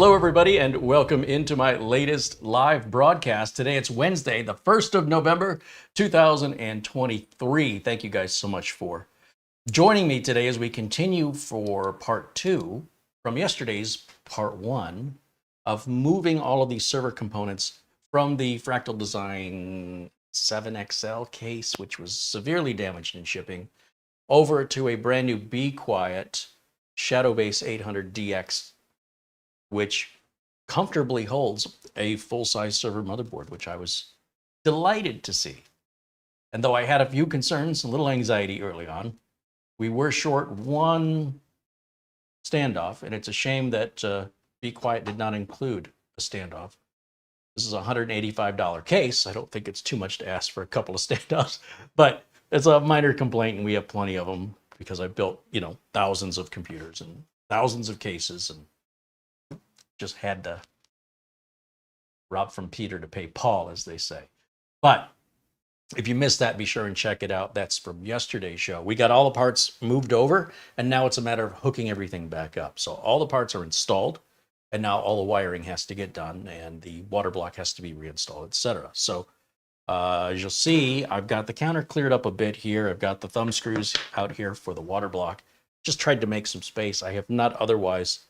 Hello, everybody, and welcome into my latest live broadcast. Today, it's Wednesday, the 1st of November, 2023. Thank you guys so much for joining me today as we continue for part 2 from yesterday's part 1 of moving all of these server components from the Fractal Design 7XL case, which was severely damaged in shipping, over to a brand new BeQuiet Shadowbase 800DX, which comfortably holds a full-size server motherboard, which I was delighted to see. And though I had a few concerns, a little anxiety early on, we were short one standoff, and it's a shame that BeQuiet did not include a standoff. This is a $185 case. I don't think it's too much to ask for a couple of standoffs, but it's a minor complaint, and we have plenty of them because I built, thousands of computers and thousands of cases, and just had to rob from Peter to pay Paul, as they say. But if you missed that, be sure and check it out. That's from yesterday's show. We got all the parts moved over, and now it's a matter of hooking everything back up. So all the parts are installed, and now all the wiring has to get done, and the water block has to be reinstalled, etc. So as you'll see, I've got the counter cleared up a bit here. I've got the thumb screws out here for the water block. Just tried to make some space. I have not otherwise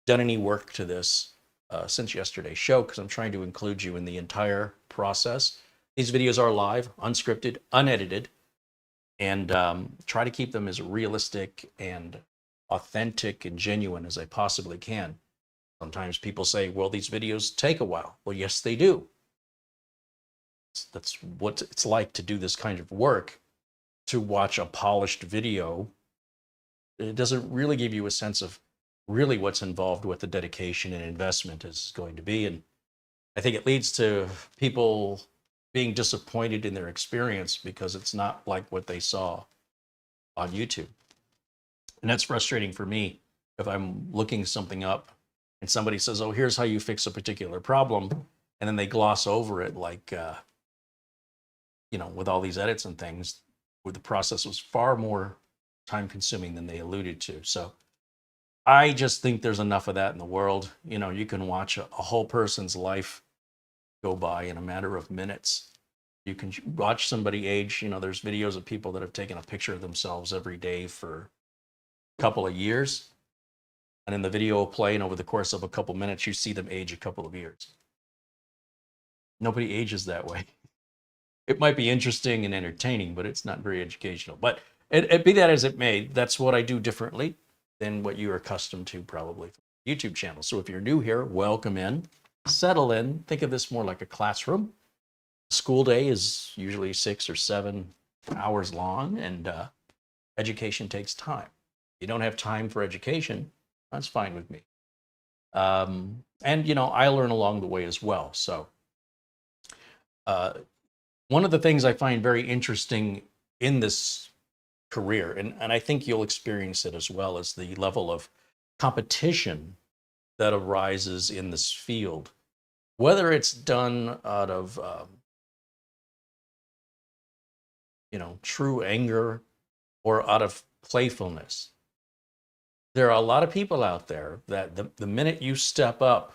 done any work to this since yesterday's show because I'm trying to include you in the entire process. These videos are live, unscripted, unedited, and try to keep them as realistic and authentic and genuine as I possibly can. Sometimes people say, well, these videos take a while. Well, yes, they do. That's what it's like to do this kind of work. To watch a polished video, it doesn't really give you a sense of really what's involved, what the dedication and investment is going to be. And I think it leads to people being disappointed in their experience because it's not like what they saw on YouTube. And that's frustrating for me if I'm looking something up and somebody says, oh, here's how you fix a particular problem. And then they gloss over it like, with all these edits and things, where the process was far more time consuming than they alluded to. So I just think there's enough of that in the world. You can watch a whole person's life go by in a matter of minutes. You can watch somebody age. There's videos of people that have taken a picture of themselves every day for a couple of years. And in the video will play, and over the course of a couple minutes, you see them age a couple of years. Nobody ages that way. It might be interesting and entertaining, but it's not very educational. But it be that as it may, that's what I do differently than what you're accustomed to probably from the YouTube channel. So if you're new here, welcome in, settle in. Think of this more like a classroom. School day is usually 6 or 7 hours long, and education takes time. You don't have time for education, that's fine with me. And I learn along the way as well. So one of the things I find very interesting in this career, and I think you'll experience it as well, as the level of competition that arises in this field, whether it's done out of true anger or out of playfulness. There are a lot of people out there that the minute you step up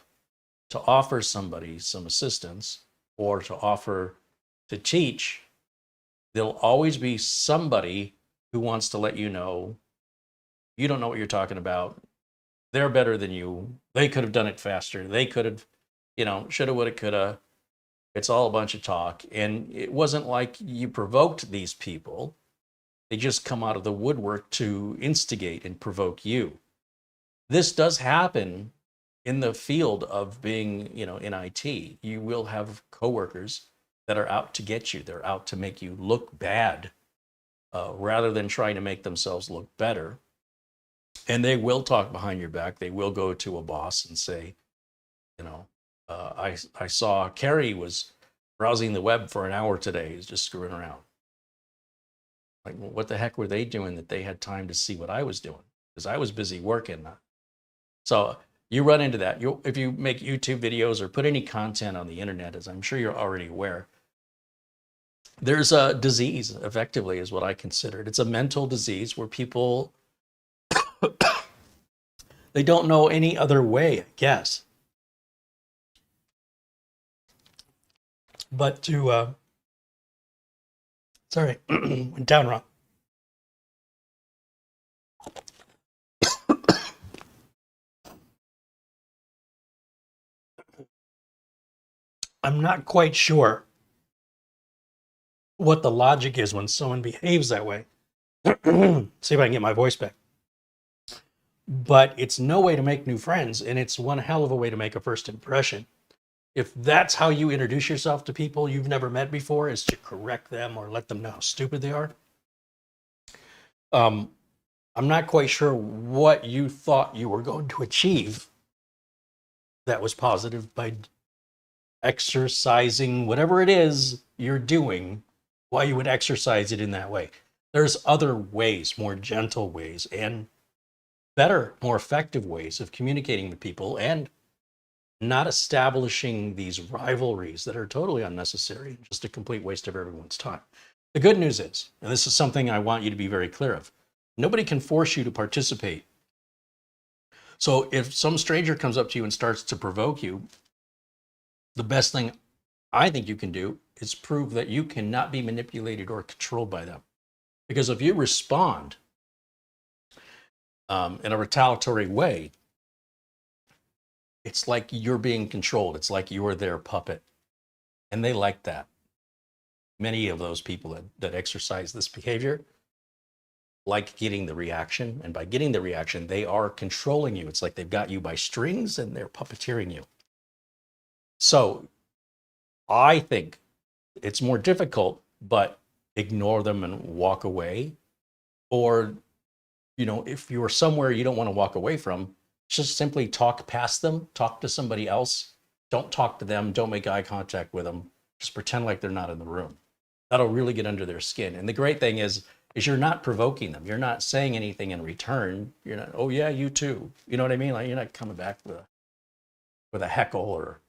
to offer somebody some assistance or to offer to teach, there'll always be somebody who wants to let you know you don't know what you're talking about. They're better than you. They could have done it faster. They could have, shoulda, woulda, coulda. It's all a bunch of talk. And it wasn't like you provoked these people. They just come out of the woodwork to instigate and provoke you. This does happen in the field of being, in IT. You will have coworkers that are out to get you. They're out to make you look bad. Rather than trying to make themselves look better. And they will talk behind your back. They will go to a boss and say, I saw Carey was browsing the web for an hour today. He's just screwing around. Like, well, what the heck were they doing that they had time to see what I was doing? Because I was busy working. So you run into that. If you make YouTube videos or put any content on the internet, as I'm sure you're already aware, there's a disease, effectively, is what I consider it. It's a mental disease where people, they don't know any other way, I guess, But to, sorry, went down wrong. I'm not quite sure what the logic is when someone behaves that way. See if I can get my voice back. But it's no way to make new friends, and it's one hell of a way to make a first impression. If that's how you introduce yourself to people you've never met before, is to correct them or let them know how stupid they are. I'm not quite sure what you thought you were going to achieve that was positive by exercising whatever it is you're doing, why you would exercise it in that way. There's other ways, more gentle ways, and better, more effective ways of communicating with people and not establishing these rivalries that are totally unnecessary, just a complete waste of everyone's time. The good news is, and this is something I want you to be very clear of, nobody can force you to participate. So if some stranger comes up to you and starts to provoke you, the best thing I think you can do is prove that you cannot be manipulated or controlled by them. Because if you respond in a retaliatory way, it's like you're being controlled. It's like you're their puppet. And they like that. Many of those people that exercise this behavior like getting the reaction. And by getting the reaction, they are controlling you. It's like they've got you by strings and they're puppeteering you. So I think it's more difficult, but ignore them and walk away. Or, if you're somewhere you don't want to walk away from, just simply talk past them, talk to somebody else. Don't talk to them. Don't make eye contact with them. Just pretend like they're not in the room. That'll really get under their skin. And the great thing is you're not provoking them. You're not saying anything in return. You're not, oh yeah, you too. You know what I mean? Like, you're not coming back with a heckle or,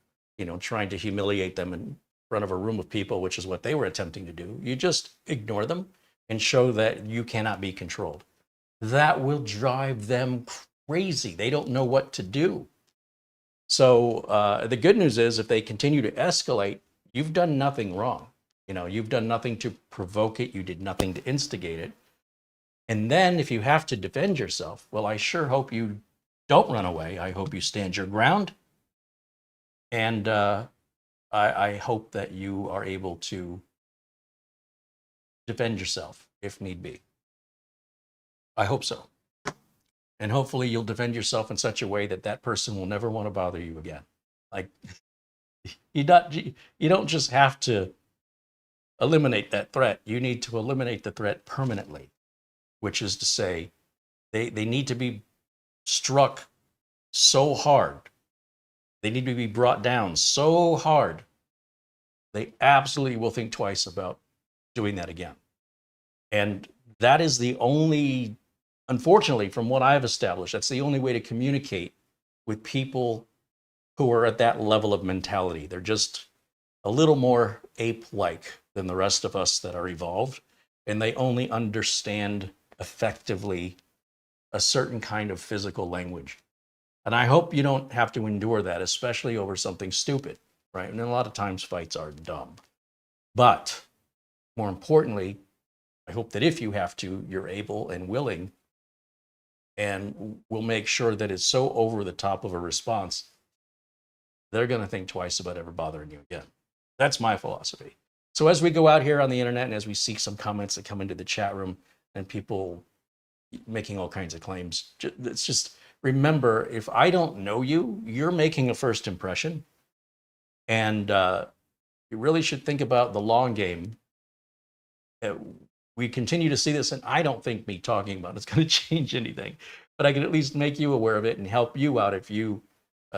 trying to humiliate them in front of a room of people, which is what they were attempting to do. You just ignore them and show that you cannot be controlled. That will drive them crazy. They don't know what to do. So the good news is if they continue to escalate, you've done nothing wrong. You've done nothing to provoke it. You did nothing to instigate it. And then if you have to defend yourself, well, I sure hope you don't run away. I hope you stand your ground. And I hope that you are able to defend yourself if need be. I hope so. And hopefully you'll defend yourself in such a way that that person will never want to bother you again. Like, you don't just have to eliminate that threat. You need to eliminate the threat permanently, which is to say they need to be struck so hard. They need to be brought down so hard. They absolutely will think twice about doing that again. And that is the only, unfortunately, from what I've established, that's the only way to communicate with people who are at that level of mentality. They're just a little more ape-like than the rest of us that are evolved, and they only understand effectively a certain kind of physical language. And I hope you don't have to endure that, especially over something stupid, right? And a lot of times fights are dumb. But more importantly, I hope that if you have to, you're able and willing, and we'll make sure that it's so over the top of a response, they're going to think twice about ever bothering you again. That's my philosophy. So as we go out here on the internet and as we see some comments that come into the chat room and people making all kinds of claims, it's just remember, if I don't know you, you're making a first impression. And you really should think about the long game. We continue to see this, and I don't think me talking about it's going to change anything, but I can at least make you aware of it and help you out if you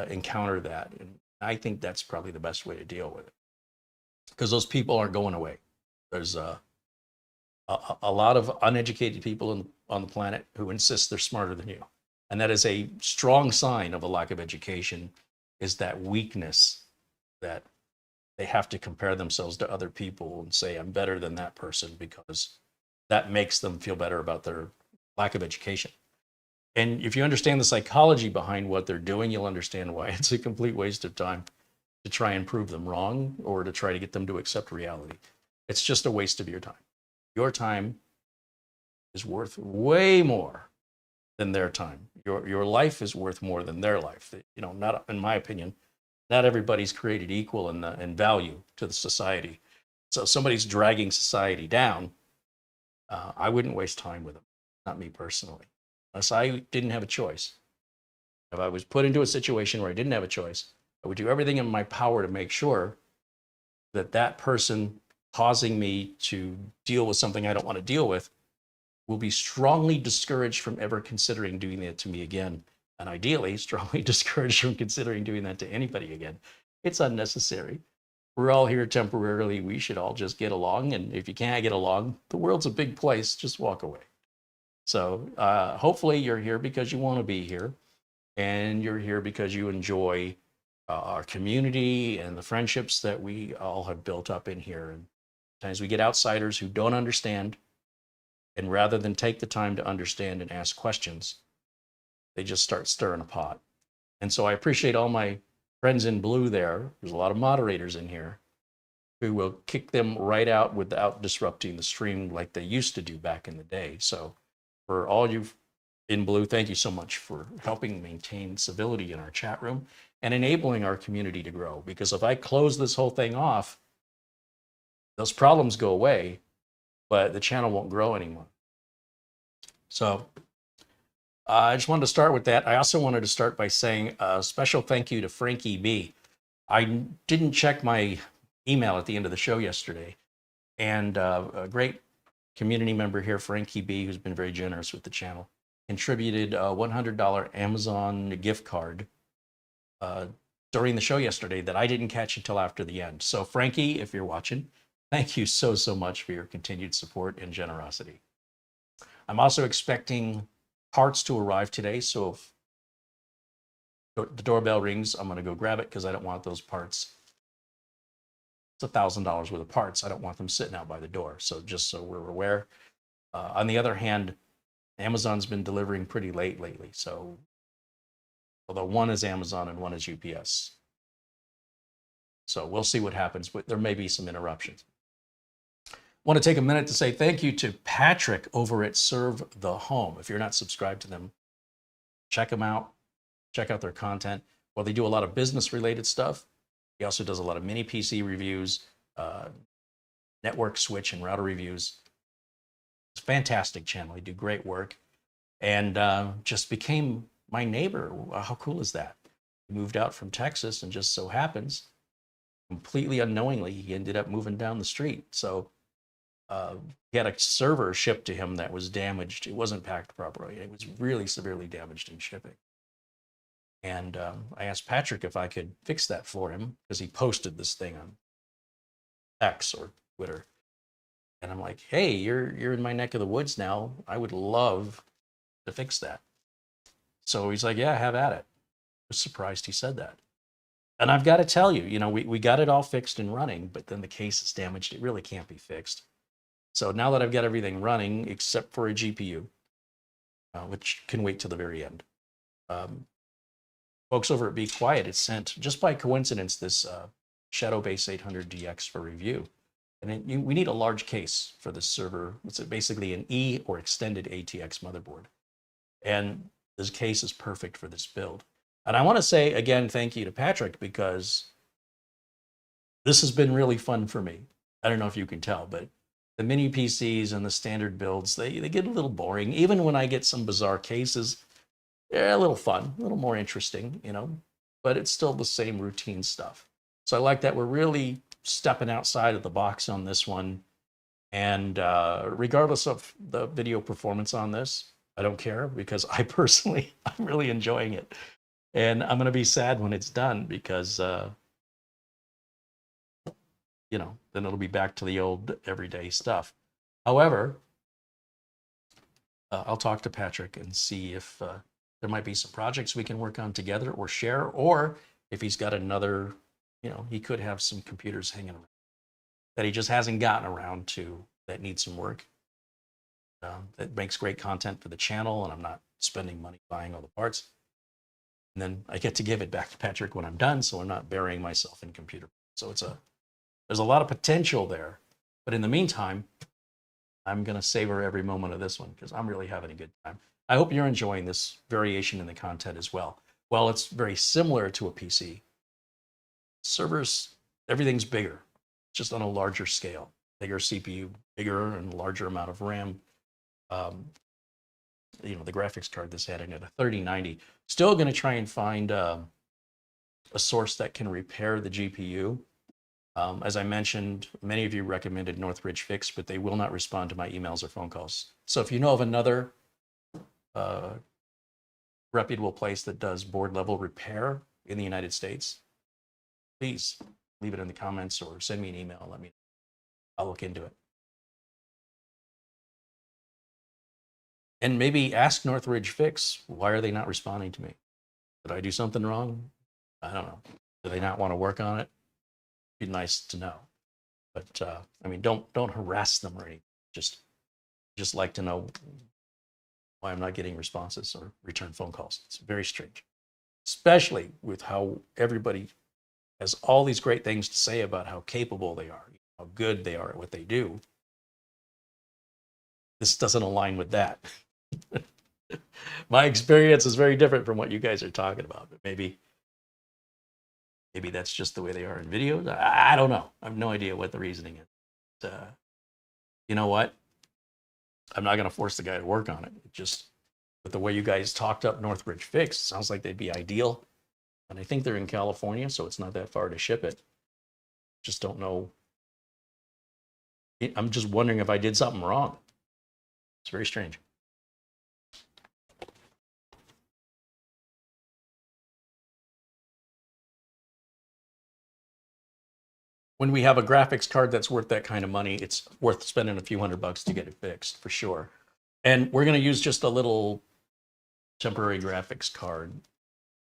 encounter that. And I think that's probably the best way to deal with it, because those people aren't going away. There's a lot of uneducated people on the planet who insist they're smarter than you. And that is a strong sign of a lack of education, is that weakness that they have to compare themselves to other people and say, I'm better than that person, because that makes them feel better about their lack of education. And if you understand the psychology behind what they're doing, you'll understand why it's a complete waste of time. to try and prove them wrong or to try to get them to accept reality. It's just a waste of your time. Your time is worth way more than their time. Your life is worth more than their life. You know, not in my opinion, not everybody's created equal in value to the society. So if somebody's dragging society down, I wouldn't waste time with them. Not me personally, unless I didn't have a choice. If I was put into a situation where I didn't have a choice, I would do everything in my power to make sure that that person causing me to deal with something I don't want to deal with will be strongly discouraged from ever considering doing that to me again. And ideally, strongly discouraged from considering doing that to anybody again. It's unnecessary. We're all here temporarily. We should all just get along. And if you can't get along, the world's a big place. Just walk away. So hopefully you're here because you want to be here. And you're here because you enjoy our community and the friendships that we all have built up in here. And sometimes we get outsiders who don't understand. And rather than take the time to understand and ask questions, they just start stirring a pot. And so I appreciate all my friends in blue there. There's a lot of moderators in here who will kick them right out without disrupting the stream like they used to do back in the day. So for all you in blue, thank you so much for helping maintain civility in our chat room and enabling our community to grow. Because if I close this whole thing off, those problems go away, but the channel won't grow anymore. So I just wanted to start with that. I also wanted to start by saying a special thank you to Frankie B. I didn't check my email at the end of the show yesterday, and a great community member here, Frankie B, who's been very generous with the channel, contributed a $100 Amazon gift card during the show yesterday that I didn't catch until after the end. So Frankie, if you're watching, thank you so much for your continued support and generosity. I'm also expecting parts to arrive today, so if the doorbell rings, I'm going to go grab it because I don't want those parts. It's $1,000 worth of parts. I don't want them sitting out by the door. So just so we're aware. On the other hand, Amazon's been delivering pretty late lately. So although one is Amazon and one is UPS. So we'll see what happens, but there may be some interruptions. I want to take a minute to say thank you to Patrick over at Serve the Home. If you're not subscribed to them, check them out. Check out their content. Well, they do a lot of business-related stuff. He also does a lot of mini PC reviews, network switch and router reviews. It's a fantastic channel. They do great work. And just became my neighbor. How cool is that? He moved out from Texas and just so happens, completely unknowingly, he ended up moving down the street. So he had a server shipped to him that was damaged. It wasn't packed properly. It was really severely damaged in shipping. And I asked Patrick if I could fix that for him because he posted this thing on X or Twitter. And I'm like, hey, you're in my neck of the woods now. I would love to fix that. So he's like, yeah, have at it. I was surprised he said that. And I've got to tell you, we got it all fixed and running, but then the case is damaged. It really can't be fixed. So now that I've got everything running, except for a GPU, which can wait till the very end, folks over at BeQuiet had sent, just by coincidence, this Shadowbase 800DX for review. And we need a large case for this server. It's basically an E or Extended-ATX motherboard. And this case is perfect for this build. And I want to say, again, thank you to Patrick, because this has been really fun for me. I don't know if you can tell, but the mini PCs and the standard builds, they get a little boring. Even when I get some bizarre cases, they're a little fun, a little more interesting, but it's still the same routine stuff. So I like that we're really stepping outside of the box on this one. And regardless of the video performance on this, I don't care, because I'm really enjoying it. And I'm going to be sad when it's done because, then it'll be back to the old everyday stuff. However, I'll talk to Patrick and see if there might be some projects we can work on together or share, or if he's got another, he could have some computers hanging around that he just hasn't gotten around to that need some work. That makes great content for the channel, and I'm not spending money buying all the parts. And then I get to give it back to Patrick when I'm done, so I'm not burying myself in computer. So there's a lot of potential there. But in the meantime, I'm going to savor every moment of this one because I'm really having a good time. I hope you're enjoying this variation in the content as well. Well, it's very similar to a PC. Servers, everything's bigger, just on a larger scale. Bigger CPU, bigger and larger amount of RAM. The graphics card this had in it, a 3090. Still going to try and find a source that can repair the GPU. As I mentioned, many of you recommended Northridge Fix, but they will not respond to my emails or phone calls. So if you know of another reputable place that does board level repair in the United States, please leave it in the comments or send me an email. Let me know. I'll look into it. And maybe ask Northridge Fix, why are they not responding to me? Did I do something wrong? I don't know. Do they not want to work on it? Be nice to know. But I mean, don't harass them or anything. Just like to know why I'm not getting responses or return phone calls. It's very strange, especially with how everybody has all these great things to say about how capable they are, how good they are at what they do. This doesn't align with that. My experience is very different from what you guys are talking about, but maybe that's just the way they are in videos. I don't know. I have no idea what the reasoning is. But, you know what? I'm not going to force the guy to work on it. Just with the way you guys talked up Northridge Fix, sounds like they'd be ideal. And I think they're in California, so it's not that far to ship it. Just don't know. I'm just wondering if I did something wrong. It's very strange. When we have a graphics card that's worth that kind of money, it's worth spending a few $100 to get it fixed for sure. And we're going to use just a little temporary graphics card.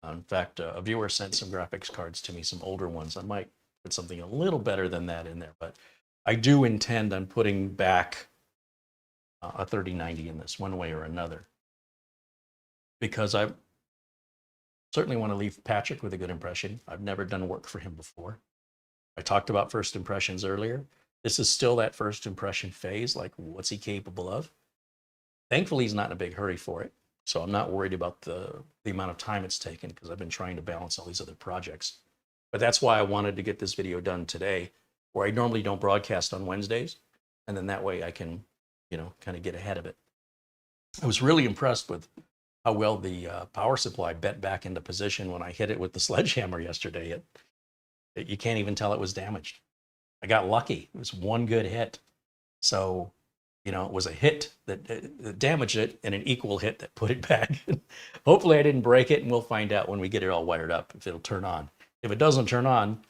In fact, a viewer sent some graphics cards to me, some older ones. I might put something a little better than that in there, but I do intend on putting back a 3090 in this one way or another, because I certainly want to leave Patrick with a good impression. I've never done work for him before. I talked about first impressions earlier. This is still that first impression phase, like what's he capable of? Thankfully, he's not in a big hurry for it, so I'm not worried about the amount of time it's taken because I've been trying to balance all these other projects. But that's why I wanted to get this video done today, where I normally don't broadcast on Wednesdays, and then that way I can, kind of get ahead of it. I was really impressed with how well the power supply bent back into position when I hit it with the sledgehammer yesterday. You can't even tell it was damaged. I got lucky. It was one good hit. So, it was a hit that damaged it and an equal hit that put it back. Hopefully I didn't break it, and we'll find out when we get it all wired up if it'll turn on. If it doesn't turn on,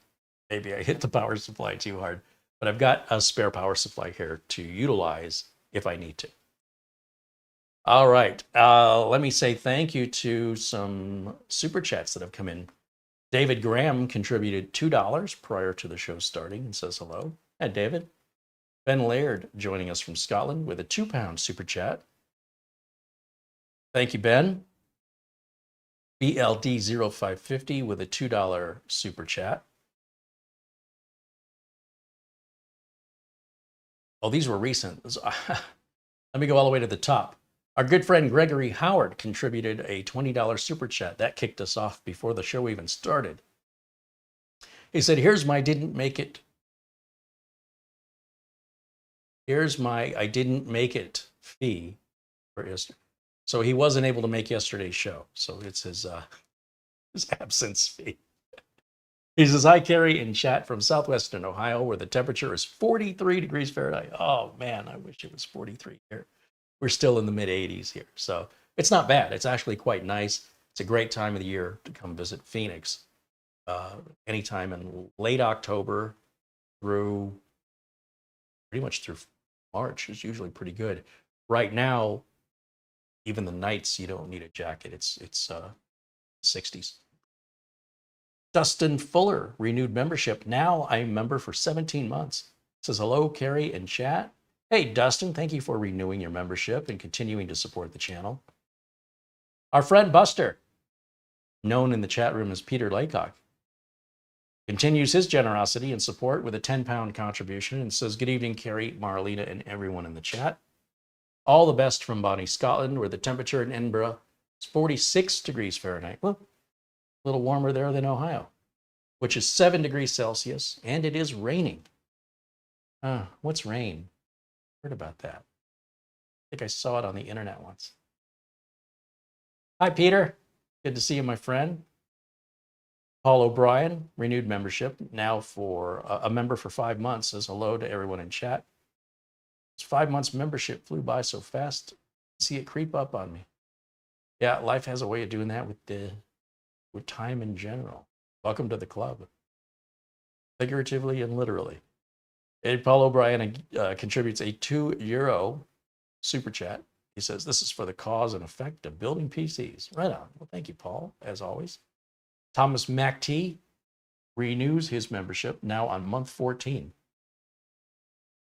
maybe I hit the power supply too hard. But I've got a spare power supply here to utilize if I need to. All right. Let me say thank you to some super chats that have come in. David Graham contributed $2 prior to the show starting and says hello. Hi, David. Ben Laird joining us from Scotland with a £2 super chat. Thank you, Ben. BLD0550 with a $2 super chat. Oh, these were recent. Let me go all the way to the top. Our good friend Gregory Howard contributed a $20 super chat. That kicked us off before the show even started. He said, here's my I didn't make it fee for yesterday. So he wasn't able to make yesterday's show. So it's his absence fee. He says, hi, Carey, in chat from southwestern Ohio, where the temperature is 43 degrees Fahrenheit. Oh, man, I wish it was 43 here. We're still in the mid 80s here. So it's not bad. It's actually quite nice. It's a great time of the year to come visit Phoenix. Anytime in late October through pretty much through March is usually pretty good. Right now, even the nights, you don't need a jacket. It's 60s. Dustin Fuller renewed membership. Now I'm a member for 17 months. Says hello, Carey in chat. Hey, Dustin, thank you for renewing your membership and continuing to support the channel. Our friend Buster known in the chat room as Peter Laycock, continues his generosity and support with a 10-pound contribution and says, good evening, Carey, Marlena, and everyone in the chat. All the best from Bonnie, Scotland, where the temperature in Edinburgh is 46 degrees Fahrenheit. Well, a little warmer there than Ohio, which is 7 degrees Celsius, and it is raining. What's rain? Heard about that. I think I saw it on the internet once. Hi, Peter. Good to see you, my friend. Paul O'Brien, renewed membership, now for a member for 5 months, says hello to everyone in chat. This 5 months membership flew by so fast, see it creep up on me. Yeah, life has a way of doing that with time in general. Welcome to the club, figuratively and literally. And Paul O'Brien contributes a €2 super chat. He says, this is for the cause and effect of building PCs. Right on. Well, thank you, Paul, as always. Thomas MacT renews his membership now on month 14.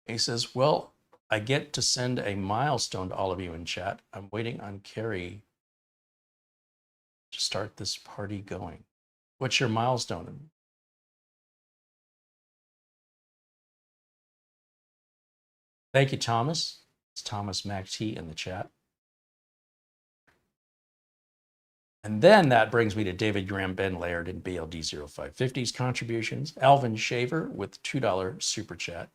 He says, well, I get to send a milestone to all of you in chat. I'm waiting on Carey to start this party going. What's your milestone? Thank you, Thomas. It's Thomas MacT in the chat. And then that brings me to David Graham, Ben Laird, and BLD0550's contributions. Alvin Shaver with $2 super chat.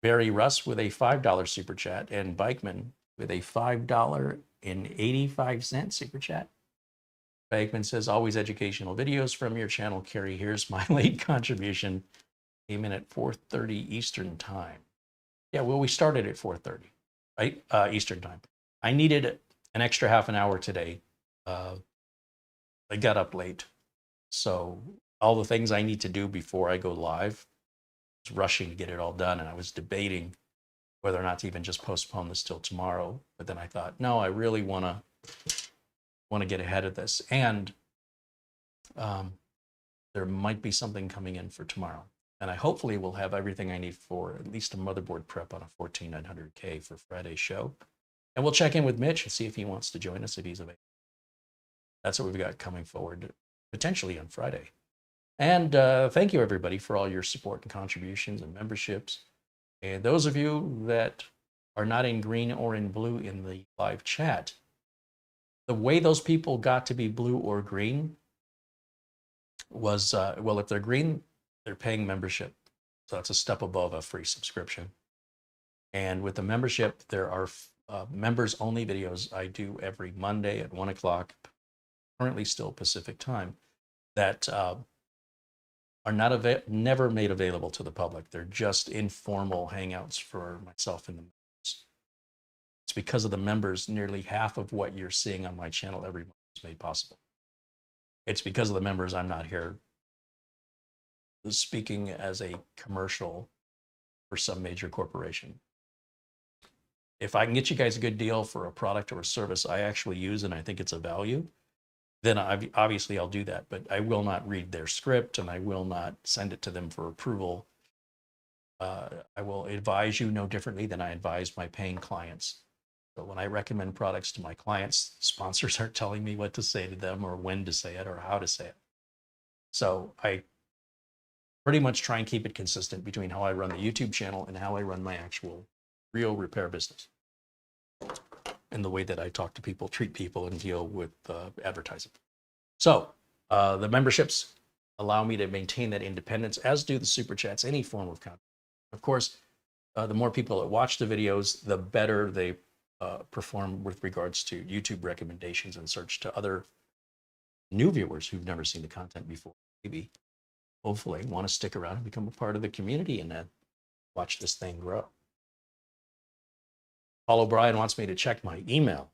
Barry Russ with a $5 super chat. And Bikeman with a $5.85 super chat. Bikeman says, always educational videos from your channel, Carey. Here's my late contribution. Came in at 4:30 Eastern time. Yeah, well, we started at 4:30, right? Eastern time. I needed an extra half an hour today. I got up late, so all the things I need to do before I go live, I was rushing to get it all done, and I was debating whether or not to even just postpone this till tomorrow. But then I thought, no, I really want to get ahead of this, and there might be something coming in for tomorrow, and I hopefully will have everything I need for at least a motherboard prep on a 14900K for Friday's show, and we'll check in with Mitch and see if he wants to join us if he's available. That's what we've got coming forward, potentially on Friday. And thank you, everybody, for all your support and contributions and memberships. And those of you that are not in green or in blue in the live chat, the way those people got to be blue or green was, well, if they're green, they're paying membership. So that's a step above a free subscription. And with the membership, there are members-only videos I do every Monday at 1 o'clock. Currently still Pacific time, that are never made available to the public. They're just informal hangouts for myself and the members. It's because of the members, nearly half of what you're seeing on my channel every month is made possible. It's because of the members I'm not here speaking as a commercial for some major corporation. If I can get you guys a good deal for a product or a service I actually use and I think it's a value, then obviously I'll do that, but I will not read their script and I will not send it to them for approval. I will advise you no differently than I advise my paying clients. But when I recommend products to my clients, sponsors aren't telling me what to say to them or when to say it or how to say it. So I pretty much try and keep it consistent between how I run the YouTube channel and how I run my actual real repair business, and the way that I talk to people, treat people, and deal with advertising. So the memberships allow me to maintain that independence, as do the super chats, any form of content. Of course, the more people that watch the videos, the better they perform with regards to YouTube recommendations and search to other new viewers who've never seen the content before. Maybe, hopefully, want to stick around and become a part of the community and watch this thing grow. Paul O'Brien wants me to check my email.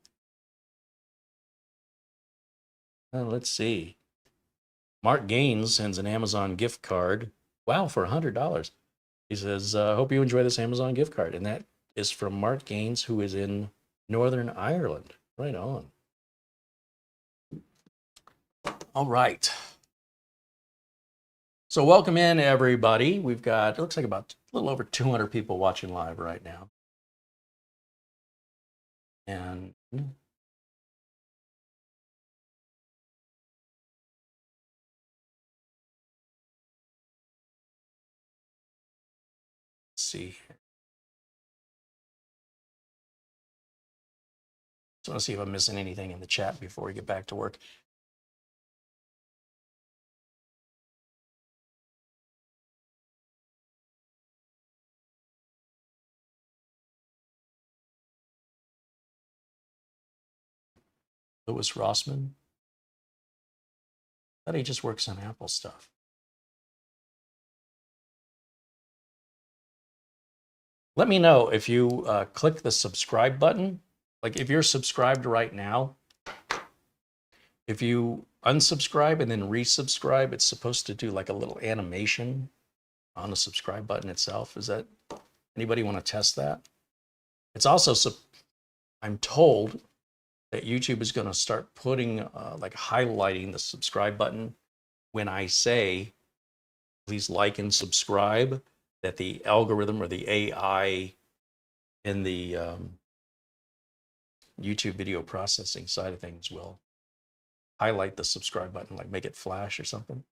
Let's see. Mark Gaines sends an Amazon gift card. Wow, for $100. He says, hope you enjoy this Amazon gift card. And that is from Mark Gaines, who is in Northern Ireland. Right on. All right. So welcome in, everybody. We've got, it looks like about a little over 200 people watching live right now. And see. Just want to see if I'm missing anything in the chat before we get back to work. Louis Rossman. I thought he just works on Apple stuff. Let me know if you click the subscribe button. Like if you're subscribed right now, if you unsubscribe and then resubscribe, it's supposed to do like a little animation on the subscribe button itself. Is that, anybody want to test that? It's also, I'm told that YouTube is going to start putting, like highlighting the subscribe button when I say, please like and subscribe, that the algorithm or the AI in the YouTube video processing side of things will highlight the subscribe button, like make it flash or something.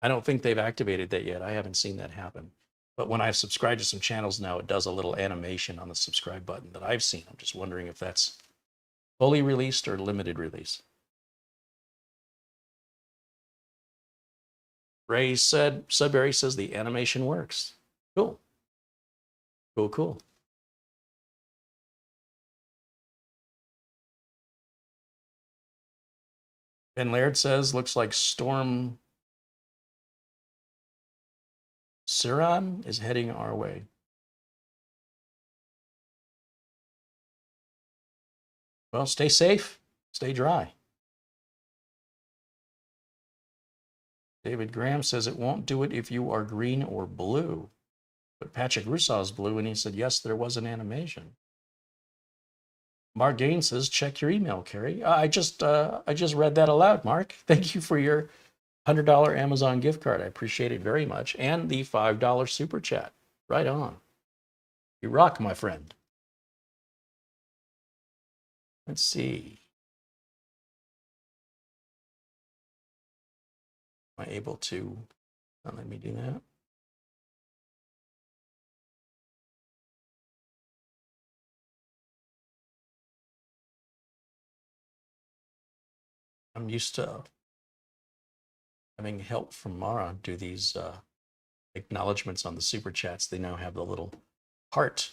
I don't think they've activated that yet. I haven't seen that happen. But when I've subscribed to some channels now, it does a little animation on the subscribe button that I've seen. I'm just wondering if that's fully released or limited release. Ray said, Sudbury says the animation works. Cool. Cool, cool. Ben Laird says, looks like Storm Siran is heading our way. Well, stay safe, stay dry. David Graham says it won't do it if you are green or blue. But Patrick Rousseau is blue, and he said, yes, there was an animation. Mark Gaines says, check your email, Carey. I just read that aloud, Mark. Thank you for your $100 Amazon gift card. I appreciate it very much. And the $5 super chat. Right on. You rock, my friend. Let's see. Am I able to, let me do that. I'm used to having help from Mara do these acknowledgments on the super chats. They now have the little heart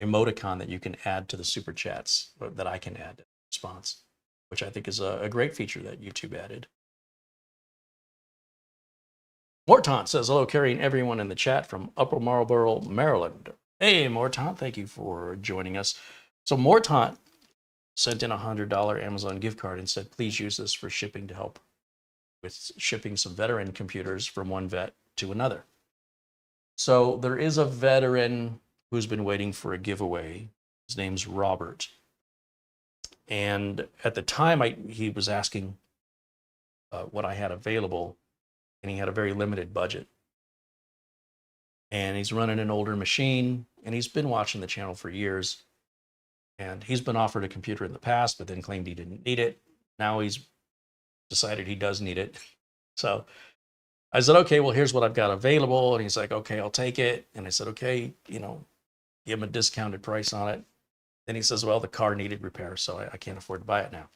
emoticon that you can add to the super chats, or that I can add in response, which I think is a great feature that YouTube added. Morton says, hello, Carey and everyone in the chat from Upper Marlboro, Maryland. Hey, Morton, thank you for joining us. So Morton sent in a $100 Amazon gift card and said, please use this for shipping to help with shipping some veteran computers from one vet to another. So there is a veteran who's been waiting for a giveaway. His name's Robert. And at the time, he was asking what I had available, and he had a very limited budget. And he's running an older machine, and he's been watching the channel for years. And he's been offered a computer in the past, but then claimed he didn't need it. Now he's decided he does need it. So I said, okay, well, here's what I've got available. And he's like, okay, I'll take it. And I said, okay, you know, give him a discounted price on it. Then he says, well, the car needed repair, so I can't afford to buy it now.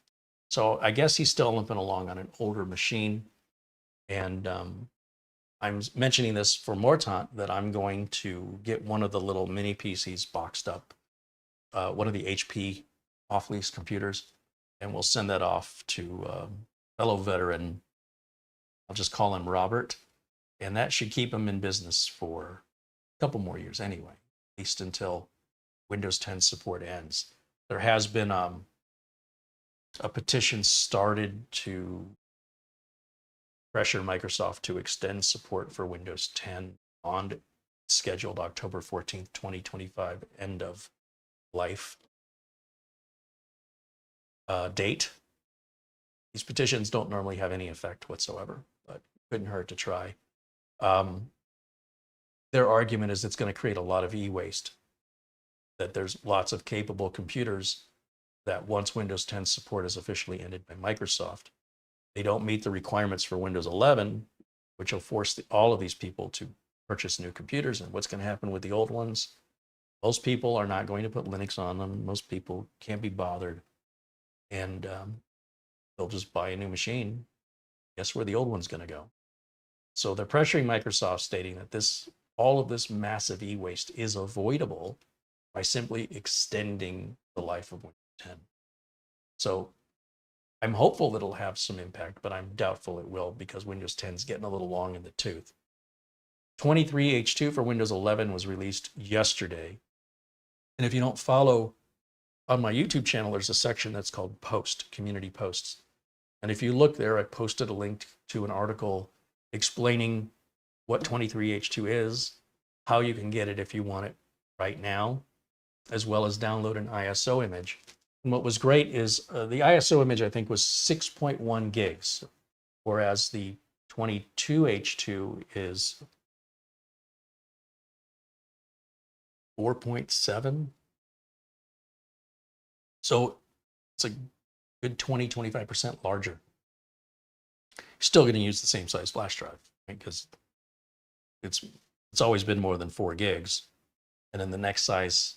So I guess he's still limping along on an older machine. And I'm mentioning this for Morton, that I'm going to get one of the little mini PCs boxed up, one of the HP off-lease computers, and we'll send that off to fellow veteran. I'll just call him Robert, and that should keep him in business for a couple more years anyway, at least until Windows 10 support ends. There has been a petition started to pressure Microsoft to extend support for Windows 10 on scheduled October 14th, 2025, end of life date. These petitions don't normally have any effect whatsoever, but couldn't hurt to try. Their argument is it's going to create a lot of e-waste, that there's lots of capable computers that once Windows 10 support is officially ended by Microsoft, they don't meet the requirements for Windows 11, which will force all of these people to purchase new computers. And what's going to happen with the old ones? Most people are not going to put Linux on them. Most people can't be bothered. And they'll just buy a new machine. Guess where the old one's going to go? So they're pressuring Microsoft, stating that all of this massive e-waste is avoidable by simply extending the life of Windows 10. So I'm hopeful that it'll have some impact, but I'm doubtful it will, because Windows 10 is getting a little long in the tooth. 23H2 for Windows 11 was released yesterday. And if you don't follow on my YouTube channel, there's a section that's called Post, Community Posts. And if you look there, I posted a link to an article explaining what 23H2 is, how you can get it if you want it right now, as well as download an ISO image. And what was great is the ISO image, I think, was 6.1 gigs, whereas the 22H2 is 4.7. So it's a good 20-25% larger. Still going to use the same size flash drive, right? Because it's always been more than 4 gigs. And then the next size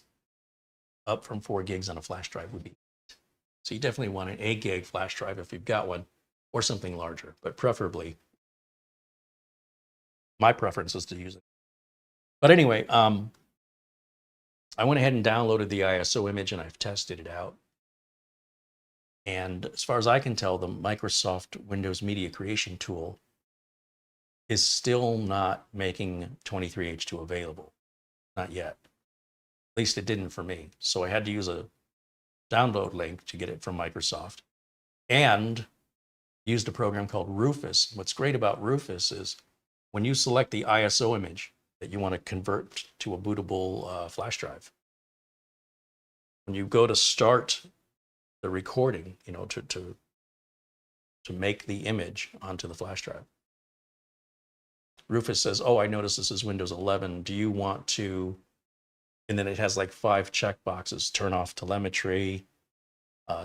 up from 4 gigs on a flash drive would be 8. So you definitely want an 8 gig flash drive if you've got one, or something larger, but preferably, my preference is to use it. But anyway, I went ahead and downloaded the ISO image and I've tested it out. And as far as I can tell, the Microsoft Windows Media Creation tool is still not making 23H2 available. Not yet. At least it didn't for me. So I had to use a download link to get it from Microsoft, and used a program called Rufus. What's great about Rufus is when you select the ISO image that you want to convert to a bootable flash drive, when you go to start the recording, you know, to make the image onto the flash drive, Rufus says, oh, I notice this is Windows 11. Do you want to, and then it has like 5 checkboxes: turn off telemetry,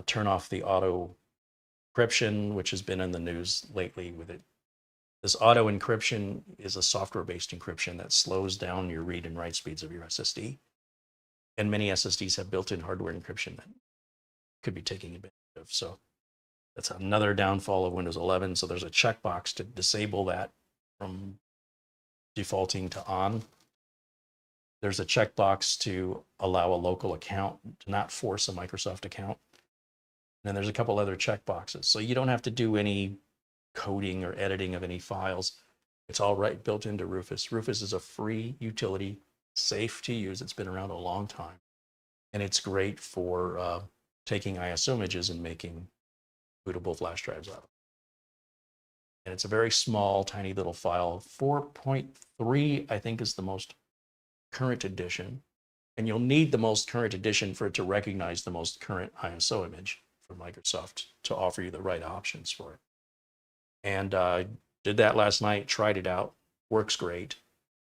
turn off the auto encryption, which has been in the news lately with it. This auto encryption is a software-based encryption that slows down your read and write speeds of your SSD. And many SSDs have built-in hardware encryption that could be taking advantage of. So that's another downfall of Windows 11. So there's a checkbox to disable that from defaulting to on. There's a checkbox to allow a local account, to not force a Microsoft account. And then there's a couple other checkboxes. So you don't have to do any coding or editing of any files. It's all right built into Rufus. Rufus is a free utility, safe to use. It's been around a long time. And it's great for taking ISO images and making bootable flash drives out of it. And it's a very small, tiny little file. 4.3, I think, is the most current edition. And you'll need the most current edition for it to recognize the most current ISO image for Microsoft to offer you the right options for it. And I did that last night, tried it out, works great.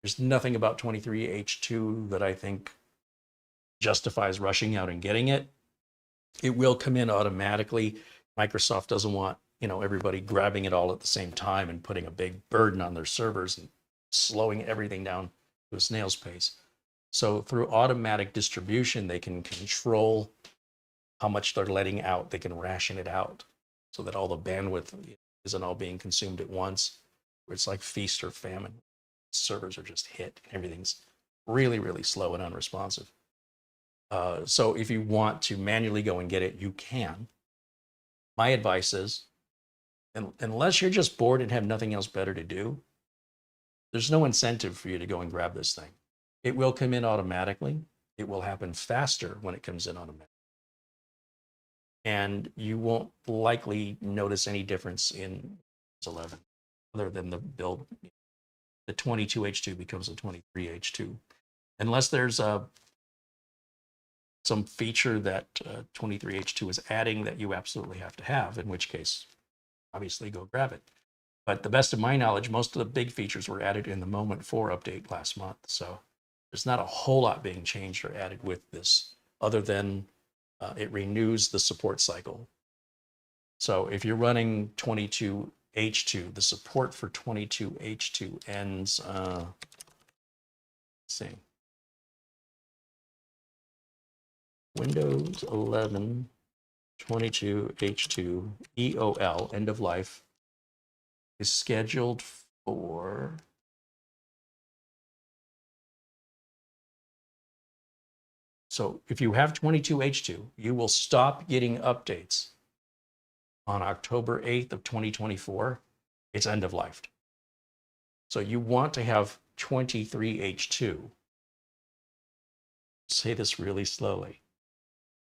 There's nothing about 23H2 that I think justifies rushing out and getting it. It will come in automatically. Microsoft doesn't want, you know, everybody grabbing it all at the same time and putting a big burden on their servers and slowing everything down to a snail's pace. So through automatic distribution, they can control how much they're letting out. They can ration it out so that all the bandwidth isn't all being consumed at once, where it's like feast or famine. Servers are just hit. Everything's really, really slow and unresponsive. So if you want to manually go and get it, you can. My advice is, unless you're just bored and have nothing else better to do, there's no incentive for you to go and grab this thing. It will come in automatically. It will happen faster when it comes in automatically. And you won't likely notice any difference in 11, other than the build. The 22H2 becomes a 23H2. Unless there's some feature that 23H2 is adding that you absolutely have to have, in which case, obviously go grab it. But the best of my knowledge, most of the big features were added in the Moment 4 update last month. So there's not a whole lot being changed or added with this, other than it renews the support cycle. So if you're running 22H2, the support for 22H2 ends see. Windows 11 22H2 EOL, end of life, is scheduled for so if you have 22H2, you will stop getting updates on October 8th of 2024. It's end of life. So you want to have 23H2. Say this really slowly.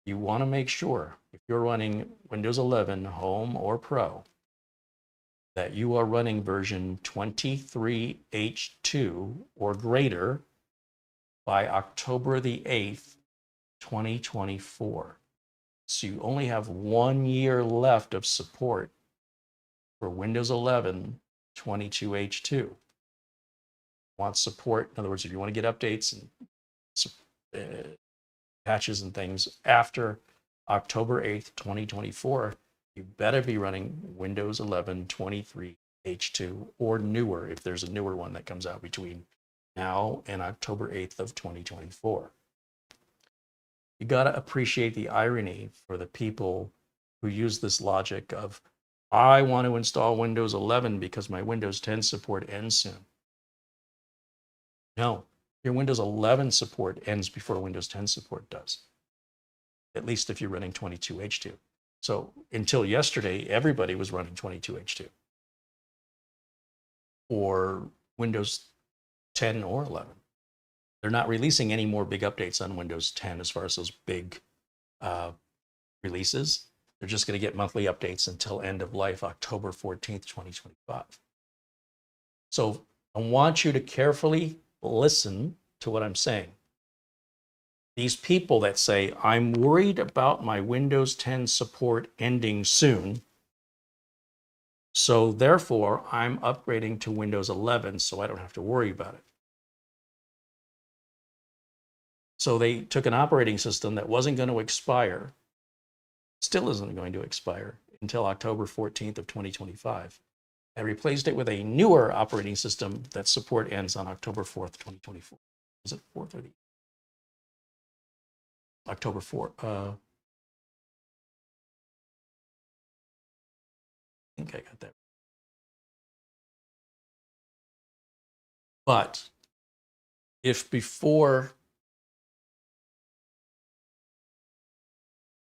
You want to make sure if you're running Windows 11 Home or Pro that you are running version 23H2 or greater by October the 8th, 2024. So you only have 1 year left of support for Windows 11 22H2. Want support, in other words, if you want to get updates and patches and things after October 8th, 2024, you better be running Windows 11 23H2 or newer if there's a newer one that comes out between now and October 8th of 2024. You got to appreciate the irony for the people who use this logic of, I want to install Windows 11 because my Windows 10 support ends soon. No, your Windows 11 support ends before Windows 10 support does, at least if you're running 22H2. So until yesterday, everybody was running 22H2 or Windows 10 or 11. They're not releasing any more big updates on Windows 10 as far as those big releases. They're just going to get monthly updates until end of life, October 14th, 2025. So I want you to carefully listen to what I'm saying. These people that say, I'm worried about my Windows 10 support ending soon, so therefore I'm upgrading to Windows 11 so I don't have to worry about it. So they took an operating system that wasn't going to expire, still isn't going to expire until October 14th of 2025, and replaced it with a newer operating system that support ends on October 4th, 2024. Is it 4th or the October 4th? I think I got that. But if before,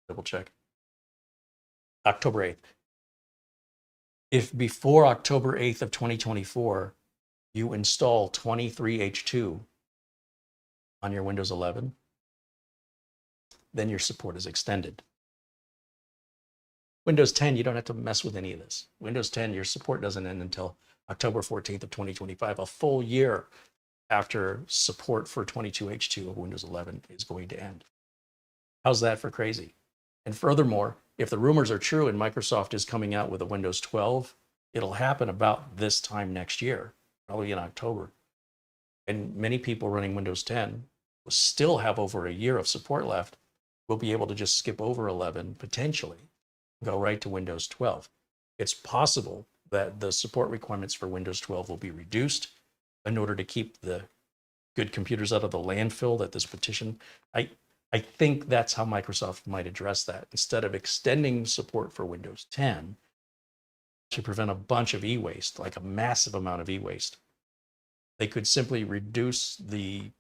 double check, October 8th. If before October 8th of 2024, you install 23H2 on your Windows 11, then your support is extended. Windows 10, you don't have to mess with any of this. Windows 10, your support doesn't end until October 14th of 2025, a full year after support for 22H2 of Windows 11 is going to end. How's that for crazy? And furthermore, if the rumors are true and Microsoft is coming out with a Windows 12, it'll happen about this time next year, probably in October. And many people running Windows 10 will still have over a year of support left. Will be able to just skip over 11, potentially, go right to Windows 12. It's possible that the support requirements for Windows 12 will be reduced in order to keep the good computers out of the landfill that this petition. I think that's how Microsoft might address that. Instead of extending support for Windows 10 to prevent a bunch of e-waste, like a massive amount of e-waste, they could simply reduce the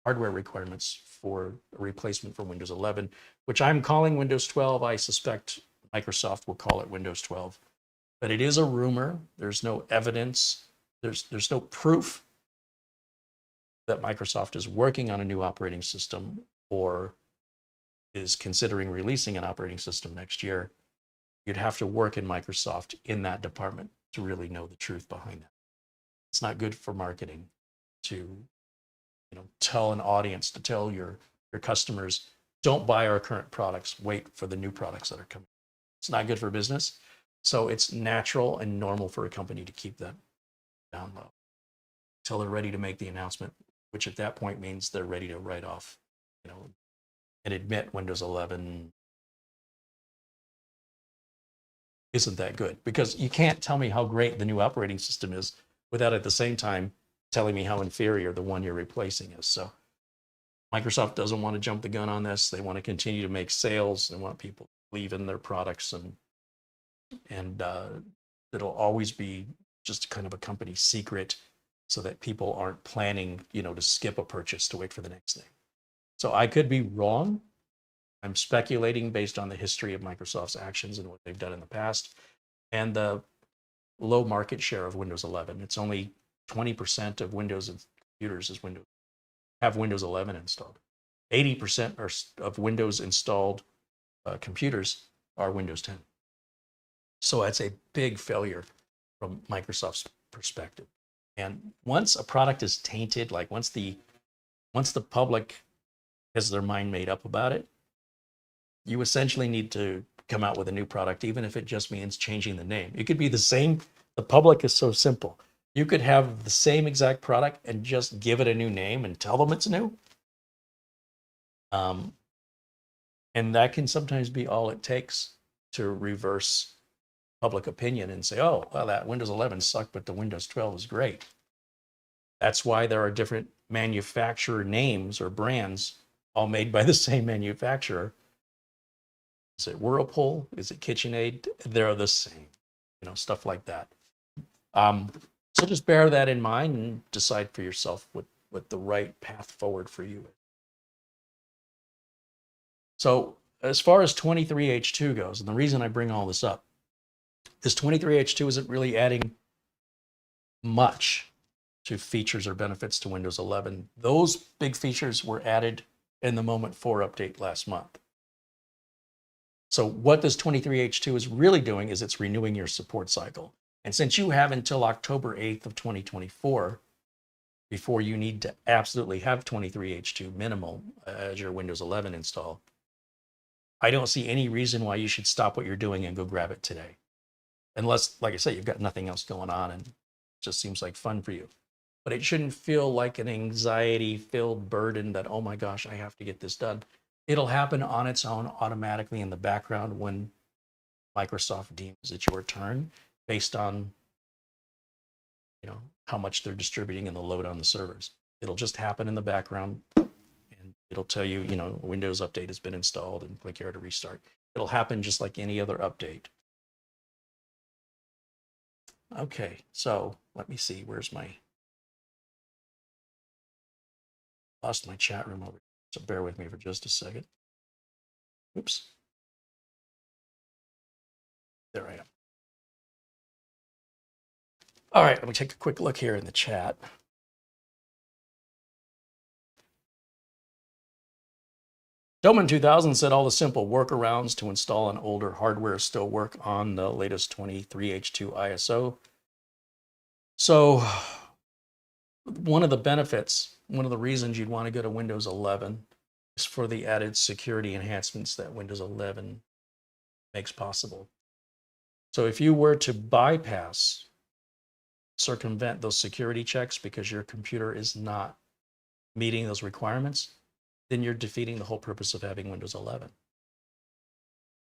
hardware requirements for a replacement for Windows 11, which I'm calling Windows 12. I suspect Microsoft will call it Windows 12. But it is a rumor. There's no evidence. There's no proof that Microsoft is working on a new operating system or is considering releasing an operating system next year. You'd have to work in Microsoft in that department to really know the truth behind that. It's not good for marketing to, tell an audience, to tell your customers, don't buy our current products, wait for the new products that are coming. It's not good for business. So it's natural and normal for a company to keep that down low until they're ready to make the announcement, which at that point means they're ready to write off, and admit Windows 11 isn't that good. Because you can't tell me how great the new operating system is without at the same time telling me how inferior the one you're replacing is. So Microsoft doesn't want to jump the gun on this. They want to continue to make sales. They want people to believe in their products, and it'll always be just kind of a company secret so that people aren't planning, to skip a purchase to wait for the next thing. So I could be wrong. I'm speculating based on the history of Microsoft's actions and what they've done in the past and the low market share of Windows 11. It's only 20% of Windows computers have Windows 11 installed. 80% of Windows installed computers are Windows 10. So that's a big failure from Microsoft's perspective. And once a product is tainted, like once the public has their mind made up about it, you essentially need to come out with a new product, even if it just means changing the name. It could be the same. The public is so simple. You could have the same exact product and just give it a new name and tell them it's new. And that can sometimes be all it takes to reverse public opinion and say, oh, well, that Windows 11 sucked, but the Windows 12 is great. That's why there are different manufacturer names or brands all made by the same manufacturer. Is it Whirlpool? Is it KitchenAid? They're the same, stuff like that. So just bear that in mind and decide for yourself what the right path forward for you is. So as far as 23H2 goes, and the reason I bring all this up, this 23H2 isn't really adding much to features or benefits to Windows 11. Those big features were added in the Moment 4 update last month. So what this 23H2 is really doing is it's renewing your support cycle. And since you have until October 8th of 2024 before you need to absolutely have 23H2 minimal as your Windows 11 install, I don't see any reason why you should stop what you're doing and go grab it today. Unless, like I say, you've got nothing else going on and it just seems like fun for you. But it shouldn't feel like an anxiety-filled burden that, oh my gosh, I have to get this done. It'll happen on its own automatically in the background when Microsoft deems it's your turn based on, how much they're distributing and the load on the servers. It'll just happen in the background and it'll tell you, Windows update has been installed and click here to restart. It'll happen just like any other update. Okay, so let me see, lost my chat room over here, so bear with me for just a second. Oops. There I am. All right, let me take a quick look here in the chat. Doman 2000 said all the simple workarounds to install an older hardware still work on the latest 23H2 ISO. So one of the benefits, one of the reasons you'd want to go to Windows 11 is for the added security enhancements that Windows 11 makes possible. So if you were to circumvent those security checks because your computer is not meeting those requirements, then you're defeating the whole purpose of having Windows 11.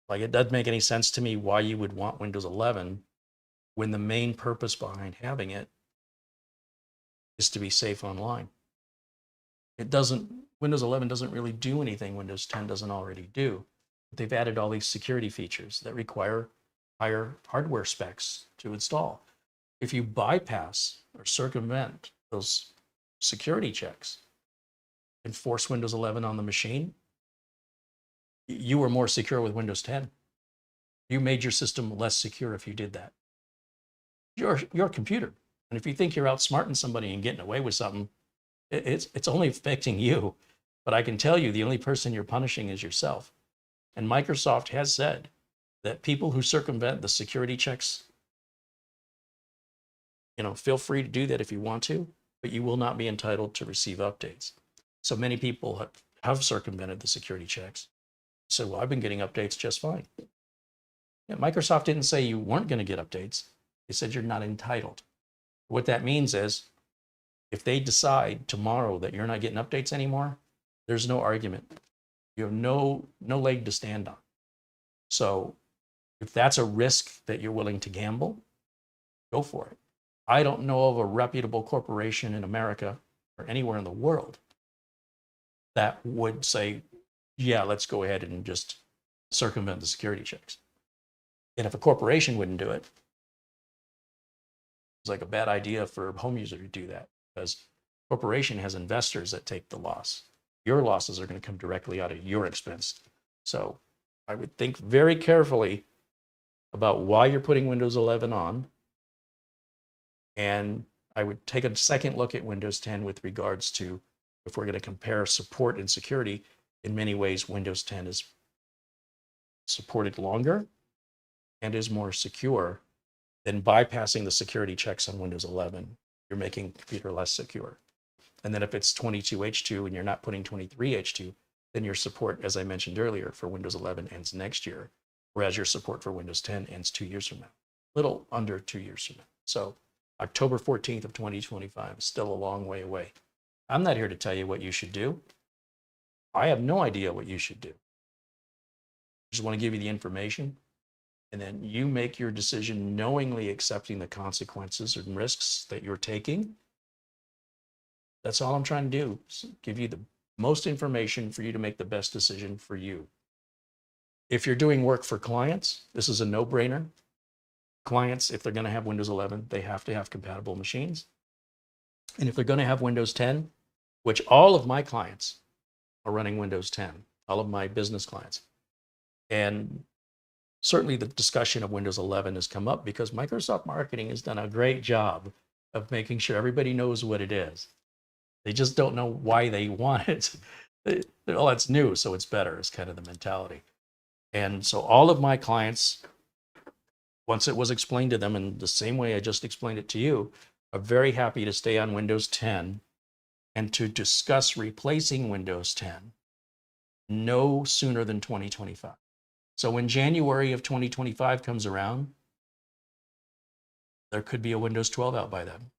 Like, it doesn't make any sense to me why you would want Windows 11 when the main purpose behind having it is to be safe online. Windows 11 doesn't really do anything Windows 10 doesn't already do. But they've added all these security features that require higher hardware specs to install. If you bypass or circumvent those security checks and force Windows 11 on the machine, you were more secure with Windows 10. You made your system less secure if you did that. You're a computer. And if you think you're outsmarting somebody and getting away with something, it's only affecting you. But I can tell you the only person you're punishing is yourself. And Microsoft has said that people who circumvent the security checks, feel free to do that if you want to, but you will not be entitled to receive updates. So many people have circumvented the security checks. So, well, I've been getting updates just fine. Yeah, Microsoft didn't say you weren't going to get updates. They said you're not entitled. What that means is if they decide tomorrow that you're not getting updates anymore, there's no argument. You have no leg to stand on. So if that's a risk that you're willing to gamble, go for it. I don't know of a reputable corporation in America or anywhere in the world that would say, yeah, let's go ahead and just circumvent the security checks. And if a corporation wouldn't do it, it's like a bad idea for a home user to do that, because corporation has investors that take the loss. Your losses are going to come directly out of your expense. So I would think very carefully about why you're putting Windows 11 on. And I would take a second look at Windows 10 with regards to, if we're going to compare support and security, in many ways, Windows 10 is supported longer and is more secure than bypassing the security checks on Windows 11. You're making the computer less secure. And then if it's 22H2 and you're not putting 23H2, then your support, as I mentioned earlier, for Windows 11 ends next year, whereas your support for Windows 10 ends 2 years from now, a little under 2 years from now. So October 14th of 2025 is still a long way away. I'm not here to tell you what you should do. I have no idea what you should do. I just want to give you the information, and then you make your decision knowingly accepting the consequences and risks that you're taking. That's all I'm trying to do, is give you the most information for you to make the best decision for you. If you're doing work for clients, this is a no-brainer. Clients, if they're going to have Windows 11, they have to have compatible machines. And if they're going to have Windows 10, which all of my clients are running Windows 10, all of my business clients. And certainly the discussion of Windows 11 has come up because Microsoft marketing has done a great job of making sure everybody knows what it is. They just don't know why they want it. Oh, it's new, so it's better, is kind of the mentality. And so all of my clients, once it was explained to them in the same way I just explained it to you, are very happy to stay on Windows 10 and to discuss replacing Windows 10 no sooner than 2025. So when January of 2025 comes around, there could be a Windows 12 out by then.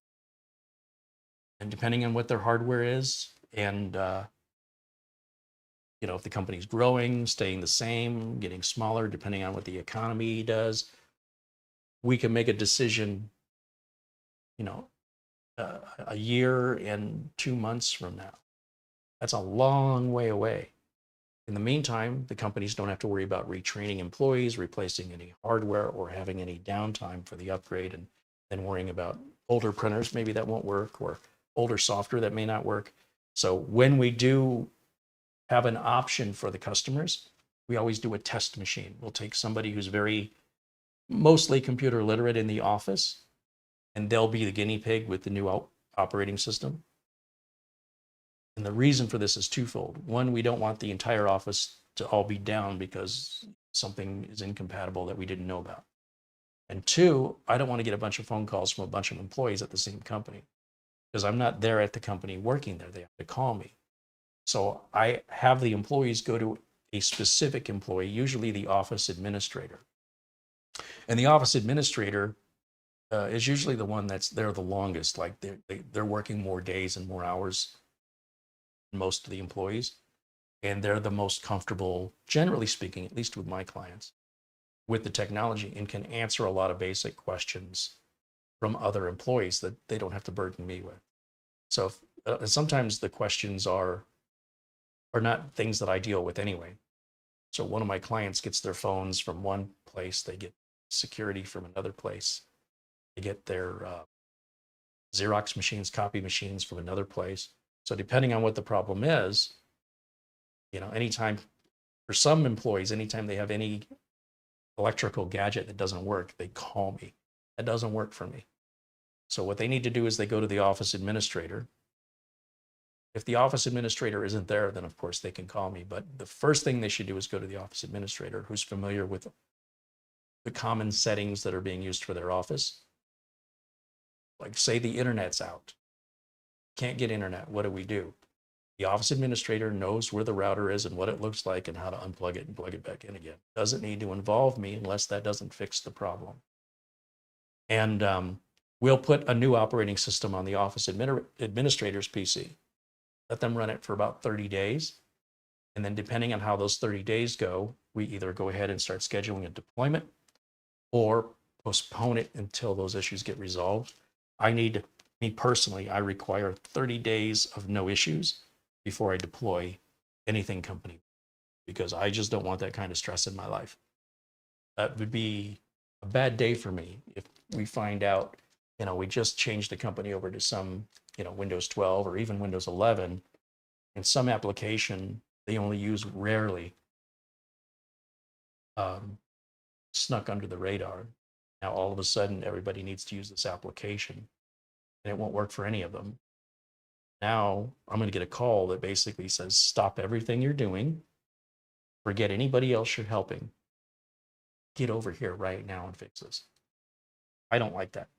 And depending on what their hardware is, and if the company's growing, staying the same, getting smaller, depending on what the economy does, we can make a decision, a year and 2 months from now. That's a long way away. In the meantime, the companies don't have to worry about retraining employees, replacing any hardware, or having any downtime for the upgrade, and then worrying about older printers maybe that won't work, or older software that may not work. So when we do have an option for the customers, we always do a test machine. We'll take somebody who's mostly computer literate in the office, and they'll be the guinea pig with the new operating system. And the reason for this is twofold. One, we don't want the entire office to all be down because something is incompatible that we didn't know about. And two, I don't want to get a bunch of phone calls from a bunch of employees at the same company, because I'm not there at the company working there. They have to call me. So I have the employees go to a specific employee, usually the office administrator. And the office administrator is usually the one that's there the longest. Like they're working more days and more hours than most of the employees. And they're the most comfortable, generally speaking, at least with my clients, with the technology, and can answer a lot of basic questions from other employees that they don't have to burden me with. So sometimes the questions are not things that I deal with anyway. So one of my clients gets their phones from one place, they get security from another place, they get their Xerox machines, copy machines from another place. So depending on what the problem is, anytime, for some employees, anytime they have any electrical gadget that doesn't work, they call me. That doesn't work for me. So what they need to do is they go to the office administrator. If the office administrator isn't there, then of course they can call me. But the first thing they should do is go to the office administrator, who's familiar with the common settings that are being used for their office. Like, say the internet's out. Can't get internet. What do? The office administrator knows where the router is and what it looks like and how to unplug it and plug it back in again. Doesn't need to involve me unless that doesn't fix the problem. And we'll put a new operating system on the office administrator's PC. Let them run it for about 30 days. And then depending on how those 30 days go, we either go ahead and start scheduling a deployment or postpone it until those issues get resolved. Me personally, I require 30 days of no issues before I deploy anything company, because I just don't want that kind of stress in my life. That would be a bad day for me if we find out, we just changed the company over to some, Windows 12 or even Windows 11, and some application they only use rarely snuck under the radar. Now, all of a sudden, everybody needs to use this application, and it won't work for any of them. Now, I'm going to get a call that basically says, stop everything you're doing. Forget anybody else you're helping. Get over here right now and fix this. I don't like that.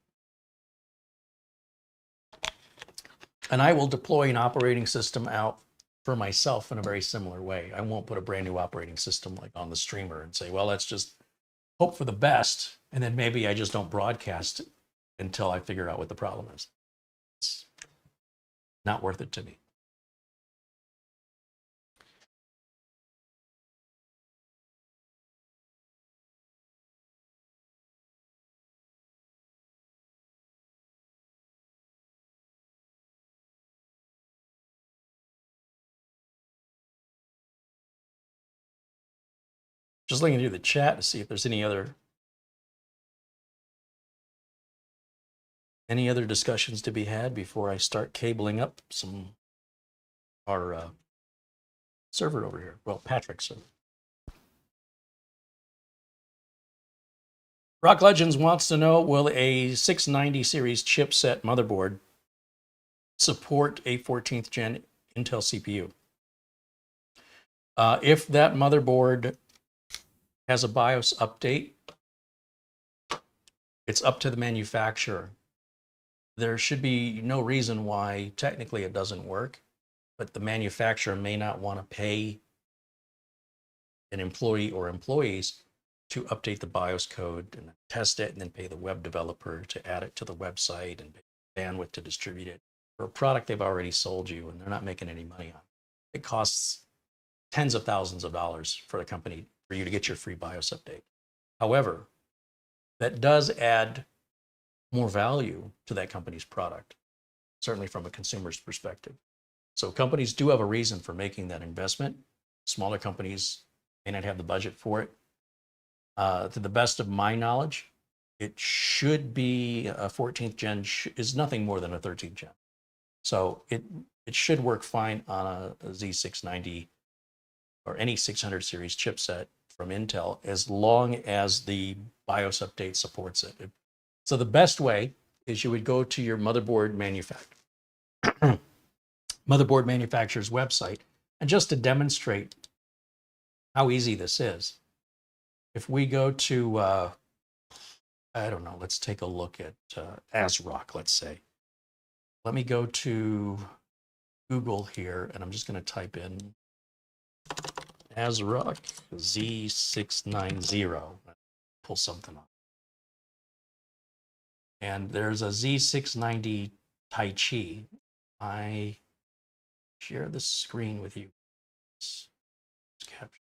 And I will deploy an operating system out for myself in a very similar way. I won't put a brand new operating system like on the streamer and say, well, let's just hope for the best, and then maybe I just don't broadcast it until I figure out what the problem is. It's not worth it to me. Just looking through the chat to see if there's any other discussions to be had before I start cabling up our server over here. Well, Patrick's server. Rock Legends wants to know, will a 690 series chipset motherboard support a 14th gen Intel CPU? If that motherboard has a BIOS update, it's up to the manufacturer. There should be no reason why technically it doesn't work, but the manufacturer may not want to pay an employee or employees to update the BIOS code and test it, and then pay the web developer to add it to the website and pay bandwidth to distribute it for a product they've already sold you and they're not making any money on. It costs tens of thousands of dollars for the company for you to get your free BIOS update. However, that does add more value to that company's product, certainly from a consumer's perspective. So companies do have a reason for making that investment. Smaller companies may not have the budget for it. To the best of my knowledge, it should be a 14th gen is nothing more than a 13th gen. So it should work fine on a Z690 or any 600 series chipset from Intel, as long as the BIOS update supports it. So the best way is you would go to your motherboard manufacturer's website, and just to demonstrate how easy this is, if we go to, I don't know, let's take a look at ASRock, let's say. Let me go to Google here, and I'm just going to type in ASRock Z690. Pull something up. And there's a Z690 Tai Chi. I share the screen with you. Let's capture.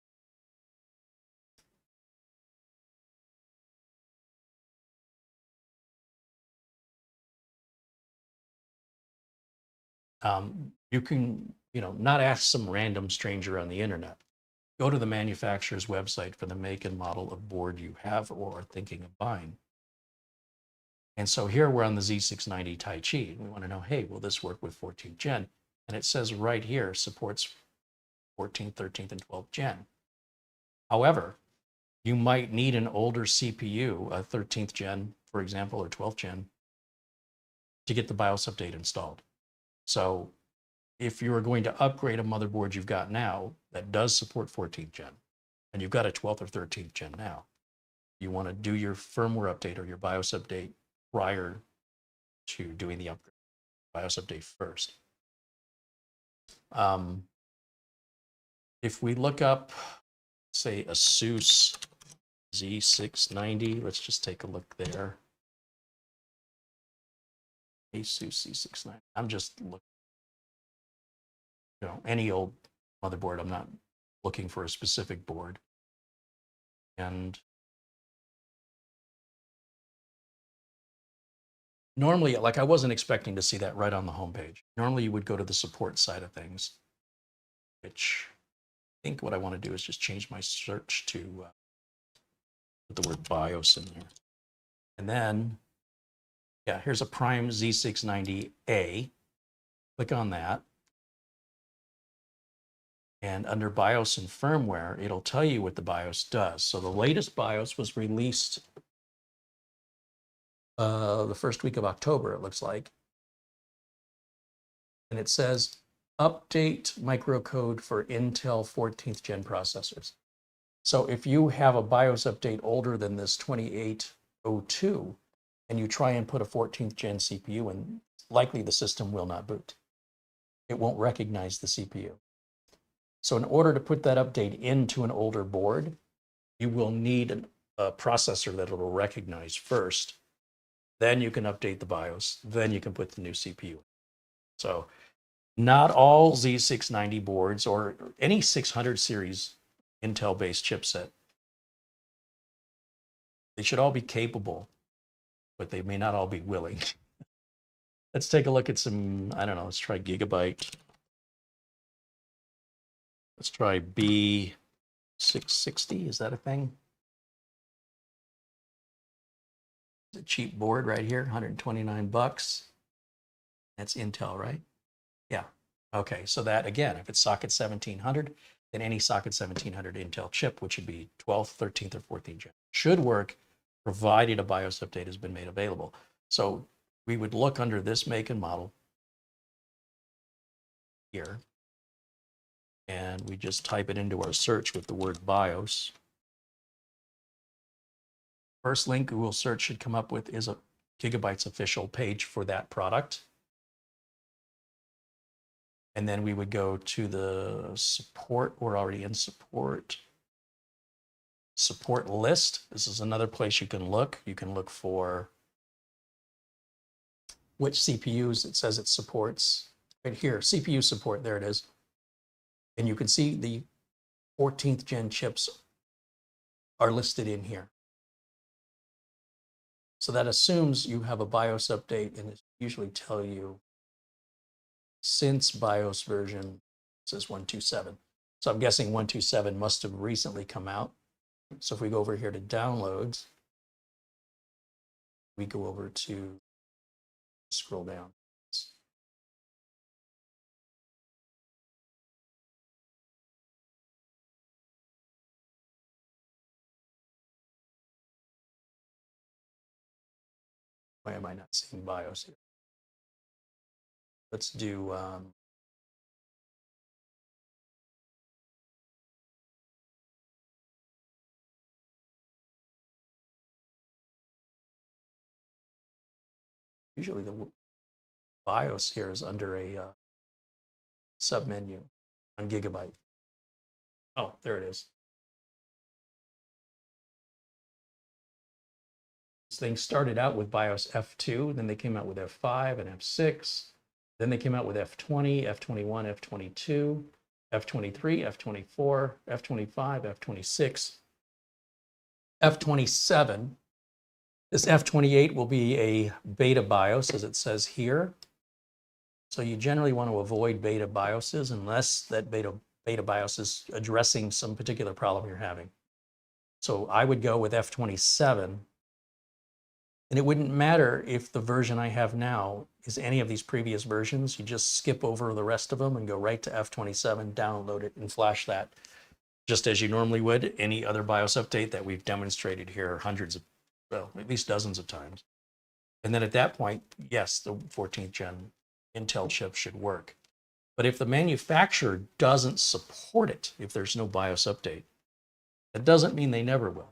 You can, not ask some random stranger on the internet. Go to the manufacturer's website for the make and model of board you have or are thinking of buying. And so here we're on the Z690 Tai Chi. We want to know, hey, will this work with 14th gen? And it says right here, supports 14th, 13th, and 12th gen. However, you might need an older CPU, a 13th gen, for example, or 12th gen, to get the BIOS update installed. So if you are going to upgrade a motherboard you've got now that does support 14th gen, and you've got a 12th or 13th gen now, you want to do your firmware update or your BIOS update prior to doing the upgrade. BIOS update first. If we look up, say, ASUS Z690, let's just take a look there. ASUS Z690. I'm just looking, any old motherboard. I'm not looking for a specific board. And Normally, like I wasn't expecting to see that right on the homepage. Normally you would go to the support side of things, which I think what I want to do is just change my search to put the word BIOS in there. And then, yeah, here's a Prime Z690A. Click on that. And under BIOS and firmware, it'll tell you what the BIOS does. So the latest BIOS was released the first week of October, it looks like. And it says, update microcode for Intel 14th gen processors. So if you have a BIOS update older than this 2802, and you try and put a 14th gen CPU in, likely the system will not boot. It won't recognize the CPU. So in order to put that update into an older board, you will need a processor that it'll recognize first. Then you can update the BIOS. Then you can put the new CPU. So not all Z690 boards or any 600 series Intel-based chipset, they should all be capable, but they may not all be willing. Let's take a look at some, I don't know, let's try Gigabyte. Let's try B660, is that a thing? It's a cheap board right here, 129 bucks. That's Intel, right? Yeah. Okay, so that again, if it's socket 1700, then any socket 1700 Intel chip, which would be 12th, 13th, or 14th gen, should work, provided a BIOS update has been made available. So we would look under this make and model here, and we just type it into our search with the word BIOS. First link Google search should come up with is a Gigabyte's official page for that product. And then we would go to the support. We're already in support. Support list. This is another place you can look. You can look for which CPUs it says it supports. Right here, CPU support, there it is. And you can see the 14th gen chips are listed in here. So that assumes you have a BIOS update, and it usually tell you since BIOS version says 127. So I'm guessing 127 must have recently come out. So if we go over here to downloads, we go over to scroll down. Why am I not seeing BIOS here? Let's do usually the BIOS here is under a submenu on Gigabyte. Oh, there it is. This thing started out with BIOS F2, then they came out with F5 and F6. Then they came out with F20, F21, F22, F23, F24, F25, F26, F27. This F28 will be a beta BIOS, as it says here. So you generally want to avoid beta BIOSes unless that beta BIOS is addressing some particular problem you're having. So I would go with F27. And it wouldn't matter if the version I have now is any of these previous versions. You just skip over the rest of them and go right to F27, download it, and flash that, just as you normally would any other BIOS update that we've demonstrated here hundreds of, well, at least dozens of times. And then at that point, yes, the 14th gen Intel chip should work. But if the manufacturer doesn't support it, if there's no BIOS update, that doesn't mean they never will.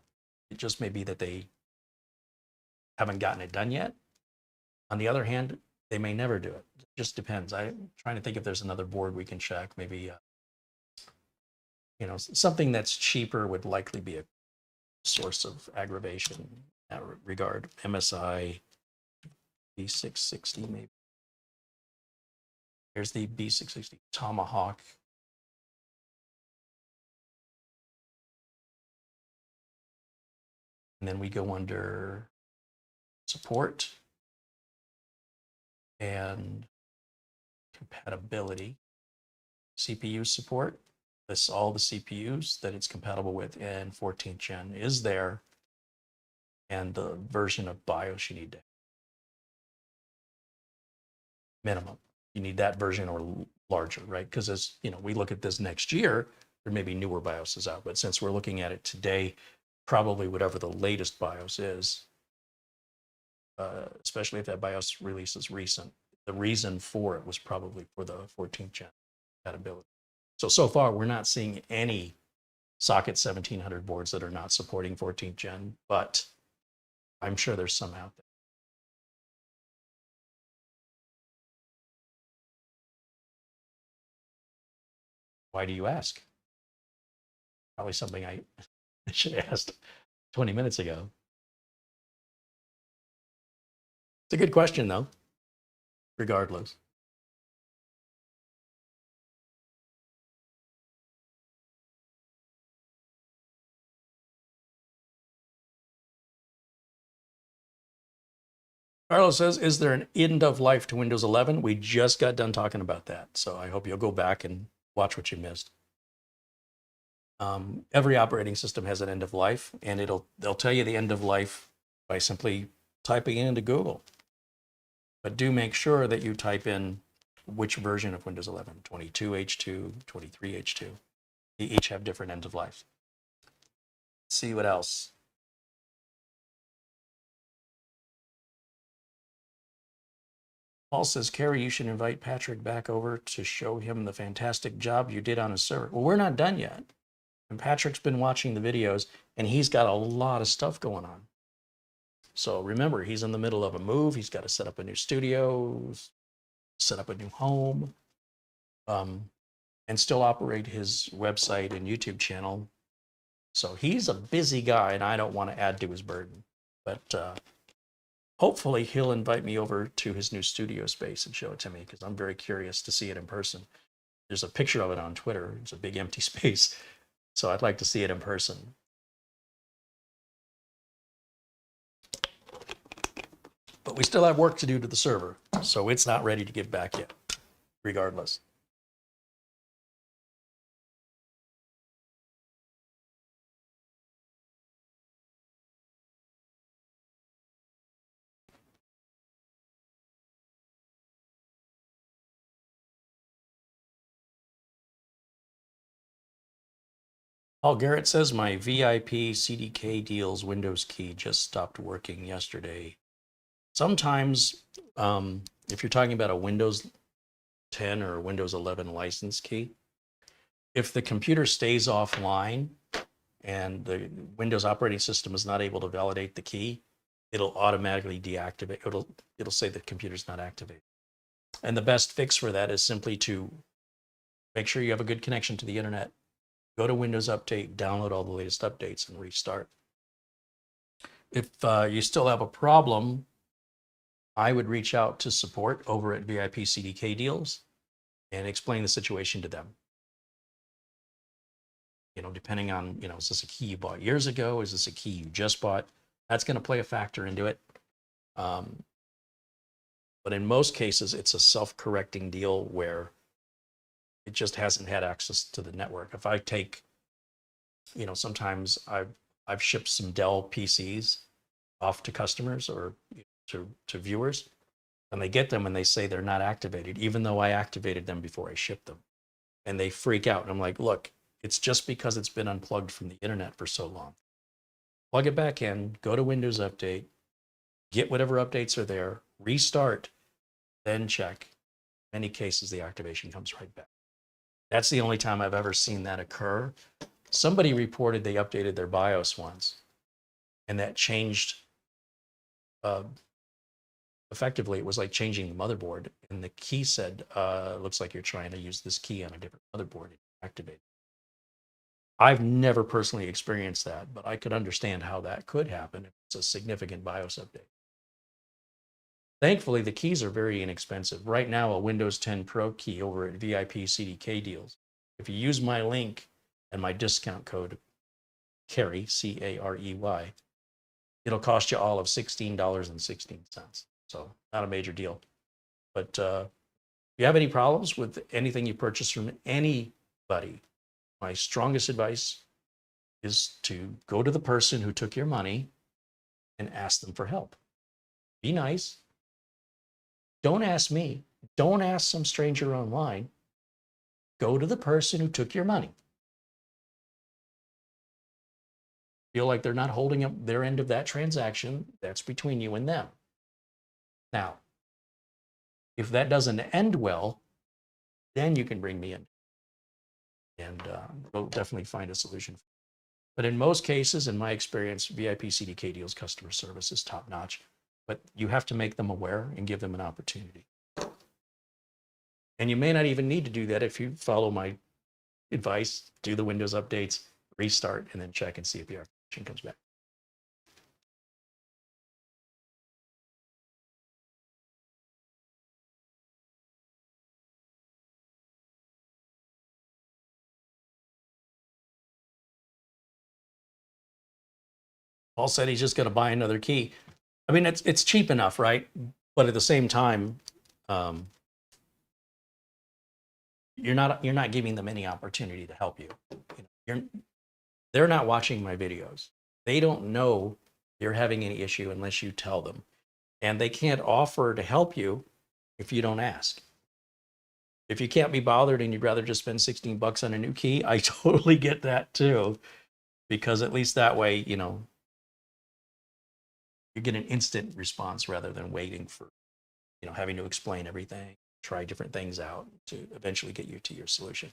It just may be that they haven't gotten it done yet. On the other hand, they may never do it. It just depends. I'm trying to think if there's another board we can check. Maybe, you know, something that's cheaper would likely be a source of aggravation in that regard. MSI B660 maybe. Here's the B660 Tomahawk. And then we go under support. and compatibility. CPU support. Lists all the CPUs that it's compatible with in 14th gen is there, and the version of BIOS you need to minimum. You need that version or larger, right? Because as you know, we look at this next year, there may be newer BIOSes out, but since we're looking at it today, probably whatever the latest BIOS is, especially if that BIOS release is recent, the reason for it was probably for the 14th gen compatibility. So far, we're not seeing any socket 1700 boards that are not supporting 14th gen, but I'm sure there's some out there. Why do you ask? Probably something I should have asked 20 minutes ago. It's a good question, though, regardless. Carlos says, is there an end of life to Windows 11? We just got done talking about that, so I hope you'll go back and watch what you missed. Every operating system has an end of life, and they'll tell you the end of life by simply typing it into Google. But do make sure that you type in which version of Windows 11, 22H2, 23H2. They each have different end of life. Let's see what else. Paul says, Carey, you should invite Patrick back over to show him the fantastic job you did on his server. Well, we're not done yet. And Patrick's been watching the videos, and he's got a lot of stuff going on. So remember, he's in the middle of a move. He's got to set up a new studio, set up a new home, and still operate his website and YouTube channel. So he's a busy guy, and I don't want to add to his burden. But hopefully he'll invite me over to his new studio space and show it to me, because I'm very curious to see it in person. There's a picture of it on Twitter. It's a big empty space. So I'd like to see it in person. But we still have work to do to the server, so it's not ready to give back yet, regardless. Paul Garrett says, my VIP CDK deals Windows key just stopped working yesterday. Sometimes, if you're talking about a Windows 10 or Windows 11 license key, if the computer stays offline and the Windows operating system is not able to validate the key, it'll automatically deactivate. It'll say the computer's not activated. And the best fix for that is simply to make sure you have a good connection to the internet. Go to Windows Update, download all the latest updates, and restart. If you still have a problem, I would reach out to support over at VIP CDK Deals and explain the situation to them. You know, depending on, you know, is this a key you bought years ago? Is this a key you just bought? That's going to play a factor into it. But in most cases, it's a self-correcting deal where it just hasn't had access to the network. If I take, you know, sometimes I've shipped some Dell PCs off to customers or to viewers, and they get them and they say they're not activated, even though I activated them before I shipped them. And they freak out. And I'm like, look, it's just because it's been unplugged from the internet for so long. Plug it back in, go to Windows Update, get whatever updates are there, restart, then check. In many cases, the activation comes right back. That's the only time I've ever seen that occur. Somebody reported they updated their BIOS once, and that changed. Effectively, it was like changing the motherboard, and the key said, looks like you're trying to use this key on a different motherboard and activate it. I've never personally experienced that, but I could understand how that could happen if it's a significant BIOS update. Thankfully, the keys are very inexpensive. Right now, a Windows 10 Pro key over at VIP CDK Deals, if you use my link and my discount code, Carey, C-A-R-E-Y, it'll cost you all of $16.16. So not a major deal. But if you have any problems with anything you purchase from anybody, my strongest advice is to go to the person who took your money and ask them for help. Be nice. Don't ask me. Don't ask some stranger online. Go to the person who took your money. Feel like they're not holding up their end of that transaction. That's between you and them. Now, if that doesn't end well, then you can bring me in and we'll definitely find a solution. But in most cases, in my experience, VIP CDK Deals customer service is top notch, but you have to make them aware and give them an opportunity. And you may not even need to do that if you follow my advice, do the Windows updates, restart, and then check and see if your application comes back. Paul said he's just going to buy another key. I mean, it's cheap enough, right? But at the same time, you're not giving them any opportunity to help you. They're not watching my videos. They don't know you're having any issue unless you tell them, and they can't offer to help you if you don't ask. If you can't be bothered and you'd rather just spend 16 bucks on a new key, I totally get that too, because at least that way, you get an instant response rather than waiting for, having to explain everything, try different things out to eventually get you to your solution.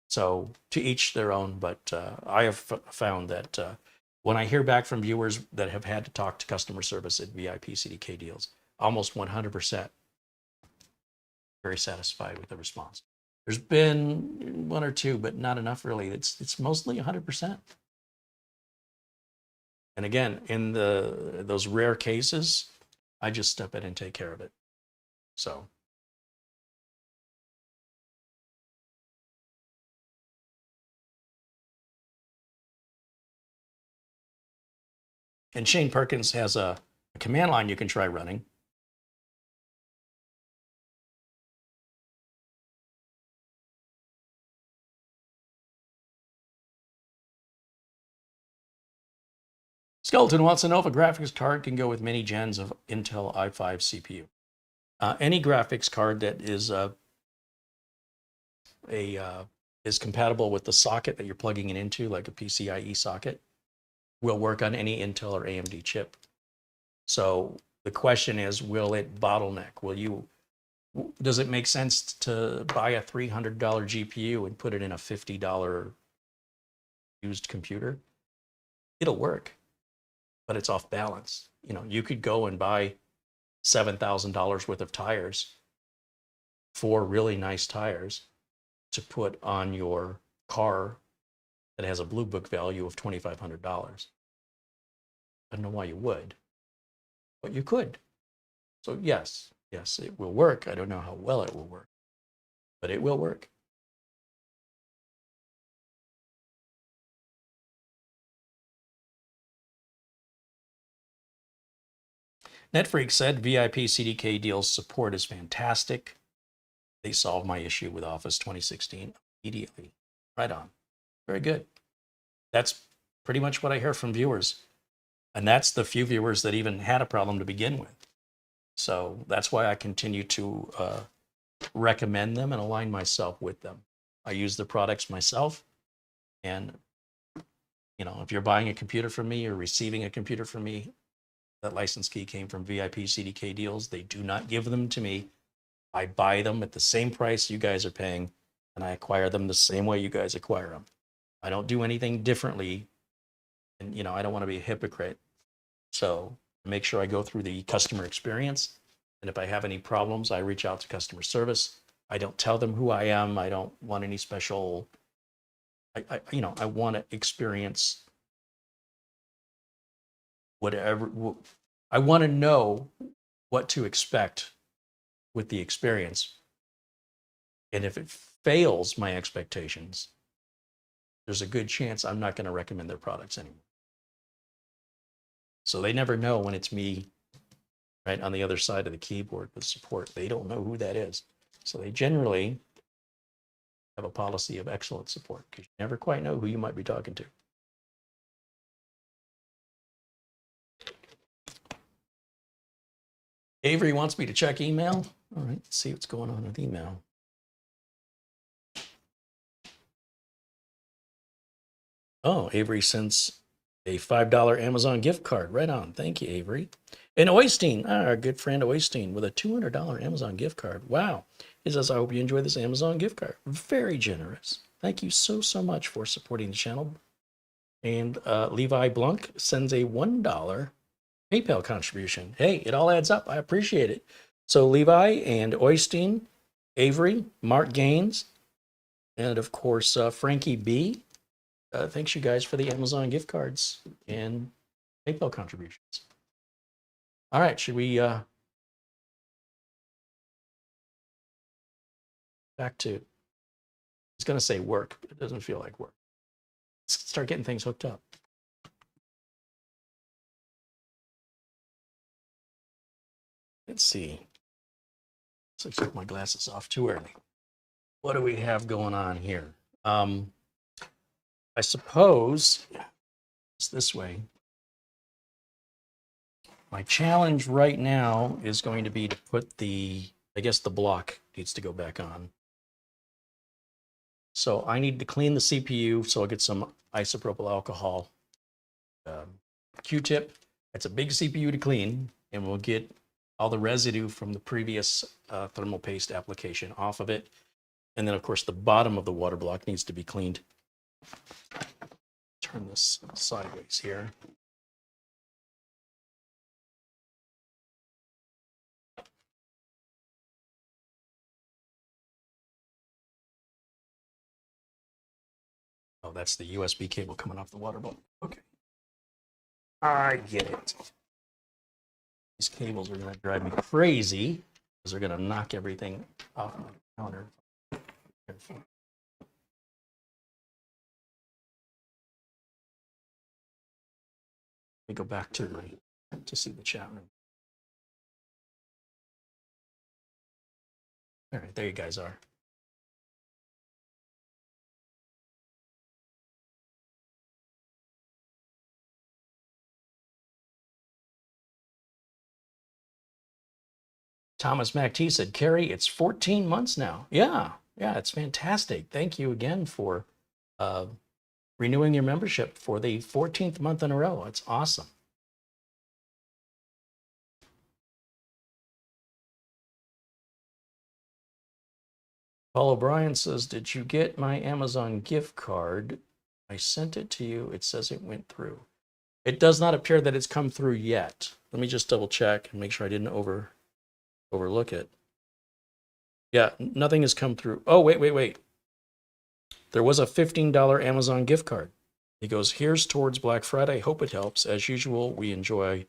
So to each their own, but I have found that when I hear back from viewers that have had to talk to customer service at VIP CDK Deals, almost 100% very satisfied with the response. There's been one or two, but not enough really. It's mostly 100%. And again, in those rare cases, I just step in and take care of it. So. And Shane Perkins has a command line you can try running. Skeleton wants to know if a graphics card can go with many gens of Intel i5 CPU. Any graphics card that is is compatible with the socket that you're plugging it into, like a PCIe socket, will work on any Intel or AMD chip. So the question is, will it bottleneck? Does it make sense to buy a $300 GPU and put it in a $50 used computer? It'll work, but it's off balance. You could go and buy $7,000 worth of tires, 4 really nice tires, to put on your car that has a blue book value of $2,500. I don't know why you would, but you could. So yes, it will work. I don't know how well it will work, but it will work. Netfreak said VIP CDK Deals support is fantastic. They solved my issue with Office 2016 immediately. Right on. Very good. That's pretty much what I hear from viewers. And that's the few viewers that even had a problem to begin with. So that's why I continue to recommend them and align myself with them. I use the products myself. And, if you're buying a computer from me or receiving a computer from me, that license key came from VIP CDK Deals. They do not give them to me. I buy them at the same price you guys are paying, and I acquire them the same way you guys acquire them. I don't do anything differently, and I don't want to be a hypocrite. So make sure I go through the customer experience, and if I have any problems, I reach out to customer service. I don't tell them who I am. I don't want any special. I want to experience whatever. I want to know what to expect with the experience. And if it fails my expectations, there's a good chance I'm not going to recommend their products anymore. So they never know when it's me, right on the other side of the keyboard with support. They don't know who that is. So they generally have a policy of excellent support because you never quite know who you might be talking to. Avery wants me to check email. All right, let's see what's going on with email. Oh, Avery sends a $5 Amazon gift card. Right on. Thank you, Avery. And Oystein, our good friend Oystein, with a $200 Amazon gift card. Wow. He says, I hope you enjoy this Amazon gift card. Very generous. Thank you so, so much for supporting the channel. And Levi Blunk sends a $1 PayPal contribution. Hey, it all adds up. I appreciate it. So Levi and Oystein, Avery, Mark Gaines, and of course, Frankie B. Thanks you guys for the Amazon gift cards and PayPal contributions. All right, should we back to, I was going to say work, but it doesn't feel like work. Let's start getting things hooked up. Let's see. Looks like I took my glasses off too early. What do we have going on here? I suppose it's this way. My challenge right now is going to be to put the, I guess the block needs to go back on. So I need to clean the CPU, so I'll get some isopropyl alcohol Q-tip. It's a big CPU to clean, and we'll get all the residue from the previous thermal paste application off of it. And then, of course, the bottom of the water block needs to be cleaned. Turn this sideways here. Oh, that's the USB cable coming off the water block. Okay. I get it. These cables are going to drive me crazy because they're going to knock everything off my counter. Let me go back to see the chat room. All right, there you guys are. Thomas MacT said, Carey, it's 14 months now. Yeah, it's fantastic. Thank you again for renewing your membership for the 14th month in a row. It's awesome. Paul O'Brien says, did you get my Amazon gift card? I sent it to you. It says it went through. It does not appear that it's come through yet. Let me just double check and make sure I didn't overlook it. Yeah, nothing has come through. Oh, wait. There was a $15 Amazon gift card. He goes, here's towards Black Friday. Hope it helps. As usual, we enjoy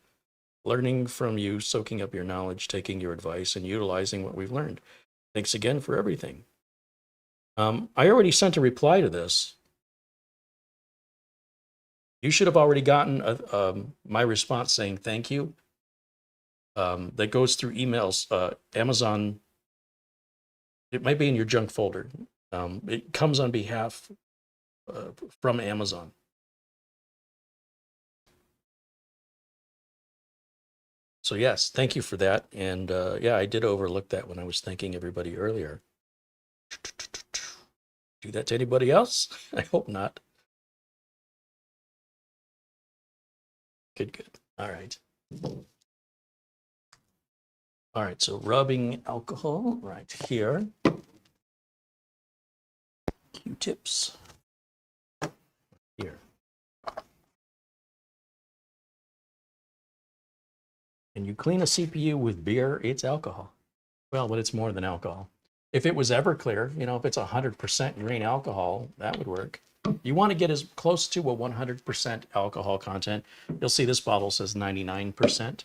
learning from you, soaking up your knowledge, taking your advice, and utilizing what we've learned. Thanks again for everything. I already sent a reply to this. You should have already gotten my response saying thank you. That goes through emails. Amazon, it might be in your junk folder. It comes on behalf from Amazon. So yes, thank you for that. And yeah, I did overlook that when I was thanking everybody earlier. Do that to anybody else? I hope not. Good. All right. All right, so rubbing alcohol right here. Q-tips here. And you clean a CPU with beer, it's alcohol. Well, but it's more than alcohol. If it was Everclear, you know, if it's 100% green alcohol, that would work. You want to get as close to a 100% alcohol content. You'll see this bottle says 99%.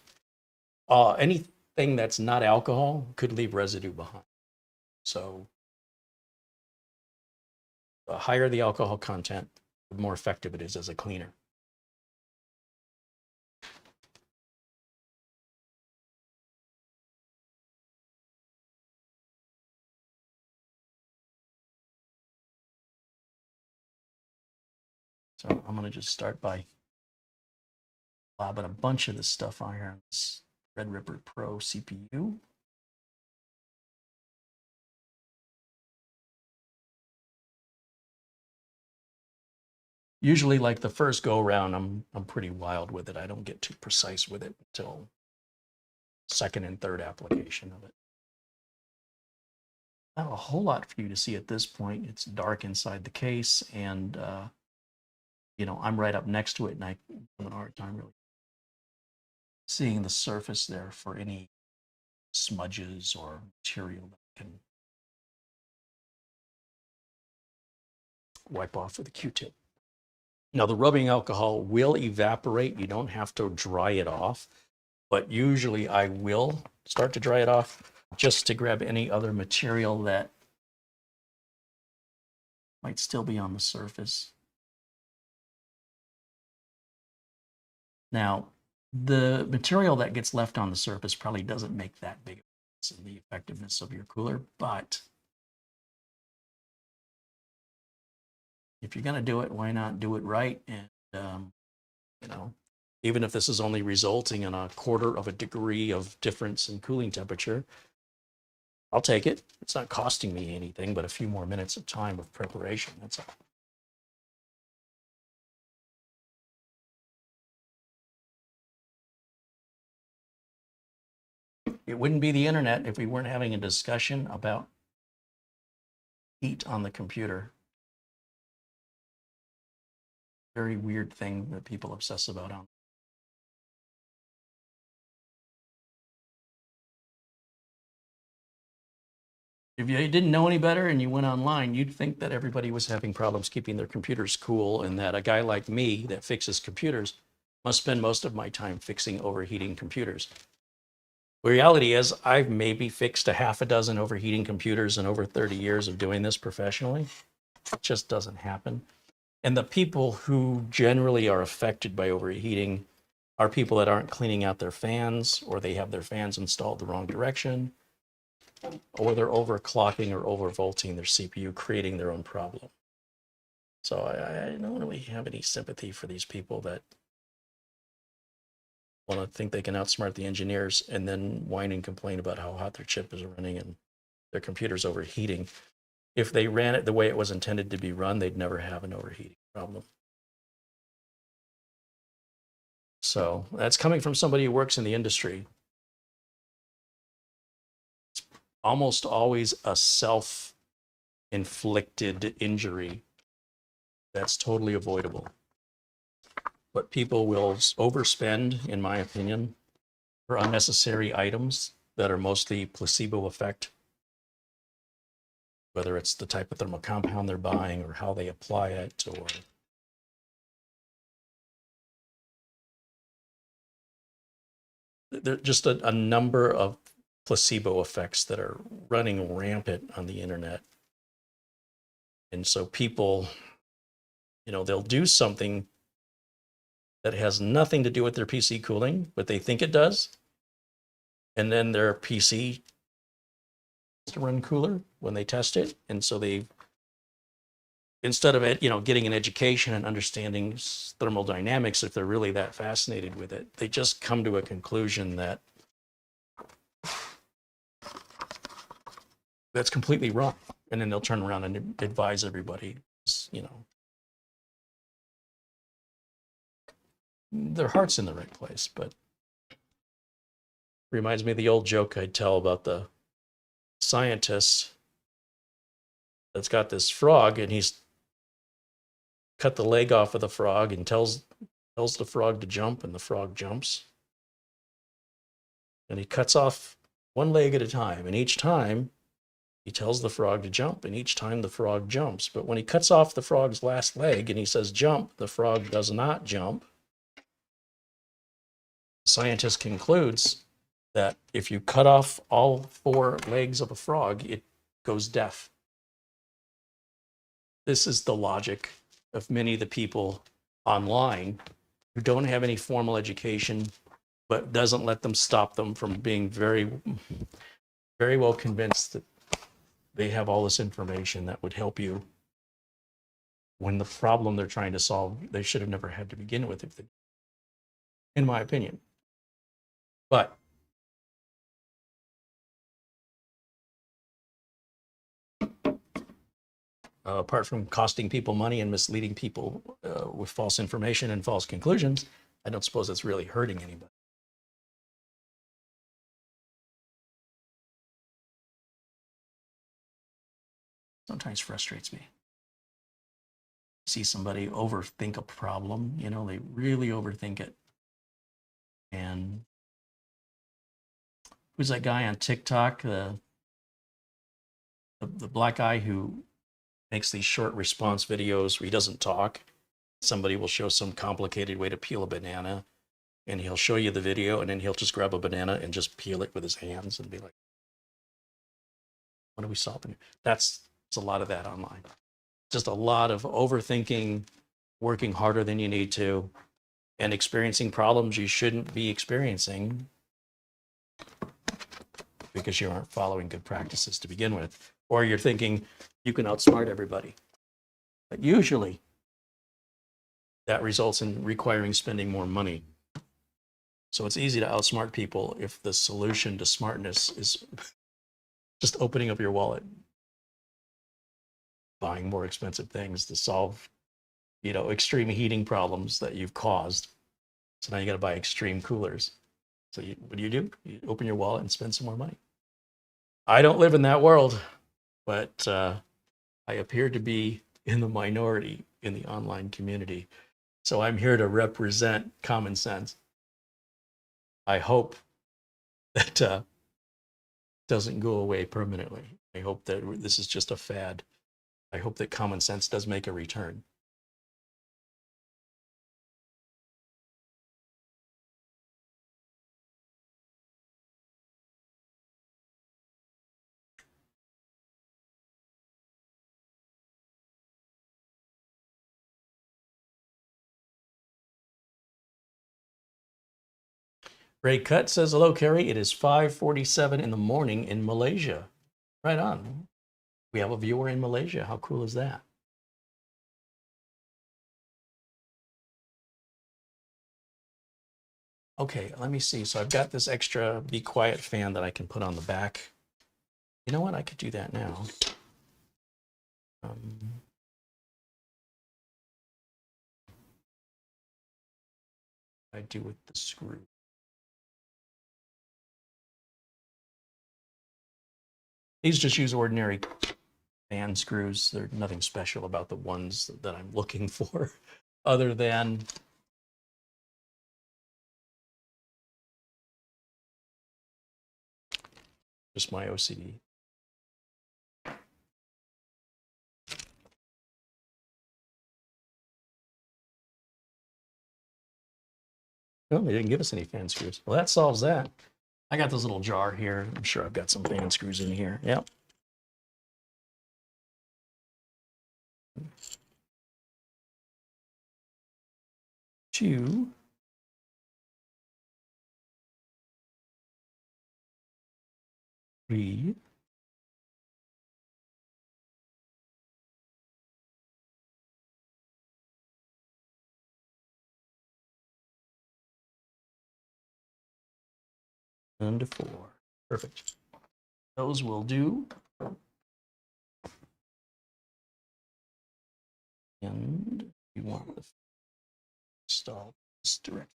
Anything that's not alcohol could leave residue behind. So the higher the alcohol content, the more effective it is as a cleaner. So I'm going to just start by lobbing a bunch of this stuff on here on this Threadripper Pro CPU. Usually, like the first go around, I'm pretty wild with it. I don't get too precise with it until second and third application of it. Not a whole lot for you to see at this point. It's dark inside the case, and you know, I'm right up next to it, and I have a hard time really seeing the surface there for any smudges or material that can wipe off with a Q-tip. Now, the rubbing alcohol will evaporate. You don't have to dry it off, but usually I will start to dry it off just to grab any other material that might still be on the surface. Now, the material that gets left on the surface probably doesn't make that big a difference in the effectiveness of your cooler, but if you're going to do it, why not do it right? And, you know, even if this is only resulting in 1/4 of a degree of difference in cooling temperature, I'll take it. It's not costing me anything but a few more minutes of time of preparation. That's all. It wouldn't be the internet if we weren't having a discussion about heat on the computer. Very weird thing that people obsess about on. If you didn't know any better and you went online, you'd think that everybody was having problems keeping their computers cool, and that a guy like me that fixes computers must spend most of my time fixing overheating computers. The reality is I've maybe fixed a half a dozen overheating computers in over 30 years of doing this professionally. It just doesn't happen. And the people who generally are affected by overheating are people that aren't cleaning out their fans, or they have their fans installed the wrong direction, or they're overclocking or overvolting their CPU, creating their own problem. So I don't really have any sympathy for these people that want to think they can outsmart the engineers and then whine and complain about how hot their chip is running and their computer's overheating. If they ran it the way it was intended to be run, they'd never have an overheating problem. So that's coming from somebody who works in the industry. It's almost always a self-inflicted injury that's totally avoidable. But people will overspend, in my opinion, for unnecessary items that are mostly placebo effect, whether it's the type of thermal compound they're buying or how they apply it, or there's just a number of placebo effects that are running rampant on the internet. And so people, you know, they'll do something that has nothing to do with their PC cooling, but they think it does. And then their PC to run cooler when they test it. And so they, instead of it, you know, getting an education and understanding thermodynamics, if they're really that fascinated with it, they just come to a conclusion that that's completely wrong. And then they'll turn around and advise everybody, you know, their heart's in the right place. But reminds me of the old joke I'd tell about the scientist that's got this frog, and he's cut the leg off of the frog and tells the frog to jump, and the frog jumps. And he cuts off one leg at a time, and each time he tells the frog to jump, and each time the frog jumps. But when he cuts off the frog's last leg and he says jump, the frog does not jump. The scientist concludes that if you cut off all 4 legs of a frog, it goes deaf. This is the logic of many of the people online who don't have any formal education, but doesn't let them stop them from being very, very well convinced that they have all this information that would help you when the problem they're trying to solve, they should have never had to begin with, if they, in my opinion. But apart from costing people money and misleading people with false information and false conclusions, I don't suppose it's really hurting anybody. Sometimes frustrates me. See somebody overthink a problem, you know, they really overthink it. And who's that guy on TikTok, the black guy who makes these short response videos where he doesn't talk? Somebody will show some complicated way to peel a banana, and he'll show you the video, and then he'll just grab a banana and just peel it with his hands and be like, what are we solving? There's a lot of that online. Just a lot of overthinking, working harder than you need to, and experiencing problems you shouldn't be experiencing because you aren't following good practices to begin with, or you're thinking you can outsmart everybody. But usually that results in requiring spending more money. So it's easy to outsmart people if the solution to smartness is just opening up your wallet, buying more expensive things to solve, you know, extreme heating problems that you've caused. So now you got to buy extreme coolers. So what do? You open your wallet and spend some more money. I don't live in that world, but I appear to be in the minority in the online community. So I'm here to represent common sense. I hope that doesn't go away permanently. I hope that this is just a fad. I hope that common sense does make a return. Ray Cut says, hello, Carey. It is 5:47 in the morning in Malaysia. Right on. We have a viewer in Malaysia. How cool is that? Okay, let me see. So I've got this extra BeQuiet fan that I can put on the back. You know what? I could do that now. I do with the screw. These just use ordinary fan screws. There's nothing special about the ones that I'm looking for, other than just my OCD. Oh, they didn't give us any fan screws. Well, that solves that. I got this little jar here. I'm sure I've got some fan screws in here. Yep. Two. Three. And 4. Perfect. Those will do. And we want to install this directly.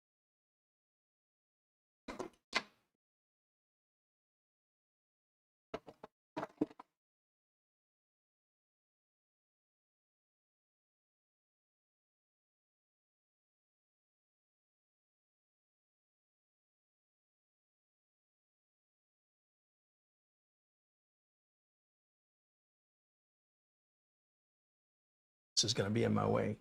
This is going to be in my way.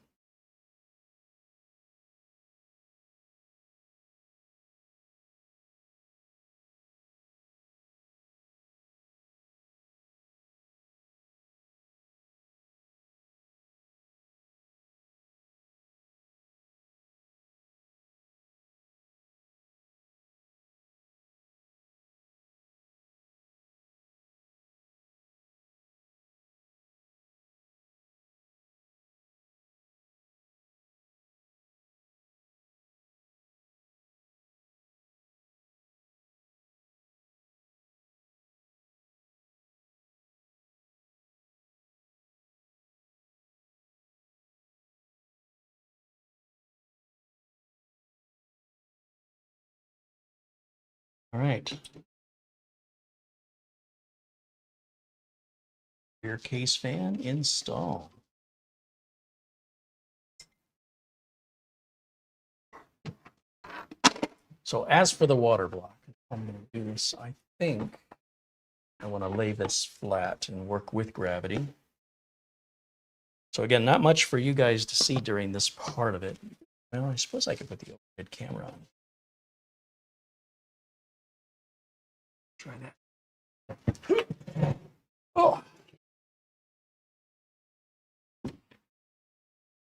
All right. Rear case fan installed. So as for the water block, I'm going to do this, I think I want to lay this flat and work with gravity. So again, not much for you guys to see during this part of it. Well, I suppose I could put the overhead camera on. Try that. Oh.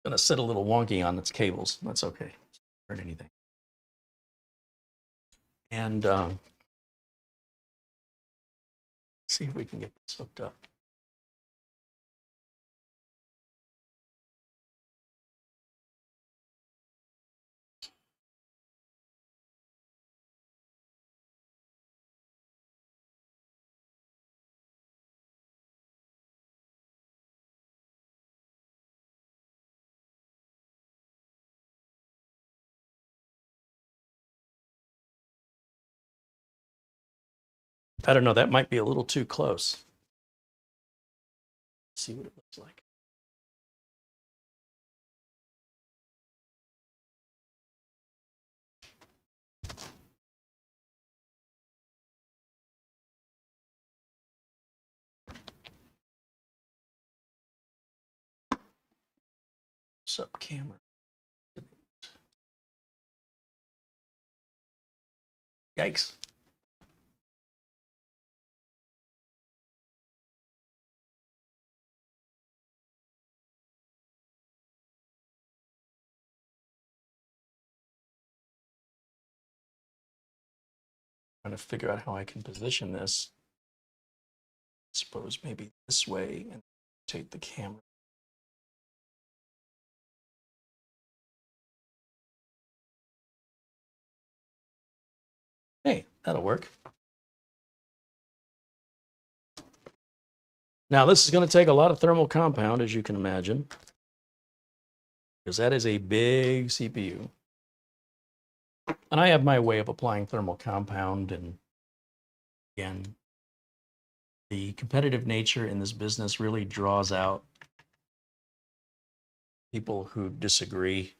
Gonna sit a little wonky on its cables. That's okay. Hurt anything. And see if we can get this hooked up. I don't know, that might be a little too close. Let's see what it looks like. Sub camera. Yikes. Trying to figure out how I can position this. I suppose maybe this way and take the camera. Hey, that'll work. Now this is going to take a lot of thermal compound, as you can imagine, because that is a big CPU. And I have my way of applying thermal compound, and again, the competitive nature in this business really draws out people who disagree.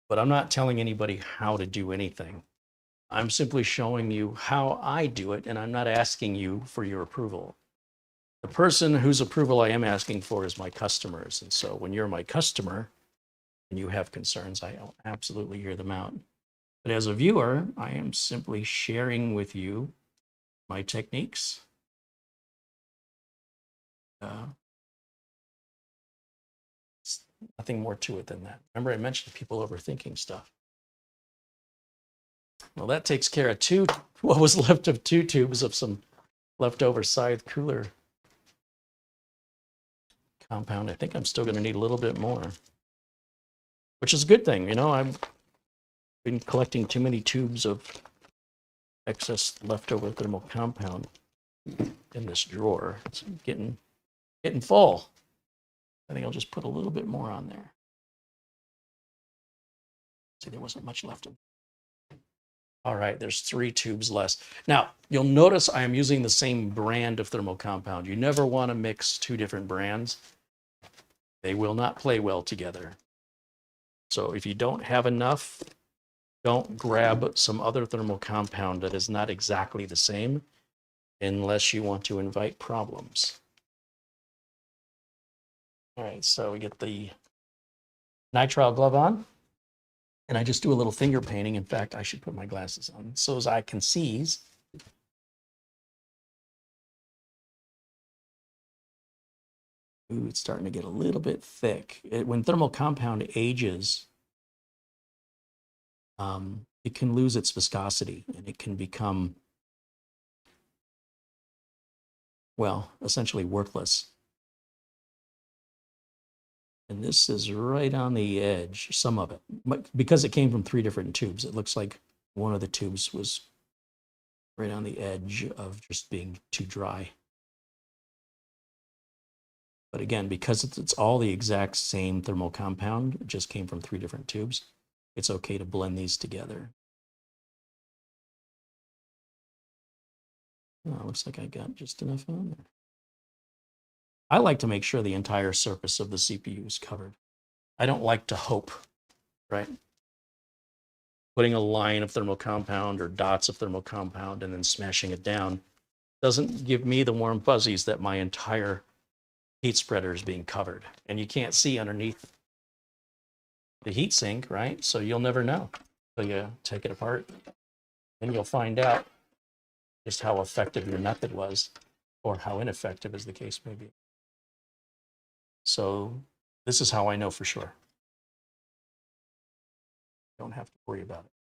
But I'm not telling anybody how to do anything. I'm simply showing you how I do it, and I'm not asking you for your approval. The person whose approval I am asking for is my customers. And so when you're my customer and you have concerns, I absolutely hear them out. But as a viewer, I am simply sharing with you my techniques. Nothing more to it than that. Remember, I mentioned people overthinking stuff. Well, that takes care of what was left of 2 tubes of some leftover side cooler compound. I think I'm still going to need a little bit more, which is a good thing. You know, I've been collecting too many tubes of excess leftover thermal compound in this drawer. It's getting full. I think I'll just put a little bit more on there. See, there wasn't much left. All right, there's 3 tubes less. Now, you'll notice I am using the same brand of thermal compound. You never want to mix 2 different brands. They will not play well together. So if you don't have enough, don't grab some other thermal compound that is not exactly the same unless you want to invite problems. All right, so we get the nitrile glove on, and I just do a little finger painting. In fact, I should put my glasses on so as I can see. Ooh, it's starting to get a little bit thick. When thermal compound ages, it can lose its viscosity, and it can become, well, essentially worthless. And this is right on the edge, some of it. But because it came from 3 different tubes, it looks like one of the tubes was right on the edge of just being too dry. But again, because it's all the exact same thermal compound, it just came from 3 different tubes, it's okay to blend these together. Oh, looks like I got just enough on there. I like to make sure the entire surface of the CPU is covered. I don't like to hope, right? Putting a line of thermal compound or dots of thermal compound and then smashing it down doesn't give me the warm fuzzies that my entire heat spreader is being covered. And you can't see underneath the heat sink, right? So you'll never know. So you take it apart and you'll find out just how effective your method was or how ineffective, as the case may be. So this is how I know for sure. Don't have to worry about it.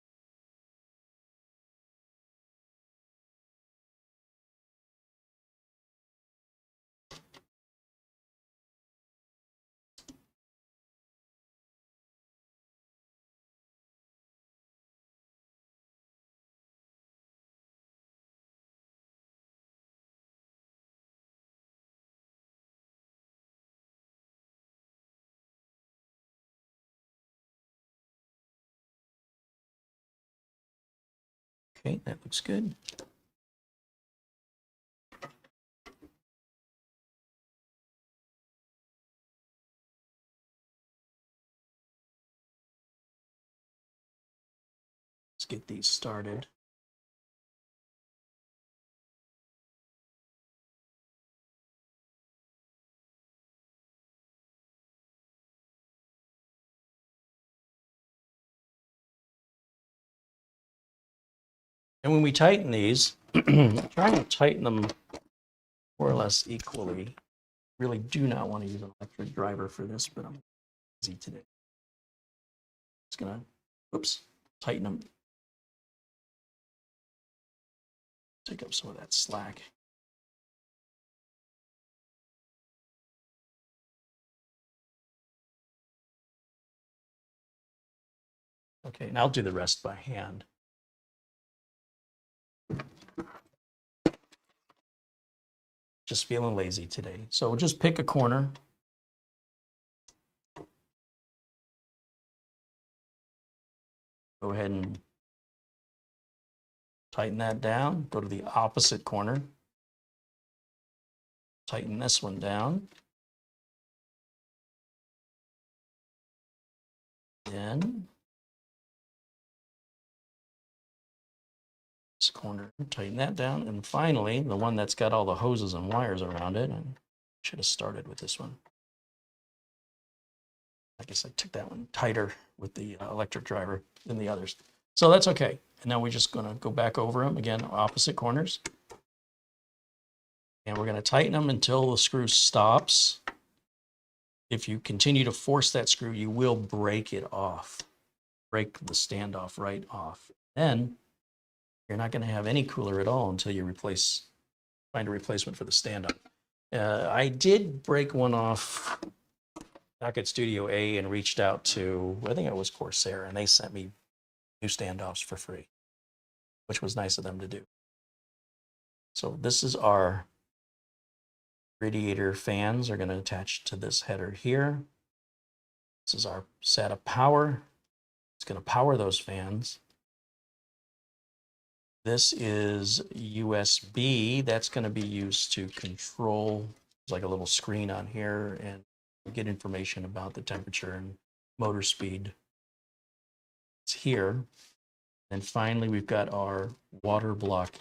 Okay, that looks good. Let's get these started. And when we tighten these, try and tighten them more or less equally. Really do not want to use an electric driver for this, but I'm busy today. Just gonna, oops, tighten them. Take up some of that slack. Okay, and I'll do the rest by hand. Just feeling lazy today. So we'll just pick a corner. Go ahead and tighten that down. Go to the opposite corner. Tighten this one down. Then this corner, tighten that down. And finally, the one that's got all the hoses and wires around it. I should have started with this one. I guess I took that one tighter with the electric driver than the others. So that's okay. And now we're just going to go back over them again, opposite corners. And we're going to tighten them until the screw stops. If you continue to force that screw, you will break it off. Break the standoff right off. Then you're not going to have any cooler at all until you find a replacement for the standoff. I did break one off back at Studio A and reached out to, I think it was Corsair, and they sent me new standoffs for free, which was nice of them to do. So this is our radiator fans are going to attach to this header here. This is our SATA power. It's going to power those fans. This is USB. That's going to be used to control, there's like a little screen on here, and get information about the temperature and motor speed. It's here. And finally, we've got our water block,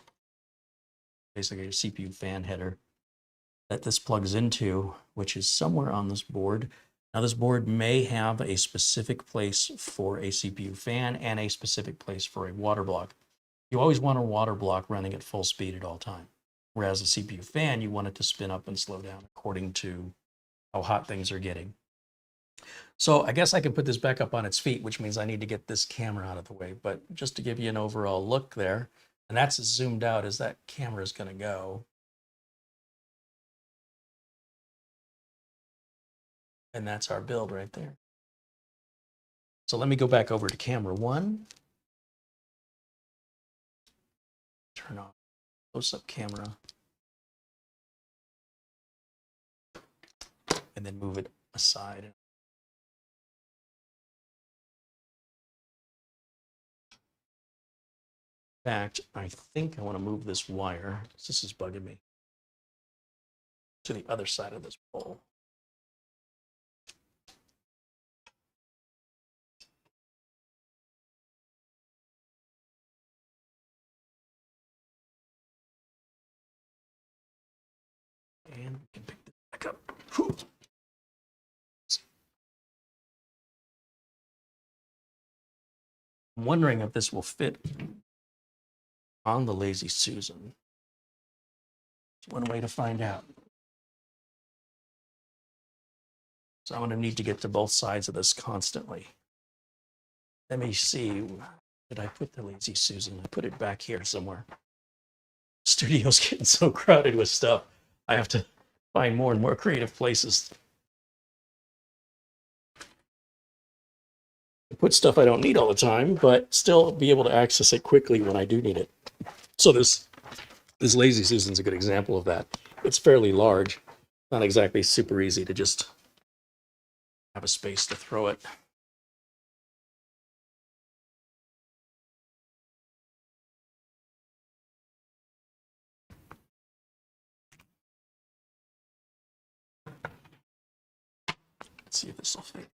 basically a CPU fan header that this plugs into, which is somewhere on this board. Now, this board may have a specific place for a CPU fan and a specific place for a water block. You always want a water block running at full speed at all time. Whereas a CPU fan, you want it to spin up and slow down according to how hot things are getting. So I guess I can put this back up on its feet, which means I need to get this camera out of the way. But just to give you an overall look there, and that's as zoomed out as that camera is going to go. And that's our build right there. So let me go back over to camera one. Turn on close-up camera. And then move it aside. fact, I think I want to move this wire. This is bugging me. To the other side of this pole. And we can pick this back up. Whew. I'm wondering if this will fit on the Lazy Susan. It's one way to find out. So I'm going to need to get to both sides of this constantly. Let me see. Did I put the Lazy Susan? I put it back here somewhere. Studio's getting so crowded with stuff. I have to find more and more creative places to put stuff I don't need all the time, but still be able to access it quickly when I do need it. So this Lazy Susan's a good example of that. It's fairly large, not exactly super easy to just have a space to throw it. Let's see if this will fit.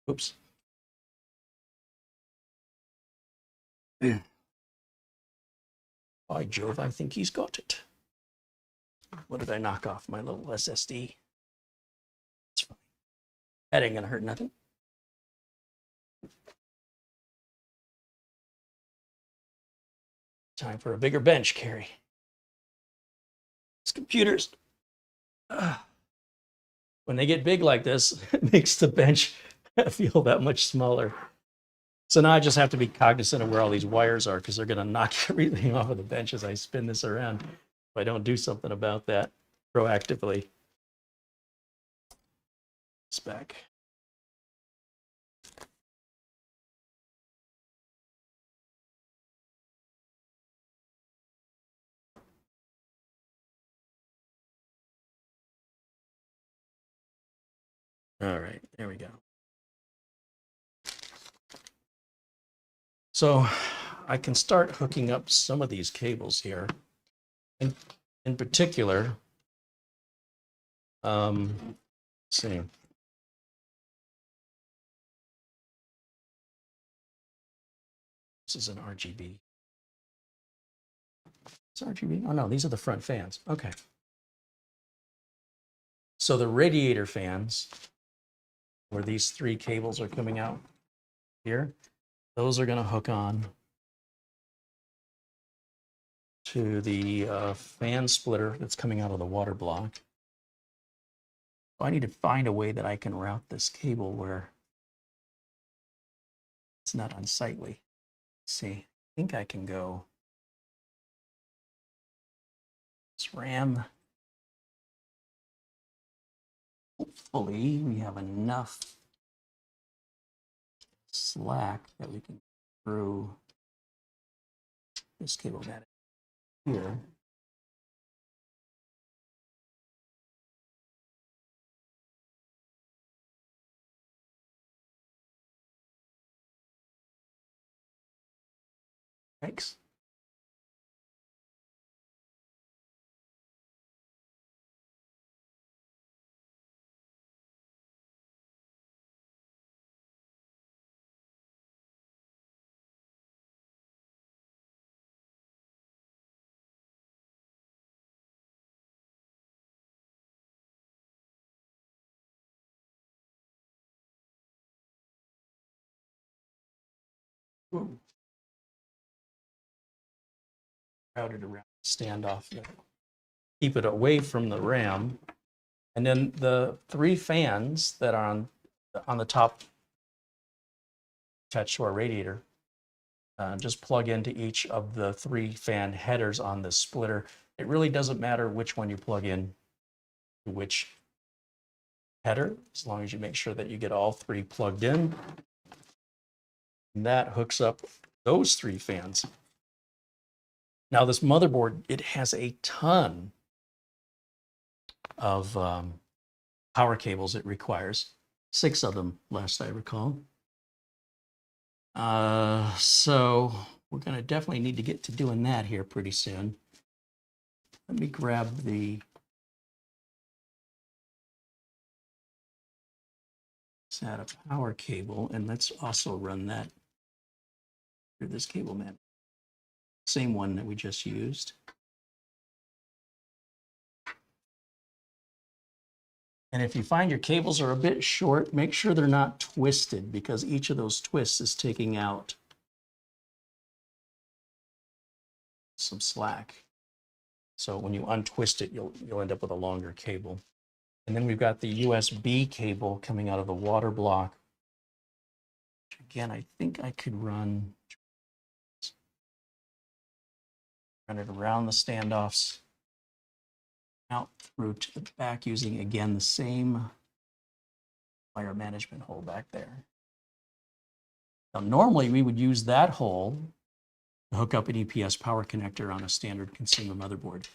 Oops. Yeah. By Jove, I think he's got it. What did I knock off? My little SSD. It's fine. That ain't gonna hurt nothing. Time for a bigger bench, Carey. These computers, when they get big like this, it makes the bench feel that much smaller. So now I just have to be cognizant of where all these wires are because they're going to knock everything off of the bench as I spin this around if I don't do something about that proactively. It's back. All right, there we go. So I can start hooking up some of these cables here. In particular, let's see. This is an RGB. It's RGB? Oh no, these are the front fans. Okay. So the radiator fans, where these three cables are coming out here, those are going to hook on to the fan splitter that's coming out of the water block. So I need to find a way that I can route this cable where it's not unsightly. Let's see, I think I can go this RAM. Hopefully we have enough slack that we can through this cable mat here. Thanks. Ooh. Routed around standoff there. Keep it away from the RAM. And then the three fans that are on the top attached to our radiator, just plug into each of the three fan headers on the splitter. It really doesn't matter which one you plug in to which header, as long as you make sure that you get all three plugged in. And that hooks up those three fans. Now this motherboard, it has a ton of power cables it requires. 6 of them, last I recall. So we're going to definitely need to get to doing that here pretty soon. Let me grab the add a power cable, and let's also run that through this cable man. Same one that we just used. And if you find your cables are a bit short, make sure they're not twisted, because each of those twists is taking out some slack. So when you untwist it, you'll end up with a longer cable. And then we've got the USB cable coming out of the water block. Again, I think I could run it around the standoffs, out through to the back, using, again, the same wire management hole back there. Now, normally we would use that hole to hook up an EPS power connector on a standard consumer motherboard.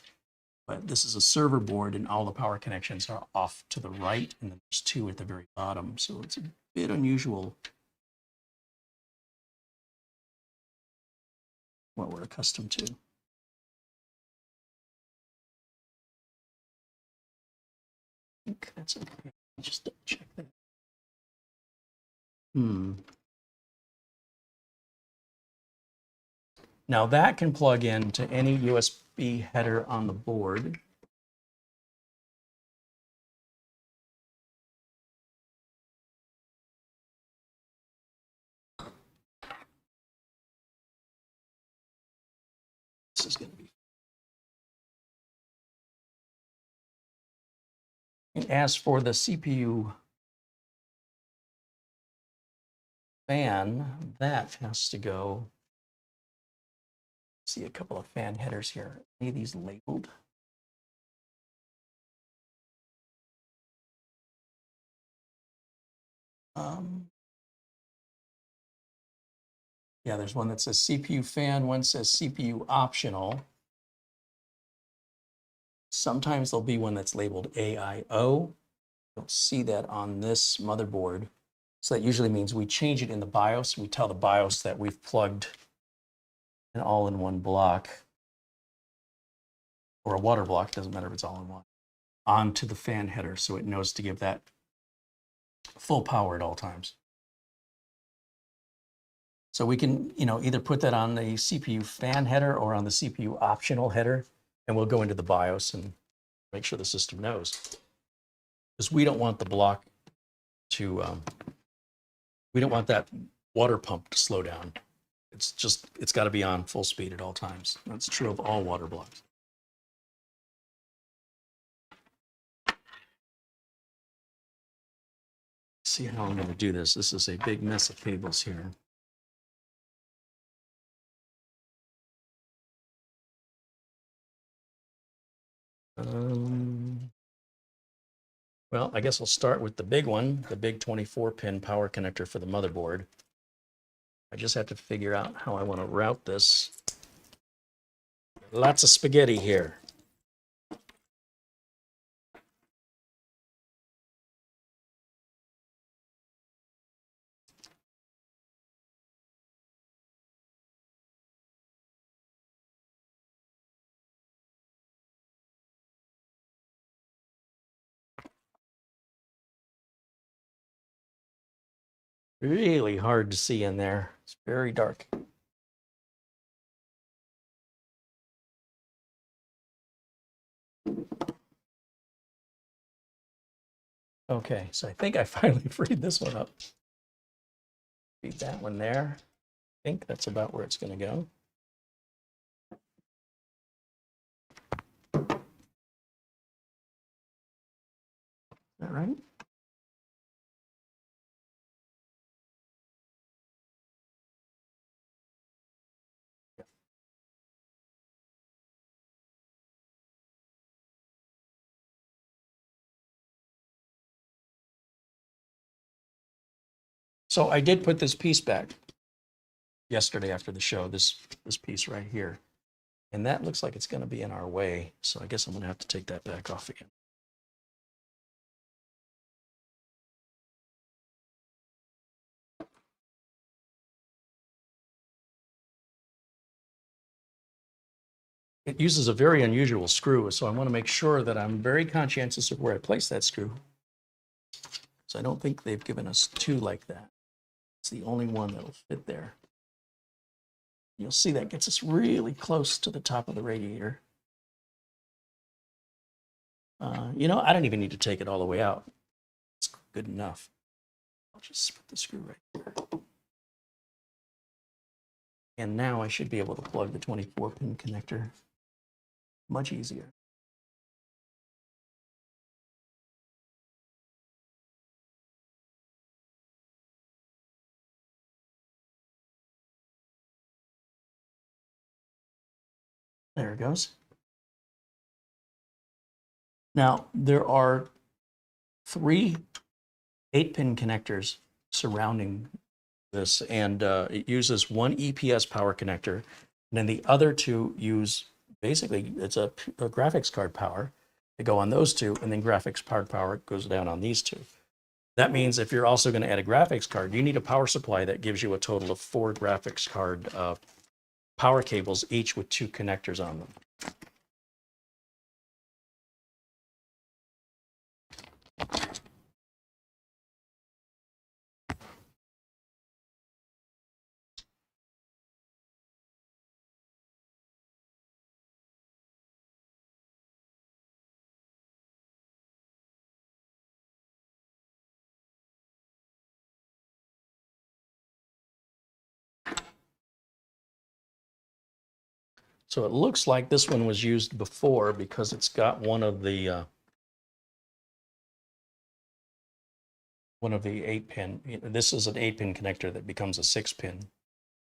But this is a server board, and all the power connections are off to the right, and then there's 2 at the very bottom. So it's a bit unusual what we're accustomed to. I think that's okay. Just double check that. Now that can plug into any USB header on the board. This is going to be. And as for the CPU fan, that has to go. See a couple of fan headers here. Any of these labeled? Yeah, there's one that says CPU fan, one says CPU optional. Sometimes there'll be one that's labeled AIO. You'll see that on this motherboard. So that usually means we change it in the BIOS. We tell the BIOS that we've plugged an all-in-one block, or a water block, doesn't matter if it's all-in-one, onto the fan header, so it knows to give that full power at all times. So we can, either put that on the CPU fan header or on the CPU optional header, and we'll go into the BIOS and make sure the system knows. Because we don't want the block to, we don't want that water pump to slow down. It's got to be on full speed at all times. That's true of all water blocks. See how I'm going to do this. This is a big mess of cables here. Well, I guess I'll start with the big one, the big 24-pin power connector for the motherboard. I just have to figure out how I want to route this. Lots of spaghetti here. Really hard to see in there. It's very dark. Okay, so I think I finally freed this one up. Feed that one there. I think that's about where it's going to go. Is that right? So I did put this piece back yesterday after the show, this piece right here. And that looks like it's going to be in our way. So I guess I'm going to have to take that back off again. It uses a very unusual screw, so I want to make sure that I'm very conscientious of where I place that screw. So I don't think they've given us two like that. It's the only one that'll fit there. You'll see that gets us really close to the top of the radiator. You know, I don't even need to take it all the way out. It's good enough. I'll just put the screw right there. And now I should be able to plug the 24-pin connector much easier. There it goes. Now, there are 3 8-pin connectors surrounding this, and it uses one EPS power connector, and then the other 2 use, basically, it's a graphics card power. They go on those 2, and then graphics card power goes down on these 2. That means if you're also going to add a graphics card, you need a power supply that gives you a total of 4 graphics card power cables, each with 2 connectors on them. So it looks like this one was used before because it's got one of the 8-pin. This is an 8-pin connector that becomes a 6-pin.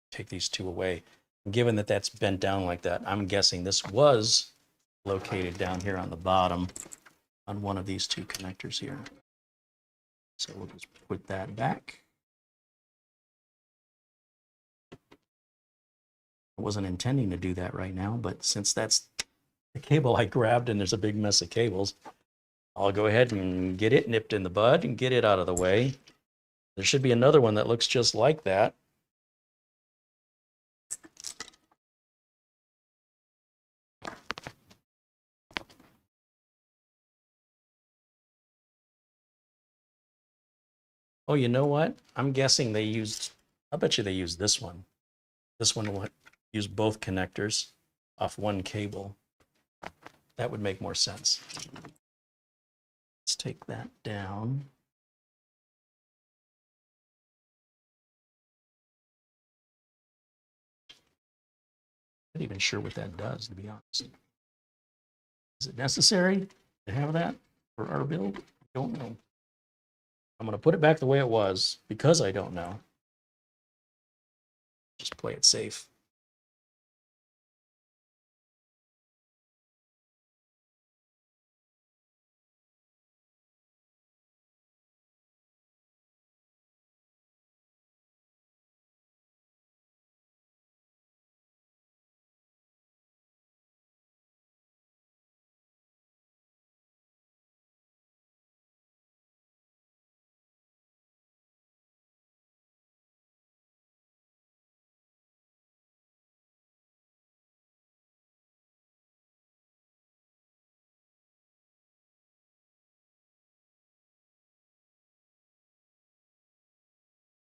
Take these 2 away. Given that that's bent down like that, I'm guessing this was located down here on the bottom on one of these 2 connectors here. So we'll just put that back. I wasn't intending to do that right now, but since that's the cable I grabbed and there's a big mess of cables, I'll go ahead and get it nipped in the bud and get it out of the way. There should be another one that looks just like that. Oh, you know what? I'm guessing they used, I bet you they used this one. This one will use both connectors off one cable. That would make more sense. Let's take that down. I'm not even sure what that does, to be honest. Is it necessary to have that for our build? I don't know. I'm going to put it back the way it was because I don't know. Just play it safe.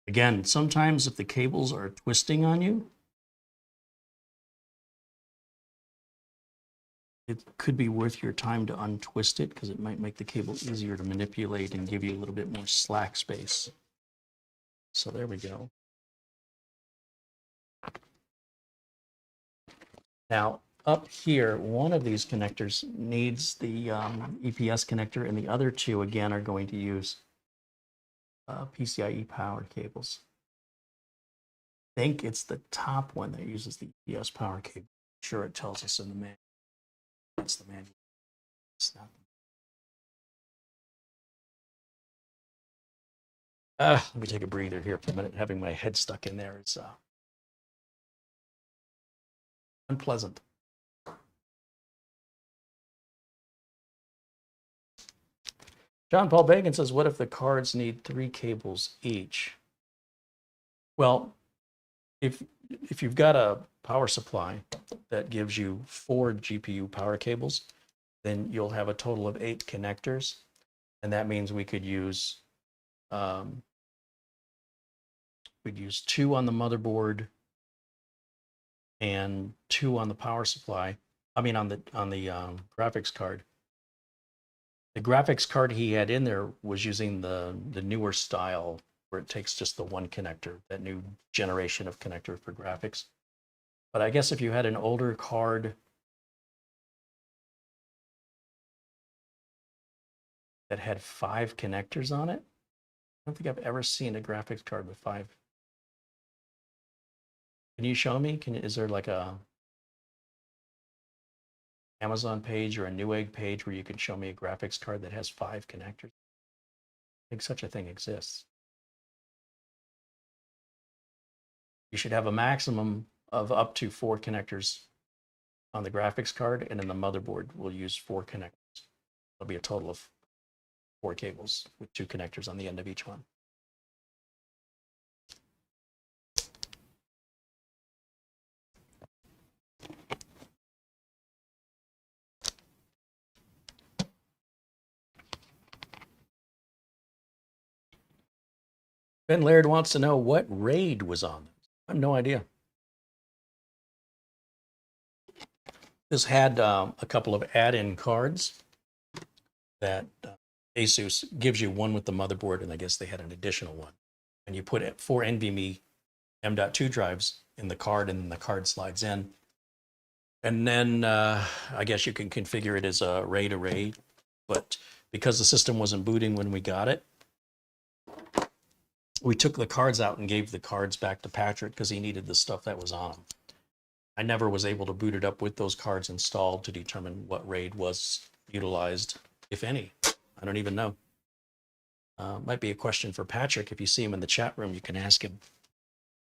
Again, sometimes if the cables are twisting on you, it could be worth your time to untwist it because it might make the cable easier to manipulate and give you a little bit more slack space. So there we go. Now, up here, one of these connectors needs the EPS connector, and the other 2, again, are going to use PCIe power cables. I think it's the top one that uses the EPS power cable. I'm sure it tells us in the manual. That's the manual. It's not. Let me take a breather here for a minute. Having my head stuck in there is unpleasant. John Paul Bacon says, what if the cards need 3 cables each? Well, if you've got a power supply that gives you 4 GPU power cables, then you'll have a total of 8 connectors. And that means we could use, we'd use 2 on the motherboard and 2 on the power supply. I mean, on the graphics card. The graphics card he had in there was using the newer style where it takes just the one connector, that new generation of connector for graphics. But I guess if you had an older card that had 5 connectors on it, I don't think I've ever seen a graphics card with 5. Can you show me? Is there like a Amazon page or a Newegg page where you can show me a graphics card that has 5 connectors? I think such a thing exists. You should have a maximum of up to 4 connectors on the graphics card, and then the motherboard will use 4 connectors. It'll be a total of 4 cables with 2 connectors on the end of each one. Ben Laird wants to know what RAID was on. I have no idea. This had a couple of add-in cards that ASUS gives you, one with the motherboard, and I guess they had an additional one. And you put 4 NVMe M.2 drives in the card, and then the card slides in. And then I guess you can configure it as a RAID array, but because the system wasn't booting when we got it, we took the cards out and gave the cards back to Patrick because he needed the stuff that was on them. I never was able to boot it up with those cards installed to determine what RAID was utilized, if any. I don't even know. Might be a question for Patrick. If you see him in the chat room, you can ask him.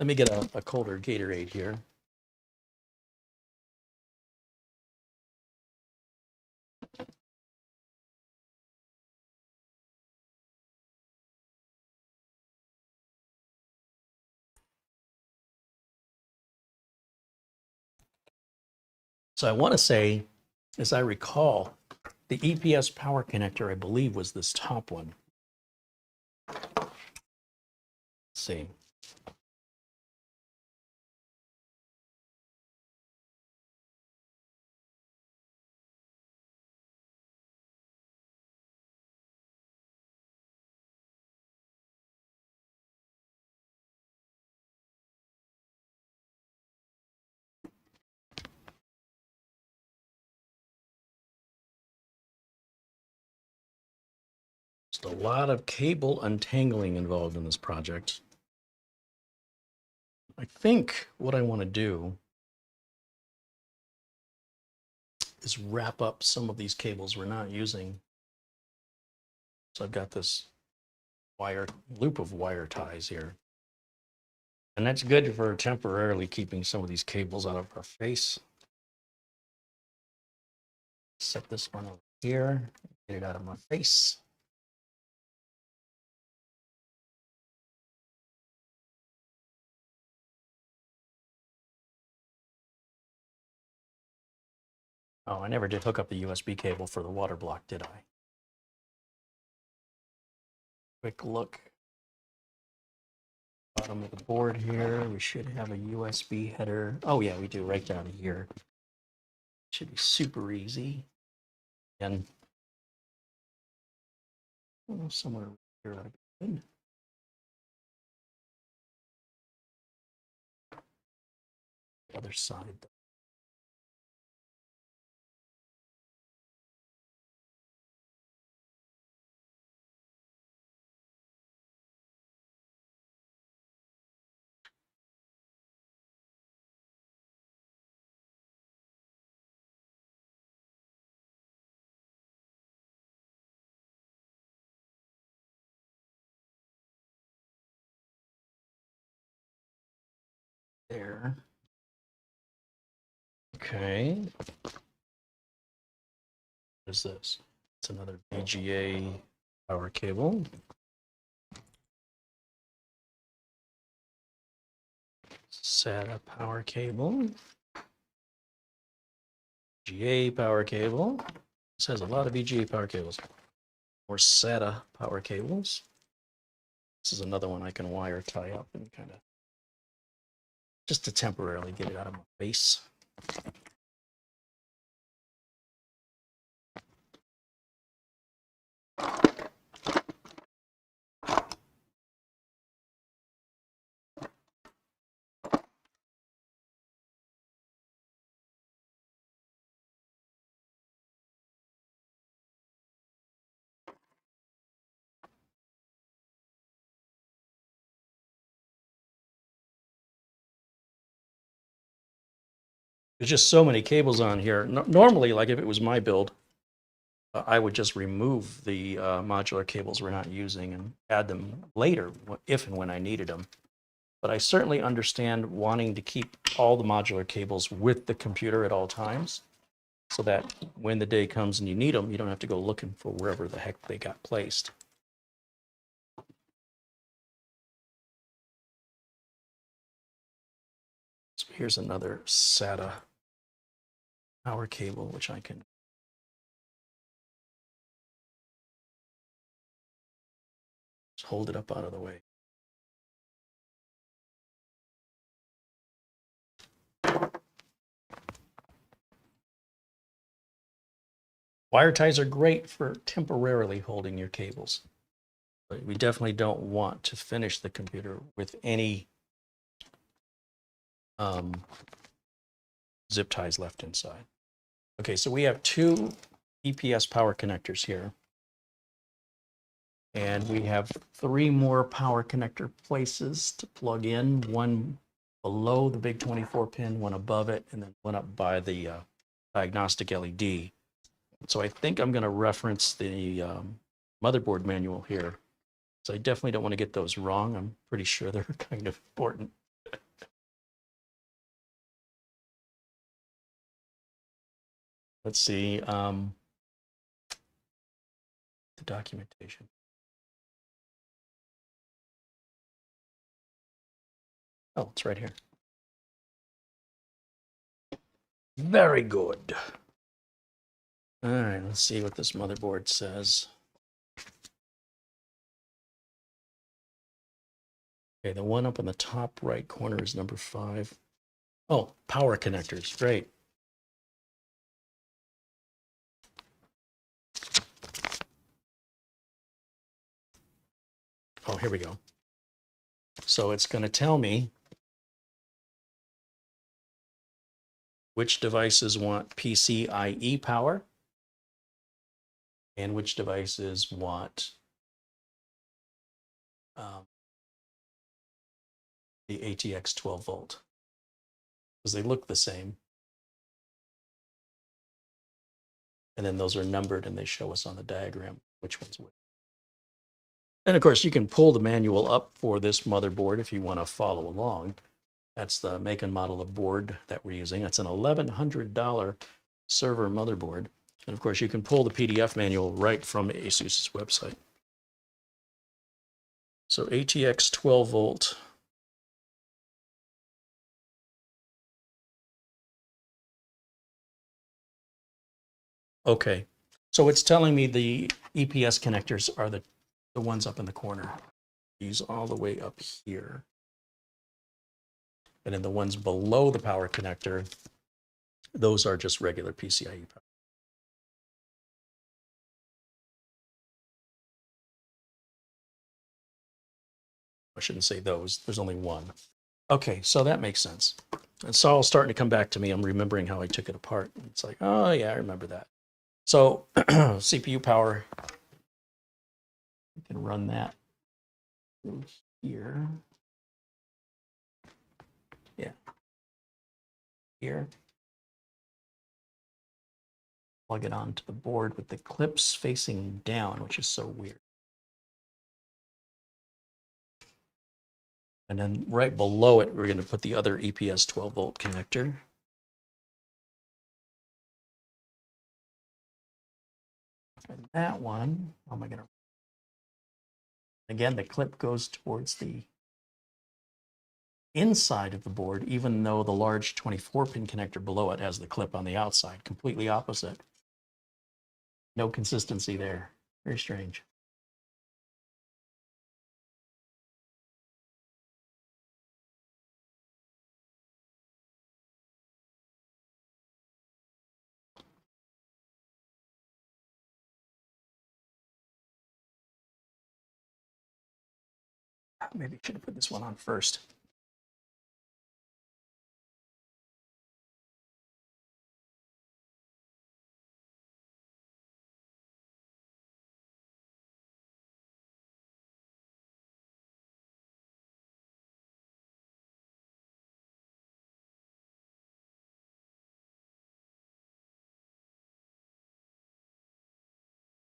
Let me get a colder Gatorade here. So I want to say, as I recall, the EPS power connector, I believe, was this top one. Let's see. Just a lot of cable untangling involved in this project. I think what I want to do is wrap up some of these cables we're not using. So I've got this loop of wire ties here. And that's good for temporarily keeping some of these cables out of our face. Set this one over here, get it out of my face. Oh, I never did hook up the USB cable for the water block, did I? Quick look. Bottom of the board here, we should have a USB header. Oh yeah, we do, right down here. Should be super easy. And somewhere here ought to be good. The other side. There. Okay. What is this? It's another VGA power cable. SATA power cable. VGA power cable. This has a lot of VGA power cables. More SATA power cables. This is another one I can wire tie up and kind of just to temporarily get it out of my face. There's just so many cables on here. Normally, like if it was my build, I would just remove the modular cables we're not using and add them later if and when I needed them. But I certainly understand wanting to keep all the modular cables with the computer at all times so that when the day comes and you need them, you don't have to go looking for wherever the heck they got placed. So here's another SATA power cable, which I can just hold it up out of the way. Wire ties are great for temporarily holding your cables, but we definitely don't want to finish the computer with any zip ties left inside. Okay, so we have two EPS power connectors here. And we have 3 more power connector places to plug in, one below the big 24 pin, one above it, and then one up by the diagnostic LED. So I think I'm going to reference the motherboard manual here. So I definitely don't want to get those wrong. I'm pretty sure they're kind of important. Let's see. The documentation. Oh, it's right here. Very good. All right, let's see what this motherboard says. Okay, the one up in the top right corner is number 5. Oh, power connectors, great. Oh, here we go. So it's going to tell me which devices want PCIe power and which devices want the ATX 12 volt, because they look the same. And then those are numbered and they show us on the diagram which one's which. And of course, you can pull the manual up for this motherboard if you want to follow along. That's the make and model of board that we're using. That's an $1,100 server motherboard. And of course, you can pull the PDF manual right from ASUS's website. So ATX 12 volt. Okay, so it's telling me the EPS connectors are the ones up in the corner. These all the way up here. And then the ones below the power connector, those are just regular PCIe power. I shouldn't say those, there's only one. Okay, so that makes sense. It's all starting to come back to me. I'm remembering how I took it apart. It's like, oh yeah, I remember that. So CPU power, you can run that through here. Yeah, here. Plug it onto the board with the clips facing down, which is so weird. And then right below it, we're going to put the other EPS 12 volt connector. And that one, how am I going to? Again, the clip goes towards the inside of the board, even though the large 24-pin connector below it has the clip on the outside. Completely opposite. No consistency there. Very strange. Maybe I should have put this one on first.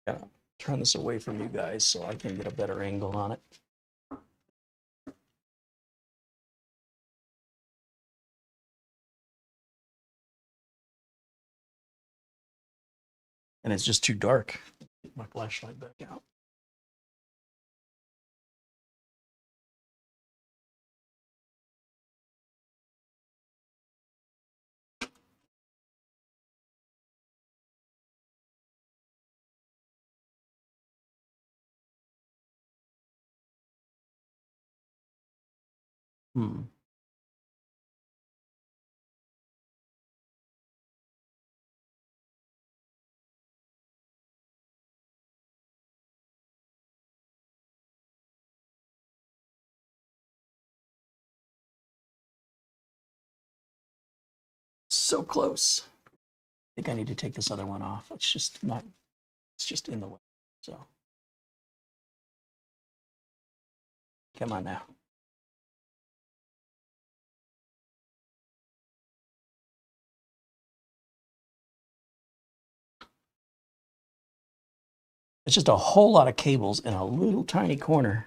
Gotta turn this away from you guys so I can get a better angle on it. And it's just too dark. Get my flashlight back out. So close. I think I need to take this other one off. It's just in the way. So come on now. It's just a whole lot of cables in a little tiny corner.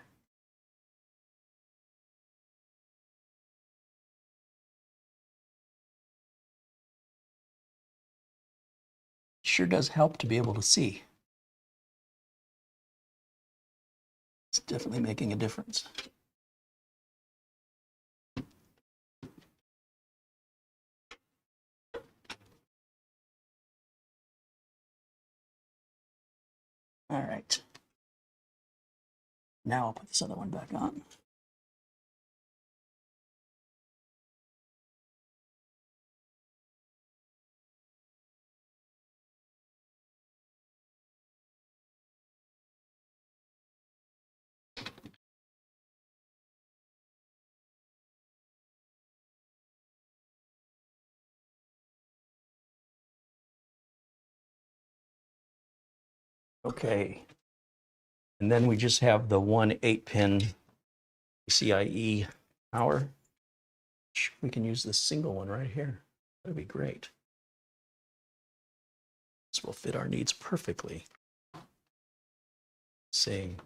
Sure does help to be able to see. It's definitely making a difference. All right. Now I'll put this other one back on. Okay. And then we just have the one 8-pin PCIe power. We can use this single one right here. That'd be great. This will fit our needs perfectly. See.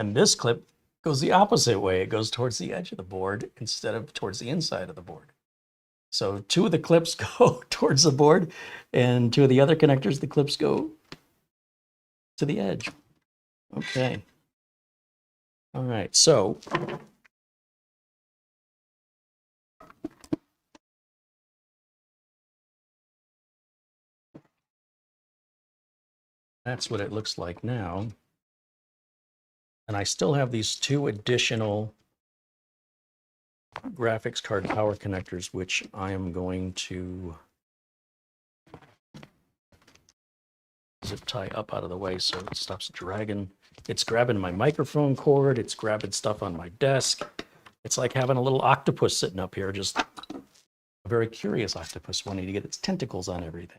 And this clip goes the opposite way. It goes towards the edge of the board instead of towards the inside of the board. So 2 of the clips go towards the board, and 2 of the other connectors, the clips go to the edge. Okay. All right, so that's what it looks like now. And I still have these 2 additional graphics card power connectors, which I am going to zip tie up out of the way so it stops dragging. It's grabbing my microphone cord. It's grabbing stuff on my desk. It's like having a little octopus sitting up here, just a very curious octopus wanting to get its tentacles on everything.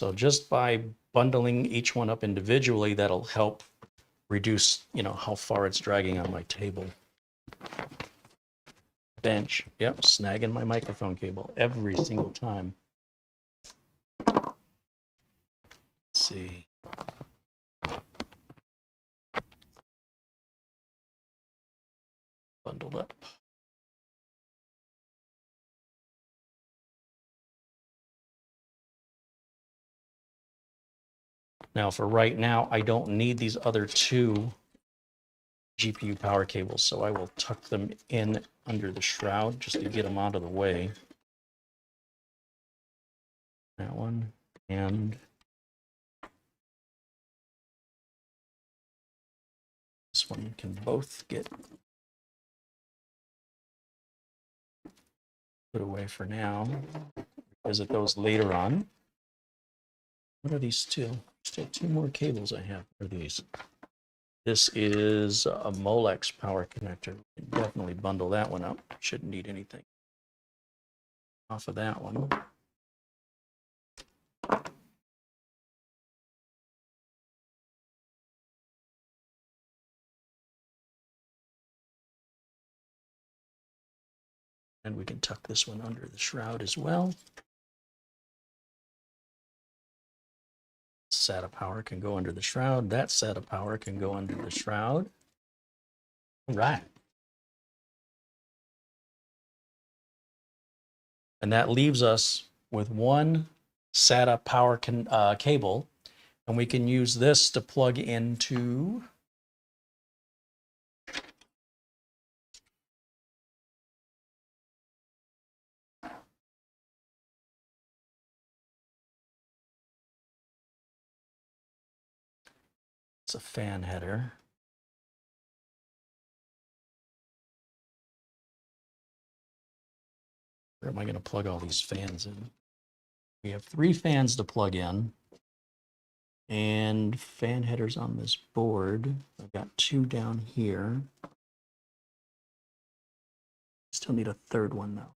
So just by bundling each one up individually, that'll help reduce, how far it's dragging on my table. Bench. Yep, snagging my microphone cable every single time. Let's see. Bundled up. Now for right now, I don't need these other two GPU power cables, so I will tuck them in under the shroud just to get them out of the way. That one, and this one can both get put away for now. Visit those later on. What are these two? Still two more cables I have. What are these? This is a Molex power connector. You can definitely bundle that one up. Shouldn't need anything off of that one. And we can tuck this one under the shroud as well. SATA power can go under the shroud. That SATA power can go under the shroud. All right. And that leaves us with one SATA power cable, and we can use this to plug into it's a fan header. Where am I going to plug all these fans in? We have 3 fans to plug in, and fan headers on this board. I've got 2 down here. Still need a third one though.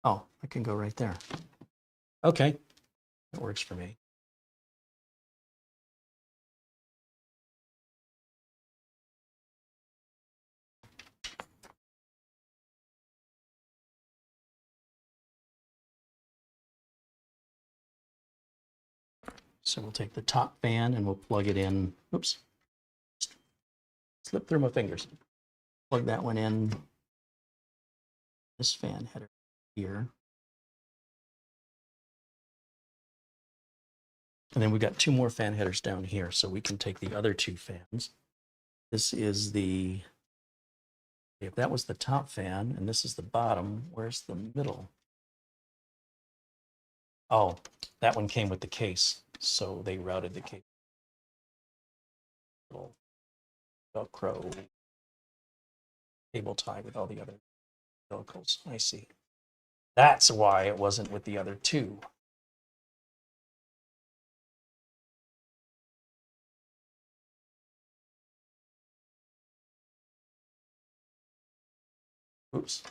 Oh, I can go right there. Okay, that works for me. So we'll take the top fan and we'll plug it in. Oops. Slip through my fingers. Plug that one in. This fan header here. And then we've got 2 more fan headers down here, so we can take the other 2 fans. This is the, if that was the top fan, and this is the bottom, where's the middle? Oh, that one came with the case, so they routed the case. Little Velcro cable tie with all the other Velcros. I see. That's why it wasn't with the other 2. Oops.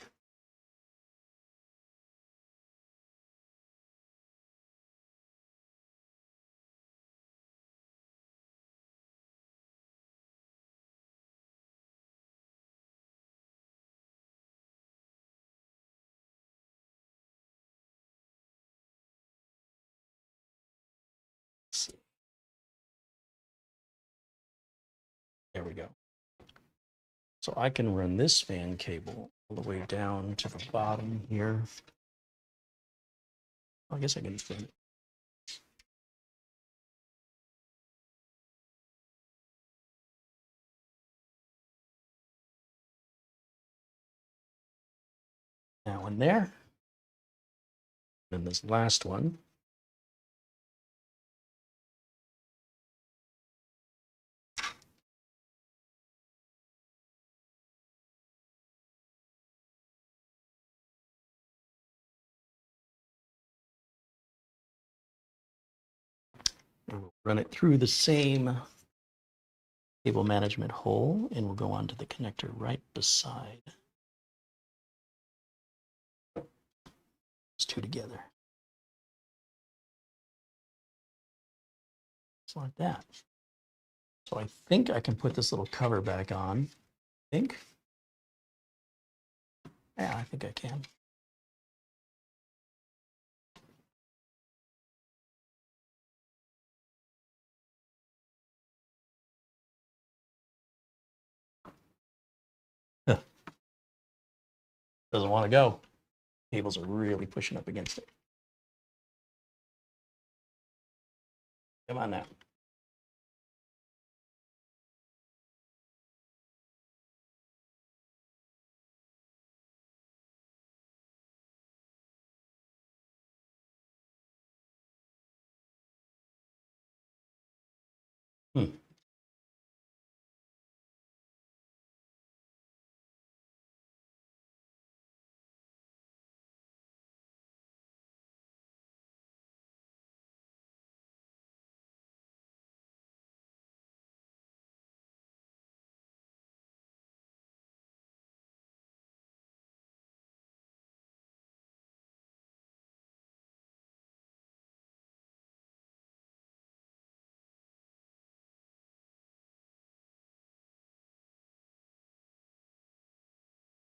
Let's see. There we go. So I can run this fan cable all the way down to the bottom here. I guess I can fit it. That one there. And this last one. And we'll run it through the same cable management hole, and we'll go on to the connector right beside. Those 2 together. like that. So I think I can put this little cover back on. Yeah, I think I can. Doesn't want to go. Cables are really pushing up against it. Come on now.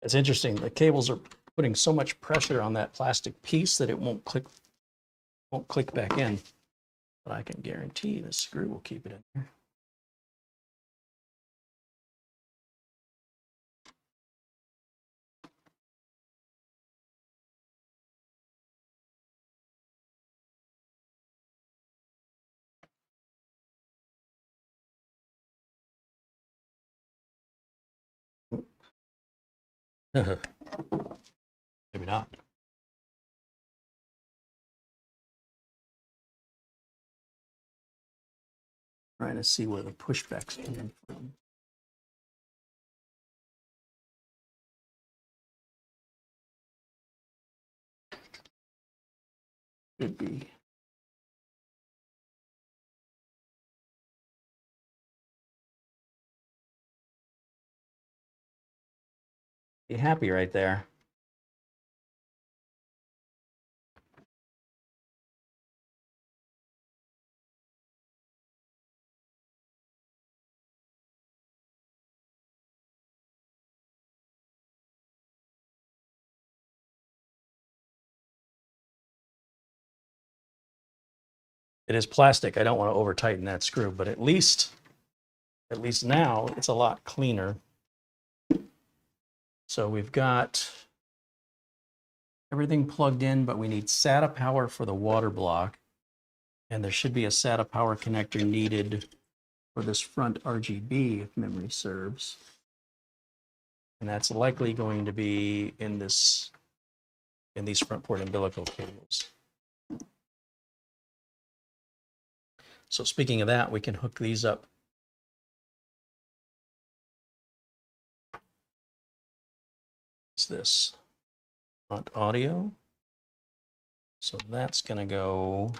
It's interesting. The cables are putting so much pressure on that plastic piece that it won't click back in. But I can guarantee the screw will keep it in there. Maybe not. Trying to see where the pushback's coming from. Could be. Be happy right there. It is plastic. I don't want to over tighten that screw, but at least now it's a lot cleaner. So we've got everything plugged in, but we need SATA power for the water block. And there should be a SATA power connector needed for this front RGB, if memory serves. And that's likely going to be in these front port umbilical cables. So speaking of that, we can hook these up. What's this? Front audio. So that's going to go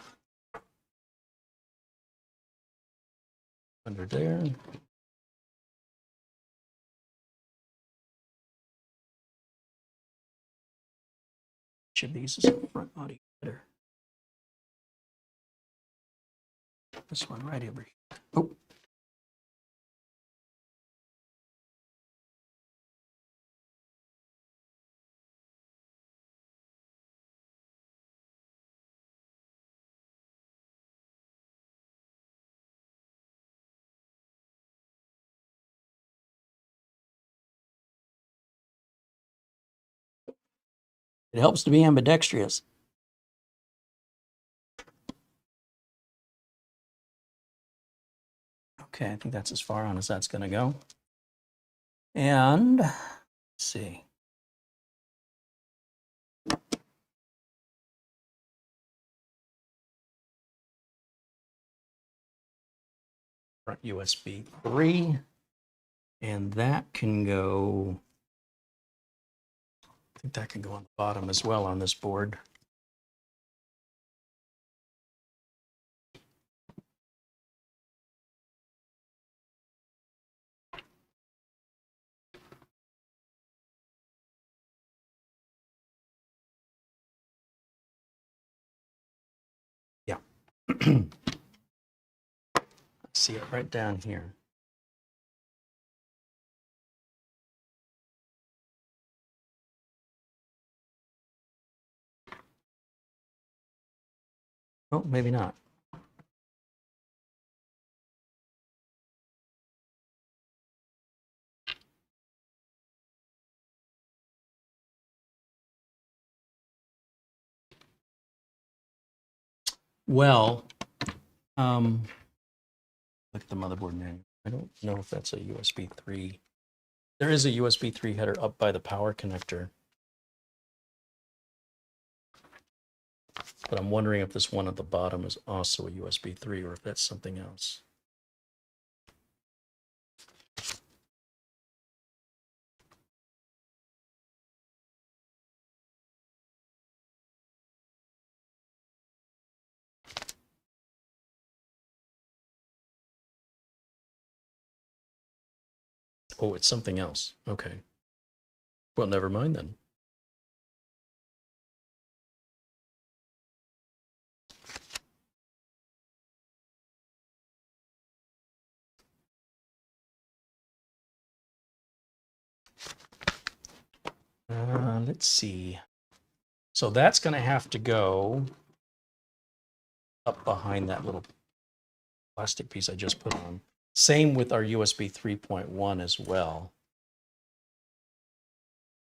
under there. Each of these is a front audio header. This one right over here. Oh. It helps to be ambidextrous. Okay, I think that's as far on as that's going to go. And let's see. Front USB 3. And that can go, I think that can go on the bottom as well on this board. Yeah. See it right down here. Oh, maybe not. Well, look at the motherboard manual. I don't know if that's a USB 3. There is a USB 3 header up by the power connector. But I'm wondering if this one at the bottom is also a USB 3 or if that's something else. Oh, it's something else. Okay. Well, never mind then. Let's see. So that's going to have to go up behind that little plastic piece I just put on. Same with our USB 3.1 as well.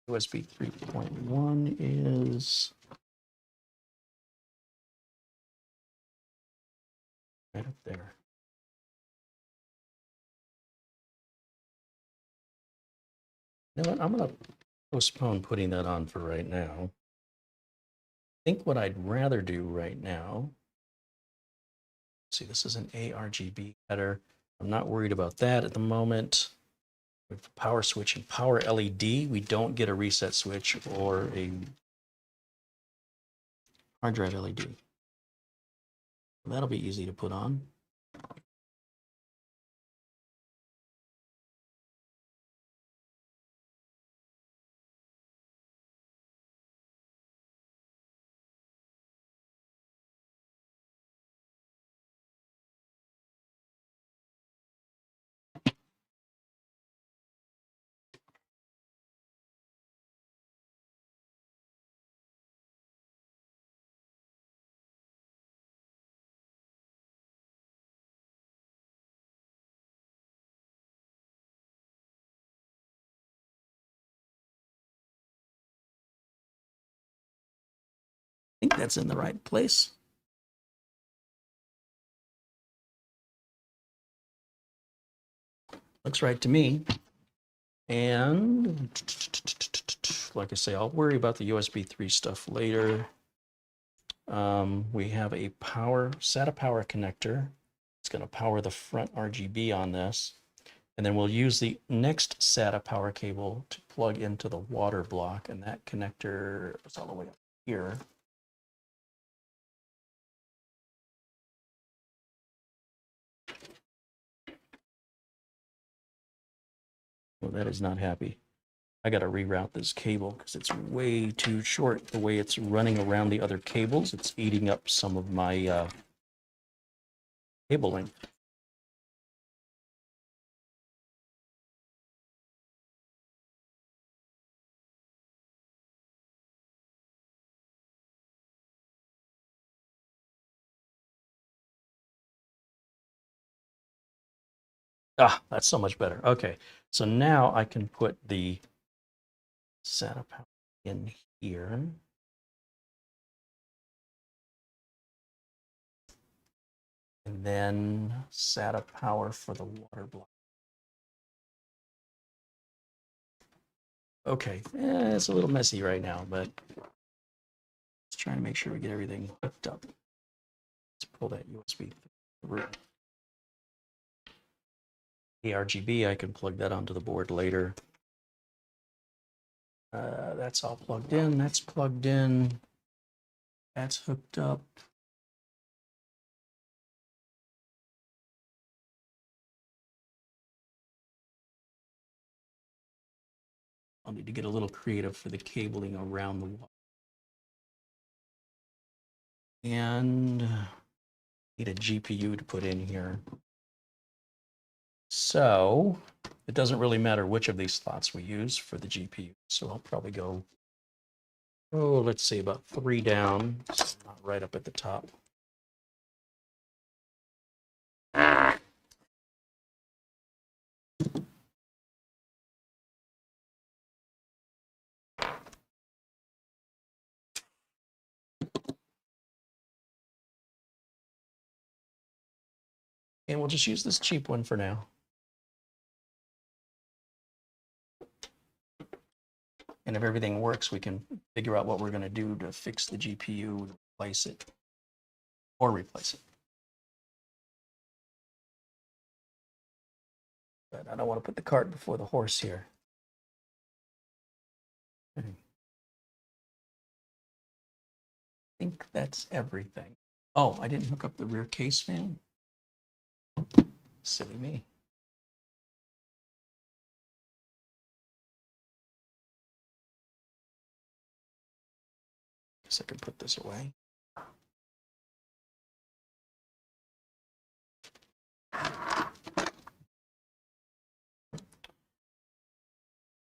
USB 3.1 is right up there. You know what? I'm going to postpone putting that on for right now. I think what I'd rather do right now, see, this is an ARGB header. I'm not worried about that at the moment. With power switch and power LED, we don't get a reset switch or a hard drive LED. That'll be easy to put on. I think that's in the right place. Looks right to me. And like I say, I'll worry about the USB 3 stuff later. We have a SATA power connector. It's going to power the front RGB on this. And then we'll use the next SATA power cable to plug into the water block. And that connector is all the way up here. Well, that is not happy. I got to reroute this cable because it's way too short. The way it's running around the other cables, it's eating up some of my cable length. Ah, that's so much better. Okay, so now I can put the SATA power in here. And then SATA power for the water block. Okay, it's a little messy right now, but let's try and make sure we get everything hooked up. Let's pull that USB through. The RGB, I can plug that onto the board later. That's all plugged in. That's plugged in. That's hooked up. I'll need to get a little creative for the cabling around the wall. And need a GPU to put in here. So it doesn't really matter which of these slots we use for the GPU. So I'll probably go, oh, let's see, about 3 down, so not right up at the top. And we'll just use this cheap one for now. And if everything works, we can figure out what we're going to do to fix the GPU, replace it, or replace it. But I don't want to put the cart before the horse here. I think that's everything. Oh, I didn't hook up the rear case fan. Silly me. Guess I can put this away.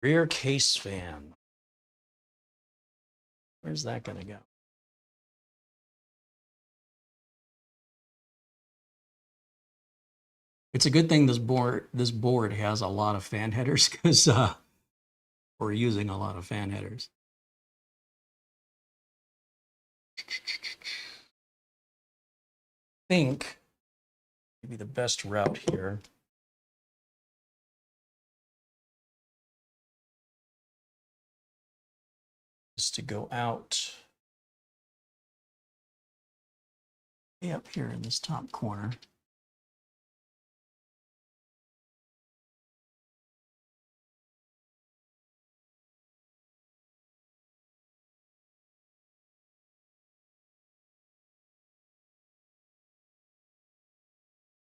Rear case fan. Where's that going to go? It's a good thing this board has a lot of fan headers because we're using a lot of fan headers. I think maybe the best route here is to go out up here in this top corner.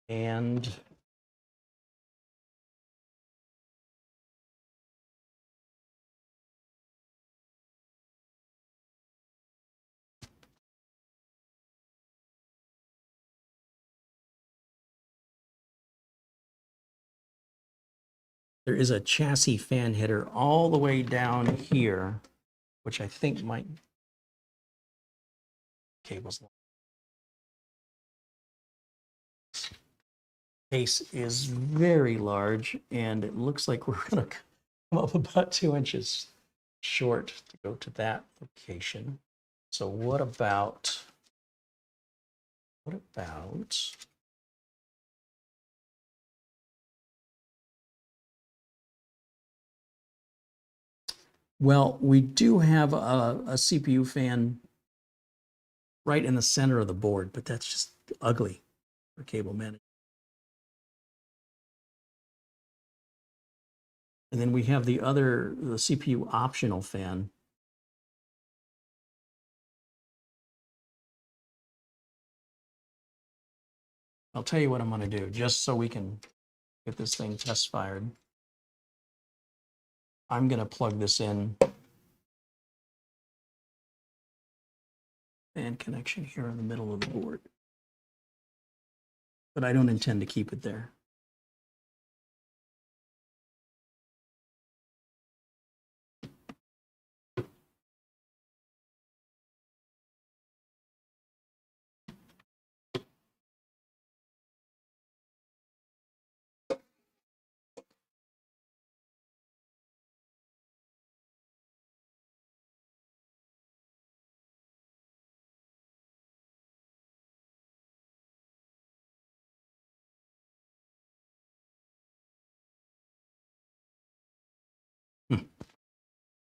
And there is a chassis fan header all the way down here, which I think might cables. Case is very large, and it looks like we're going to come up about 2 inches short to go to that location. So what about well, we do have a CPU fan right in the center of the board, but that's just ugly for cable management. And then we have the CPU optional fan. I'll tell you what I'm going to do, just so we can get this thing test fired. I'm going to plug this in. Fan connection here in the middle of the board. But I don't intend to keep it there.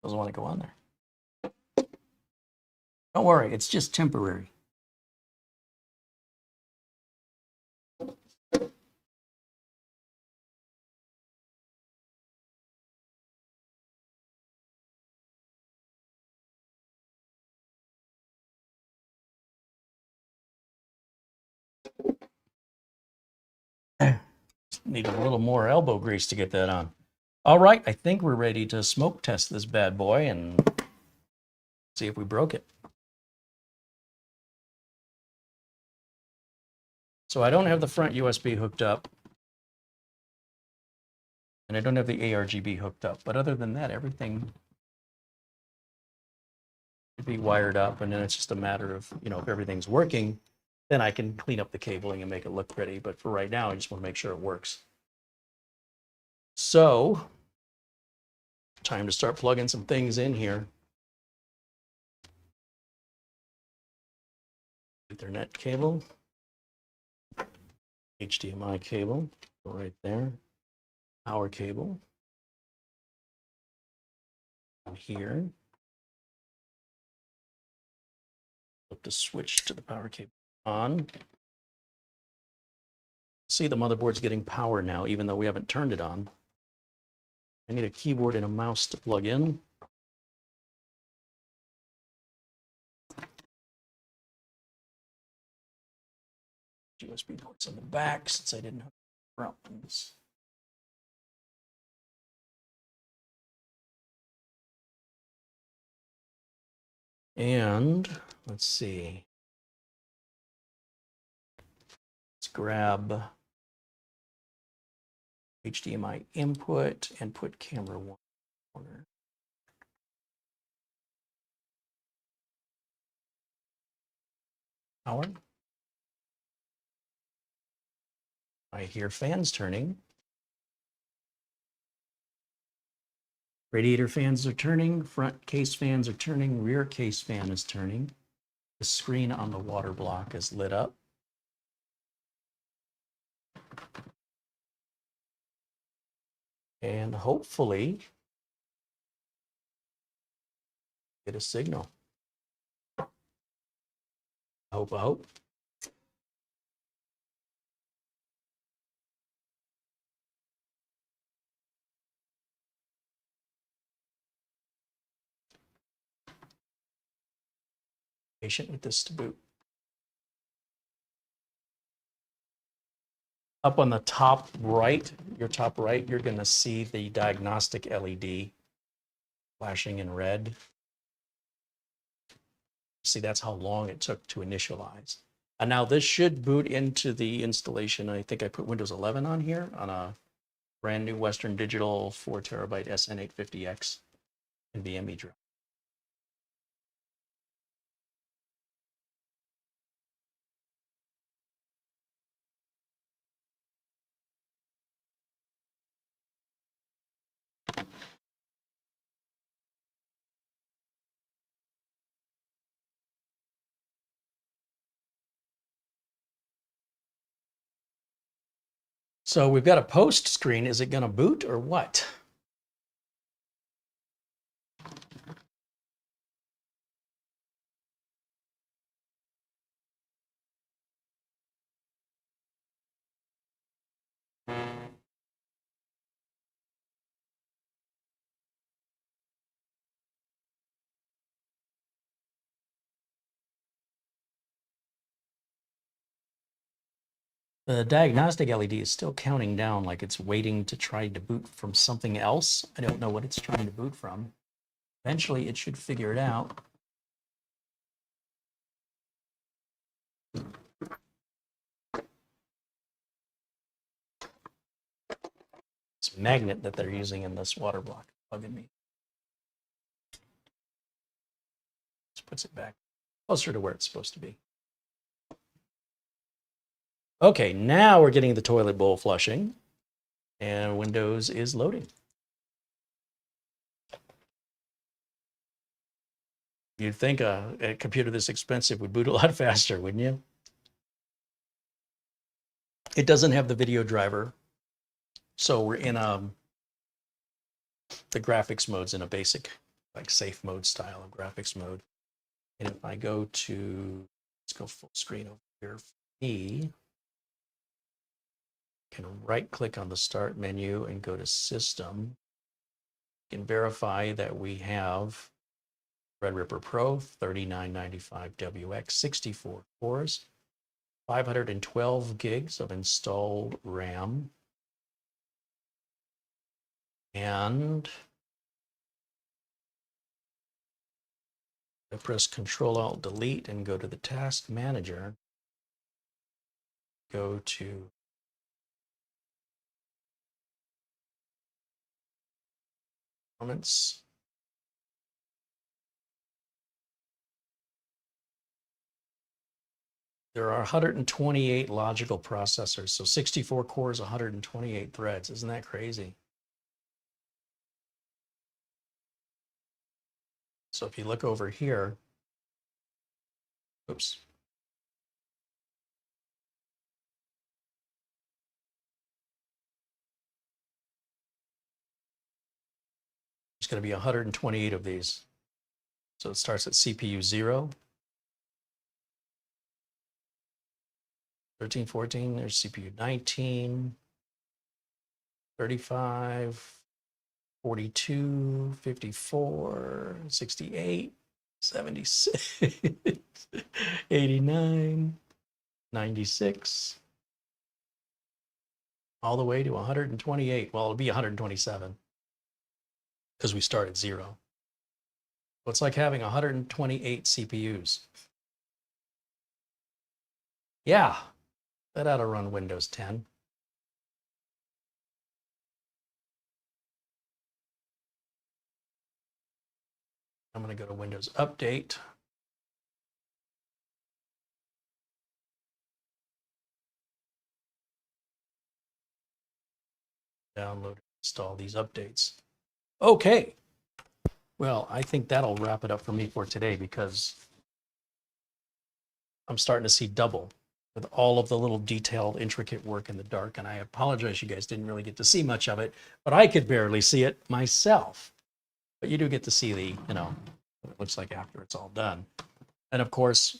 Doesn't want to go on there. Don't worry, it's just temporary. Need a little more elbow grease to get that on. All right, I think we're ready to smoke test this bad boy and see if we broke it. So I don't have the front USB hooked up. And I don't have the ARGB hooked up, but other than that, everything should be wired up, and then it's just a matter of, if everything's working, then I can clean up the cabling and make it look pretty. But for right now, I just want to make sure it works. So, time to start plugging some things in here. Ethernet cable, HDMI cable, right there, power cable, here. Flip the switch to the power cable on. See, the motherboard's getting power now, even though we haven't turned it on. I need a keyboard and a mouse to plug in. USB ports on the back, since I didn't have front ones. And let's see. Let's grab HDMI input and put camera one corner. Power. I hear fans turning. Radiator fans are turning, front case fans are turning, rear case fan is turning. The screen on the water block is lit up. And hopefully get a signal. I hope. Patient with this to boot. Up on the top right, your top right, you're going to see the diagnostic LED flashing in red. See, that's how long it took to initialize. And now this should boot into the installation. I think I put Windows 11 on here on a brand new Western Digital 4 terabyte SN850X NVMe drive. So we've got a post screen. Is it going to boot or what? The diagnostic LED is still counting down like it's waiting to try to boot from something else. I don't know what it's trying to boot from. Eventually, it should figure it out. This magnet that they're using in this water block bugging me. Just puts it back closer to where it's supposed to be. Okay, now we're getting the toilet bowl flushing, and Windows is loading. You'd think a computer this expensive would boot a lot faster, wouldn't you? It doesn't have the video driver, so we're in the graphics mode's in a basic, like safe mode style of graphics mode. And if I go to, let's go full screen over here for me. Can right click on the start menu and go to system. You can verify that we have Threadripper Pro 3995WX 64 cores, 512 gigs of installed RAM, and I press Control-Alt-Delete and go to the task manager. Go to performance. There are 128 logical processors, so 64 cores, 128 threads. Isn't that crazy? So if you look over here, oops. There's going to be 128 of these. So it starts at CPU 0. 13, 14, there's CPU 19, 35, 42, 54, 68, 76, 89, 96, all the way to 128. Well, it'll be 127 because we start at 0. So it's like having 128 CPUs. Yeah, that ought to run Windows 10. I'm going to go to Windows Update. Download and install these updates. Okay. Well, I think that'll wrap it up for me for today because I'm starting to see double with all of the little detailed, intricate work in the dark. And I apologize, you guys didn't really get to see much of it, but I could barely see it myself. But you do get to see the, what it looks like after it's all done. And of course,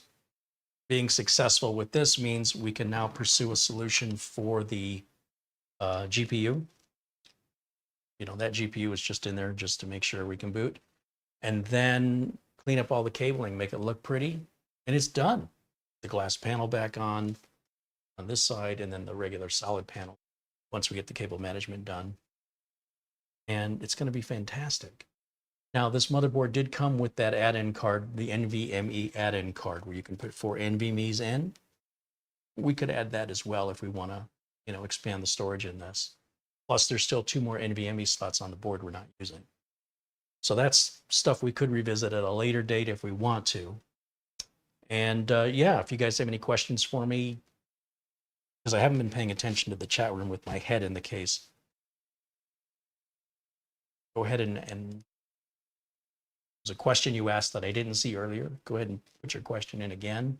being successful with this means we can now pursue a solution for the GPU. That GPU is just in there just to make sure we can boot. And then clean up all the cabling, make it look pretty, and it's done. The glass panel back on this side, and then the regular solid panel once we get the cable management done. And it's going to be fantastic. Now, this motherboard did come with that add-in card, the NVMe add-in card, where you can put 4 NVMe's in. We could add that as well if we want to, expand the storage in this. Plus, there's still 2 more NVMe slots on the board we're not using. So that's stuff we could revisit at a later date if we want to. And yeah, if you guys have any questions for me, because I haven't been paying attention to the chat room with my head in the case, go ahead and there's a question you asked that I didn't see earlier. Go ahead and put your question in again,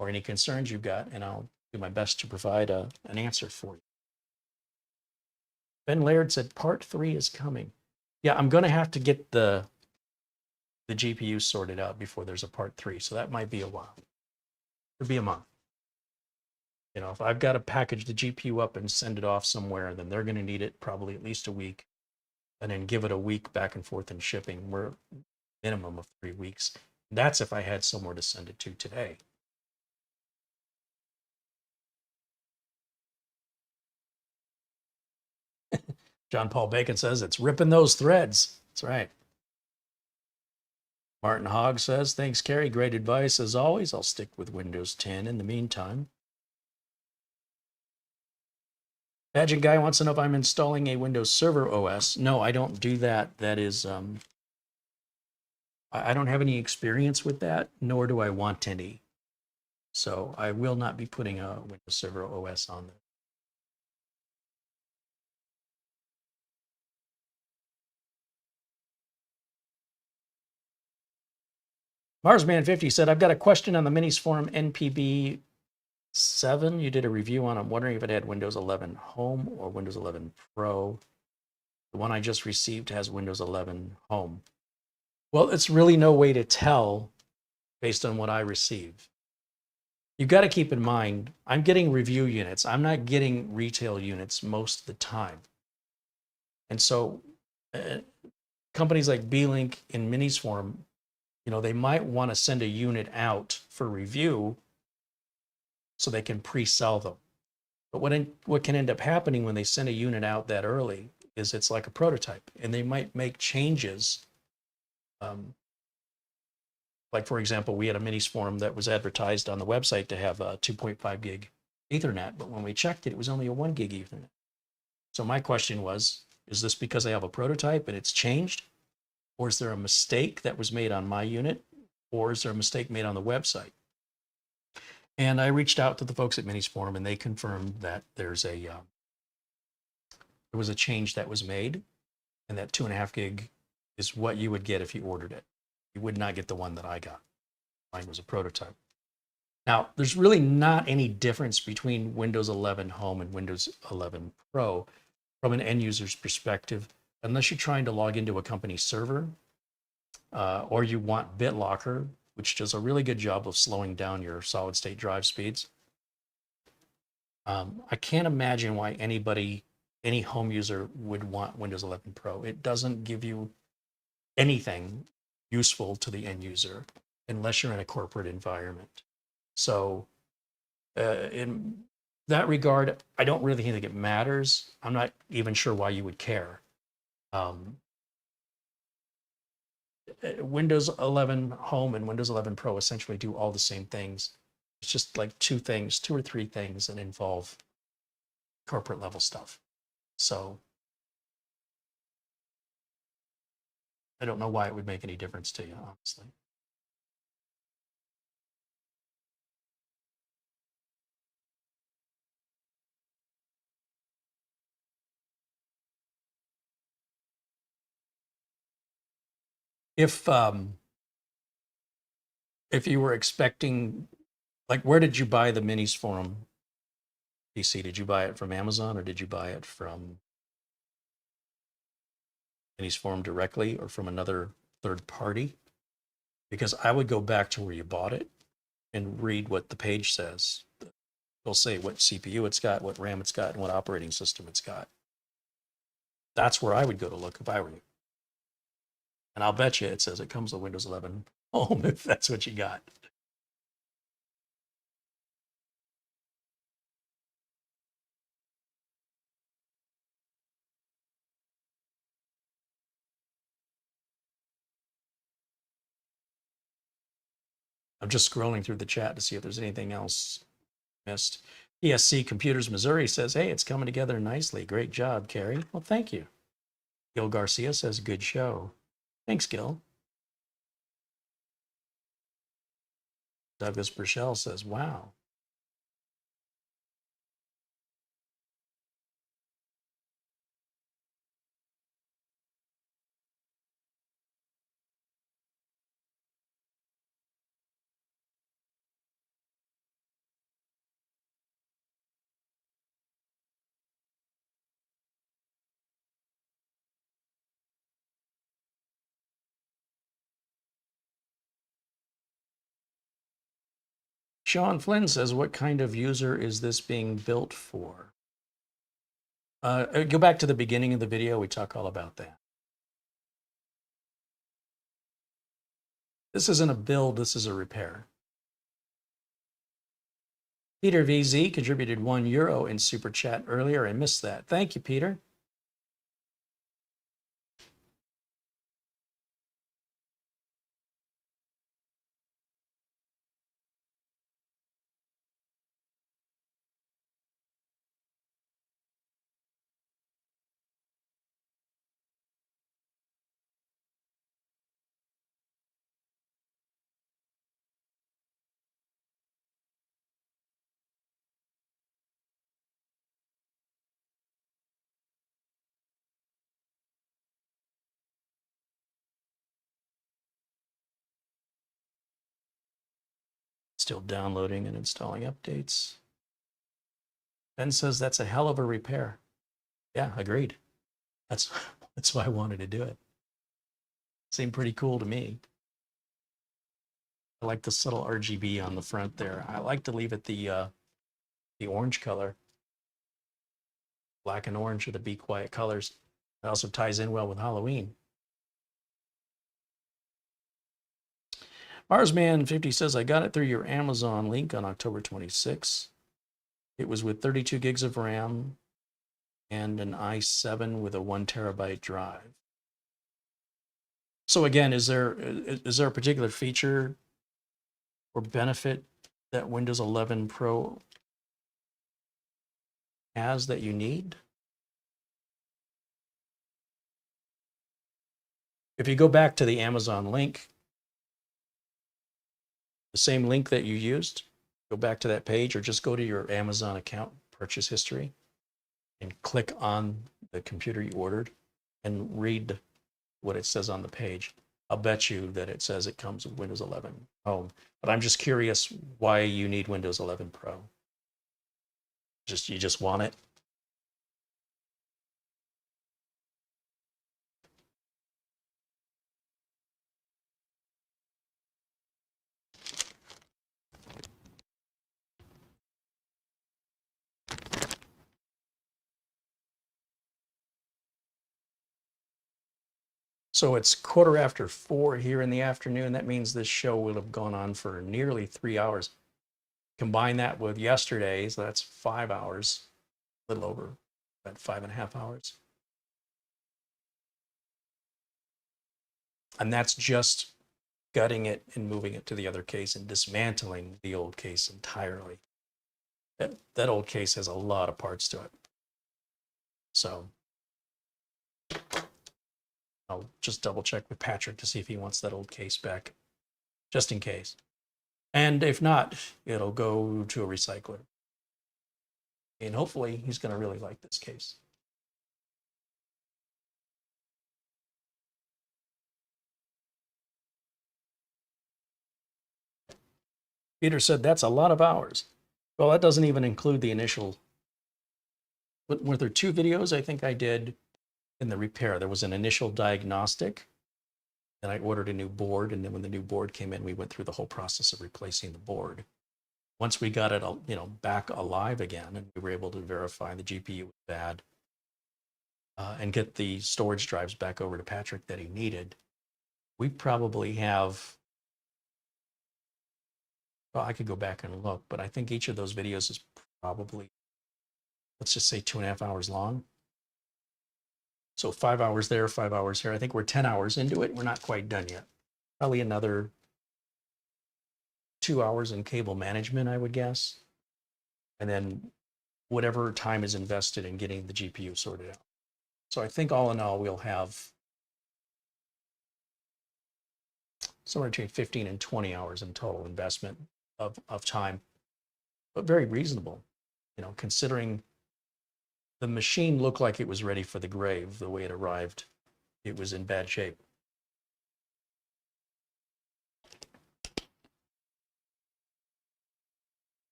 or any concerns you've got, and I'll do my best to provide an answer for you. Ben Laird said part 3 is coming. Yeah, I'm going to have to get the GPU sorted out before there's a part 3, so that might be a while. It'll be a month. If I've got to package the GPU up and send it off somewhere, then they're going to need it probably at least a week, and then give it a week back and forth in shipping. We're minimum of 3 weeks. That's if I had somewhere to send it to today. John Paul Bacon says it's ripping those threads. That's right. Martin Hogg says, thanks, Carey. Great advice as always. I'll stick with Windows 10 in the meantime. Pageant Guy wants to know if I'm installing a Windows Server OS. No, I don't do that. That is, I don't have any experience with that, nor do I want any. So I will not be putting a Windows Server OS on there. Marsman50 said, I've got a question on the Minis Forum NPB 7. You did a review on. I'm wondering if it had Windows 11 Home or Windows 11 Pro. The one I just received has Windows 11 Home. Well, it's really no way to tell based on what I receive. You've got to keep in mind, I'm getting review units. I'm not getting retail units most of the time. And so companies like B-Link in Minis Forum, they might want to send a unit out for review so they can pre-sell them. But what can end up happening when they send a unit out that early is it's like a prototype, and they might make changes. Like, for example, we had a Minis Forum that was advertised on the website to have a 2.5 gig Ethernet, but when we checked it, it was only a 1 gig Ethernet. So my question was, is this because I have a prototype and it's changed? Or is there a mistake that was made on my unit? Or is there a mistake made on the website? And I reached out to the folks at Minis Forum, and they confirmed that there was a change that was made, and that 2.5 gig is what you would get if you ordered it. You would not get the one that I got. Mine was a prototype. Now, there's really not any difference between Windows 11 Home and Windows 11 Pro from an end user's perspective, unless you're trying to log into a company server, or you want BitLocker, which does a really good job of slowing down your solid state drive speeds. I can't imagine why any home user would want Windows 11 Pro. It doesn't give you anything useful to the end user unless you're in a corporate environment. So in that regard, I don't really think it matters. I'm not even sure why you would care. Windows 11 Home and Windows 11 Pro essentially do all the same things. It's just like two or three things that involve corporate level stuff. So I don't know why it would make any difference to you, honestly. If you were expecting, like, where did you buy the Minis Forum PC? Did you buy it from Amazon, or did you buy it from Minis Forum directly, or from another third party? Because I would go back to where you bought it and read what the page says. It'll say what CPU it's got, what RAM it's got, and what operating system it's got. That's where I would go to look if I were you. And I'll bet you it says it comes with Windows 11 Home if that's what you got. I'm just scrolling through the chat to see if there's anything else missed. ESC Computers Missouri says, hey, it's coming together nicely. Great job, Carey. Well, thank you. Gil Garcia says, good show. Thanks, Gil. Douglas Burchell says, wow. Sean Flynn says, what kind of user is this being built for? Go back to the beginning of the video. We talk all about that. This isn't a build. This is a repair. Peter VZ contributed €1 in Super Chat earlier. I missed that. Thank you, Peter. Still downloading and installing updates. Ben says that's a hell of a repair. Yeah, agreed. That's why I wanted to do it. Seemed pretty cool to me. I like the subtle RGB on the front there. I like to leave it the orange color. Black and orange are the BeQuiet colors. It also ties in well with Halloween. Marsman50 says, I got it through your Amazon link on October 26. It was with 32 gigs of RAM and an i7 with a 1 terabyte drive. So again, is there a particular feature or benefit that Windows 11 Pro has that you need? If you go back to the Amazon link, the same link that you used, go back to that page or just go to your Amazon account purchase history and click on the computer you ordered and read what it says on the page. I'll bet you that it says it comes with Windows 11 Home, but I'm just curious why you need Windows 11 Pro. You just want it? So it's 4:15 here in the afternoon. That means this show will have gone on for nearly 3 hours. Combine that with yesterday's, that's 5 hours, a little over, about 5.5 hours. And that's just gutting it and moving it to the other case and dismantling the old case entirely. That old case has a lot of parts to it. So I'll just double check with Patrick to see if he wants that old case back, just in case. And if not, it'll go to a recycler. And hopefully he's going to really like this case. Peter said, that's a lot of hours. Well, that doesn't even include the initial. Were there 2 videos I think I did in the repair? There was an initial diagnostic, and I ordered a new board, and then when the new board came in, we went through the whole process of replacing the board. Once we got it, back alive again, and we were able to verify the GPU was bad, and get the storage drives back over to Patrick that he needed, we probably have. Well, I could go back and look, but I think each of those videos is probably, let's just say 2.5 hours long. So 5 hours there, 5 hours here. I think we're 10 hours into it. We're not quite done yet. Probably another 2 hours in cable management, I would guess. And then whatever time is invested in getting the GPU sorted out. So I think all in all, we'll have somewhere between 15 and 20 hours in total investment of time, but very reasonable, considering the machine looked like it was ready for the grave. The way it arrived, it was in bad shape.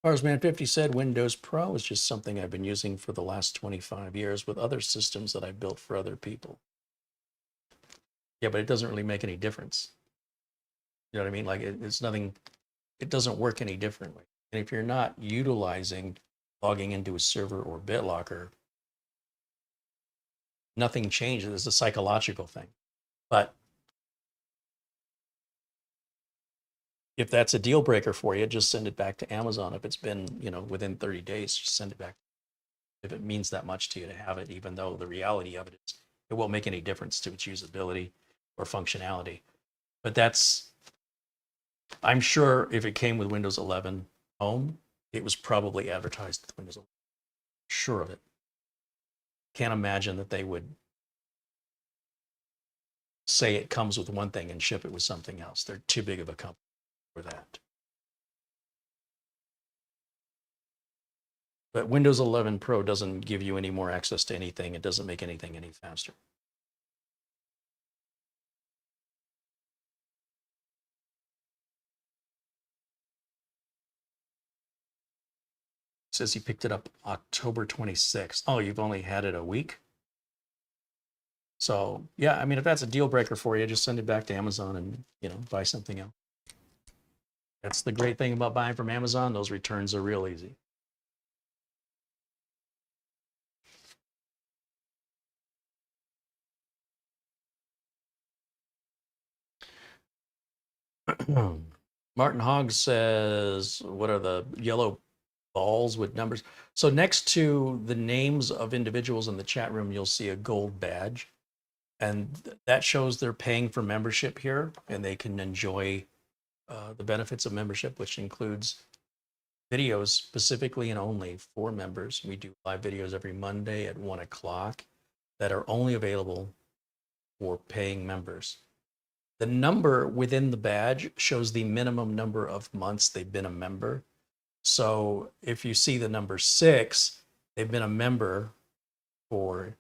Farsman50 said, Windows Pro is just something I've been using for the last 25 years with other systems that I built for other people. Yeah, but it doesn't really make any difference. You know what I mean? Like it's nothing, it doesn't work any differently. And if you're not utilizing logging into a server or BitLocker, nothing changes. It's a psychological thing. But if that's a deal breaker for you, just send it back to Amazon. If it's been, within 30 days, just send it back. If it means that much to you to have it, even though the reality of it is it won't make any difference to its usability or functionality. But I'm sure if it came with Windows 11 Home, it was probably advertised with Windows 11. Sure of it. Can't imagine that they would say it comes with one thing and ship it with something else. They're too big of a company for that. But Windows 11 Pro doesn't give you any more access to anything. It doesn't make anything any faster. Says he picked it up October 26th. Oh, you've only had it a week? So yeah, I mean, if that's a deal breaker for you, just send it back to Amazon and, buy something else. That's the great thing about buying from Amazon. Those returns are real easy. Martin Hogg says, what are the yellow balls with numbers? So next to the names of individuals in the chat room, you'll see a gold badge. And that shows they're paying for membership here, and they can enjoy the benefits of membership, which includes videos specifically and only for members. We do live videos every Monday at 1 o'clock that are only available for paying members. The number within the badge shows the minimum number of months they've been a member. So if you see the number 6, they've been a member for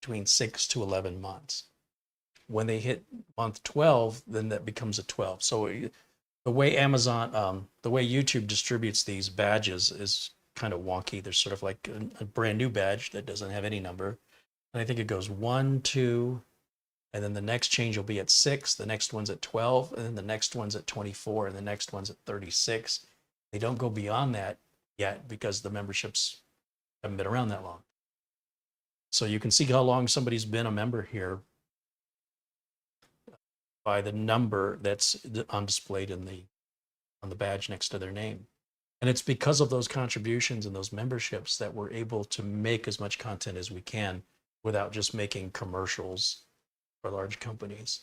between 6 to 11 months. When they hit month 12, then that becomes a 12. So the way Amazon, the way YouTube distributes these badges is kind of wonky. There's sort of like a brand new badge that doesn't have any number. And I think it goes 1, 2, and then the next change will be at 6, the next one's at 12, and then the next one's at 24, and the next one's at 36. They don't go beyond that yet because the memberships haven't been around that long. So you can see how long somebody's been a member here by the number that's on displayed on the badge next to their name. And it's because of those contributions and those memberships that we're able to make as much content as we can without just making commercials for large companies.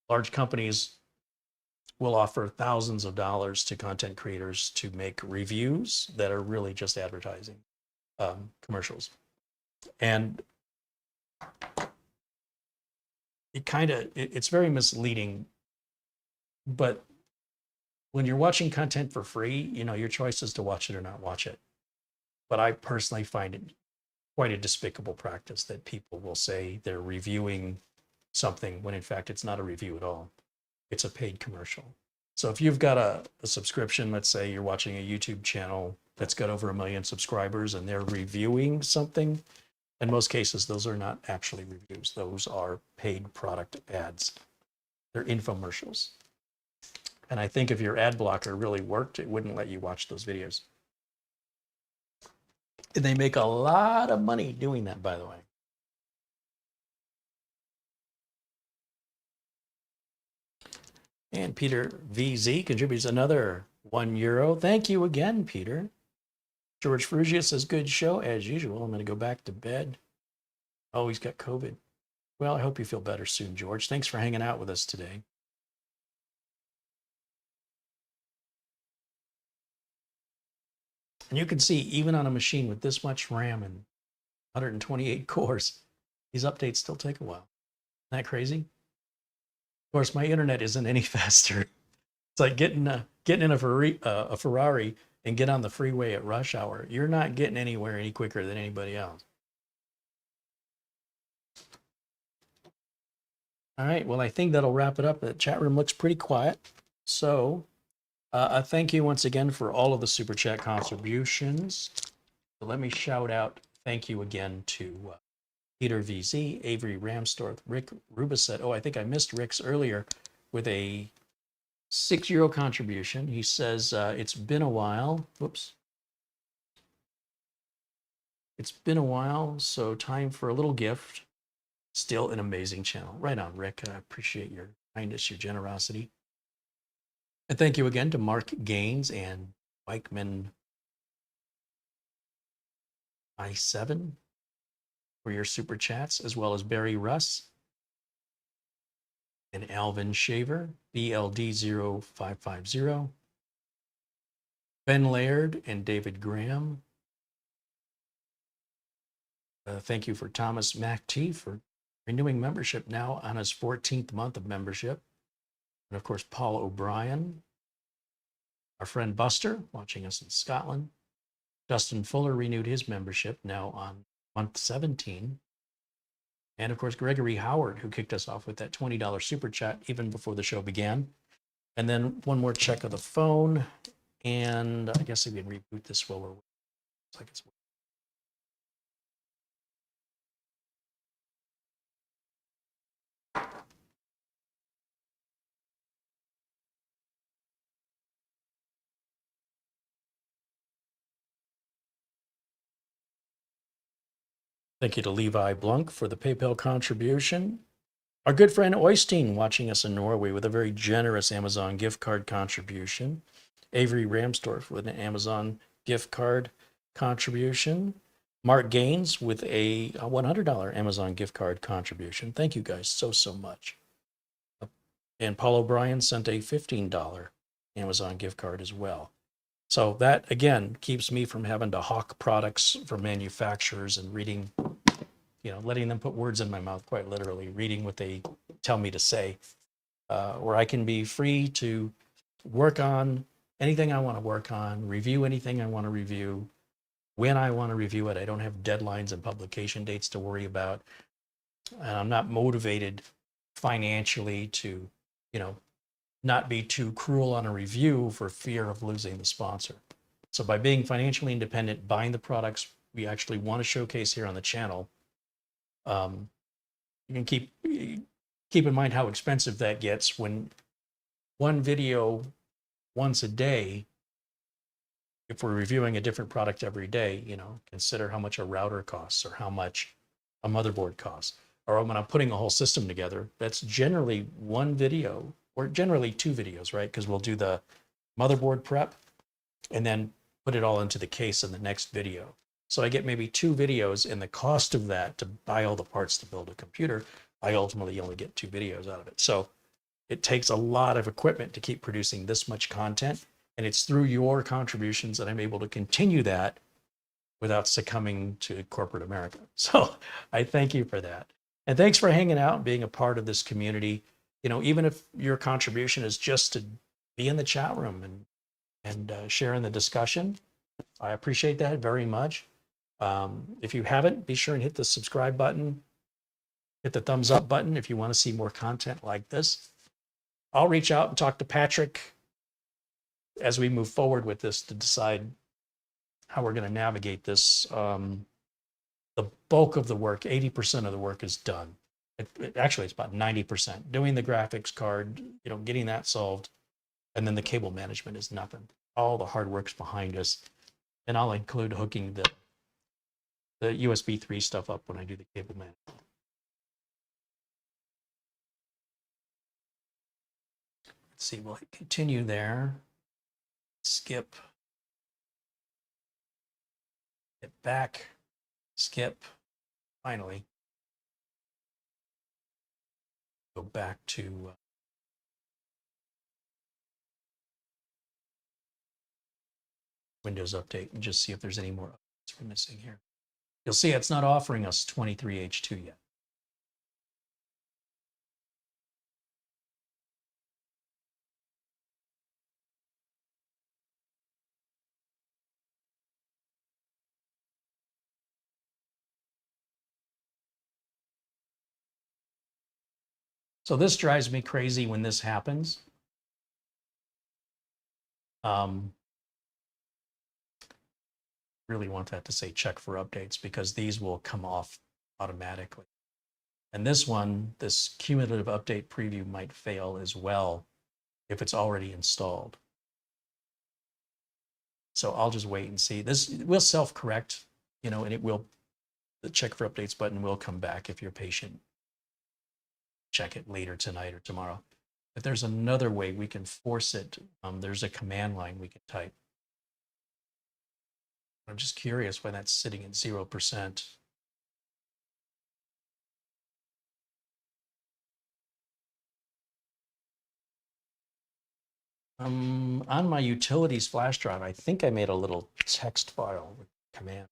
Large companies will offer thousands of dollars to content creators to make reviews that are really just advertising commercials. And it's very misleading, but when you're watching content for free, you know, your choice is to watch it or not watch it. But I personally find it quite a despicable practice that people will say they're reviewing something when in fact it's not a review at all. It's a paid commercial. So if you've got a subscription, let's say you're watching a YouTube channel that's got over 1 million subscribers and they're reviewing something, in most cases, those are not actually reviews. Those are paid product ads. They're infomercials. And I think if your ad blocker really worked, it wouldn't let you watch those videos. And they make a lot of money doing that, by the way. And Peter VZ contributes another €1. Thank you again, Peter. George Frugia says, good show as usual. I'm going to go back to bed. Oh, he's got COVID. Well, I hope you feel better soon, George. Thanks for hanging out with us today. And you can see, even on a machine with this much RAM and 128 cores, these updates still take a while. Isn't that crazy? Of course, my internet isn't any faster. It's like getting in a Ferrari and get on the freeway at rush hour. You're not getting anywhere any quicker than anybody else. All right, well, I think that'll wrap it up. The chat room looks pretty quiet. So thank you once again for all of the Super Chat contributions. So let me shout out thank you again to Peter VZ, Avery Ramstorff, Rick Rubicet. Oh, I think I missed Rick's earlier with a €6 contribution. He says, it's been a while. Whoops. It's been a while, so time for a little gift. Still an amazing channel. Right on, Rick. I appreciate your kindness, your generosity. And thank you again to Mark Gaines and Weichman I7 for your super chats, as well as Barry Russ and Alvin Shaver, BLD0550, Ben Laird and David Graham. Thank you for Thomas MacT for renewing membership now on his 14th month of membership. And of course, Paul O'Brien, our friend Buster, watching us in Scotland. Dustin Fuller renewed his membership now on month 17. And of course, Gregory Howard, who kicked us off with that $20 super chat even before the show began. And then one more check of the phone. And I guess we can reboot this while we're waiting. Looks like it's Thank you to Levi Blunk for the PayPal contribution. Our good friend Oystein watching us in Norway with a very generous Amazon gift card contribution. Avery Ramstorff with an Amazon gift card contribution. Mark Gaines with a $100 Amazon gift card contribution. Thank you guys so much. And Paul O'Brien sent a $15 Amazon gift card as well. So that, again, keeps me from having to hawk products from manufacturers and reading letting them put words in my mouth, quite literally, reading what they tell me to say, where I can be free to work on anything I want to work on, review anything I want to review, when I want to review it. I don't have deadlines and publication dates to worry about. And I'm not motivated financially to, not be too cruel on a review for fear of losing the sponsor. So by being financially independent, buying the products we actually want to showcase here on the channel, you can keep in mind how expensive that gets when one video once a day. If we're reviewing a different product every day, consider how much a router costs or how much a motherboard costs. Or when I'm putting a whole system together, that's generally one video or generally two videos, right? Because we'll do the motherboard prep and then put it all into the case in the next video. So I get maybe two videos, and the cost of that to buy all the parts to build a computer, I ultimately only get two videos out of it. So it takes a lot of equipment to keep producing this much content. And it's through your contributions that I'm able to continue that without succumbing to corporate America. So I thank you for that. And thanks for hanging out and being a part of this community. Even if your contribution is just to be in the chat room and share in the discussion, I appreciate that very much. If you haven't, be sure and hit the subscribe button, hit the thumbs up button if you want to see more content like this. I'll reach out and talk to Patrick as we move forward with this to decide how we're going to navigate this. The bulk of the work, 80% of the work is done. Actually, it's about 90%. Doing the graphics card, getting that solved. And then the cable management is nothing. All the hard work's behind us. And I'll include hooking the USB 3 stuff up when I do the cable management. Let's see, we'll continue there. Skip. Get back. Skip. Finally. Go back to Windows Update and just see if there's any more updates we're missing here. You'll see it's not offering us 23H2 yet. So this drives me crazy when this happens. Really want that to say check for updates because these will come off automatically. And this one, this cumulative update preview might fail as well if it's already installed. So I'll just wait and see. This will self-correct, and it will, the check for updates button will come back if you're patient. Check it later tonight or tomorrow. If there's another way we can force it, there's a command line we can type. I'm just curious why that's sitting at 0%. On my utilities flash drive, I think I made a little text file with command,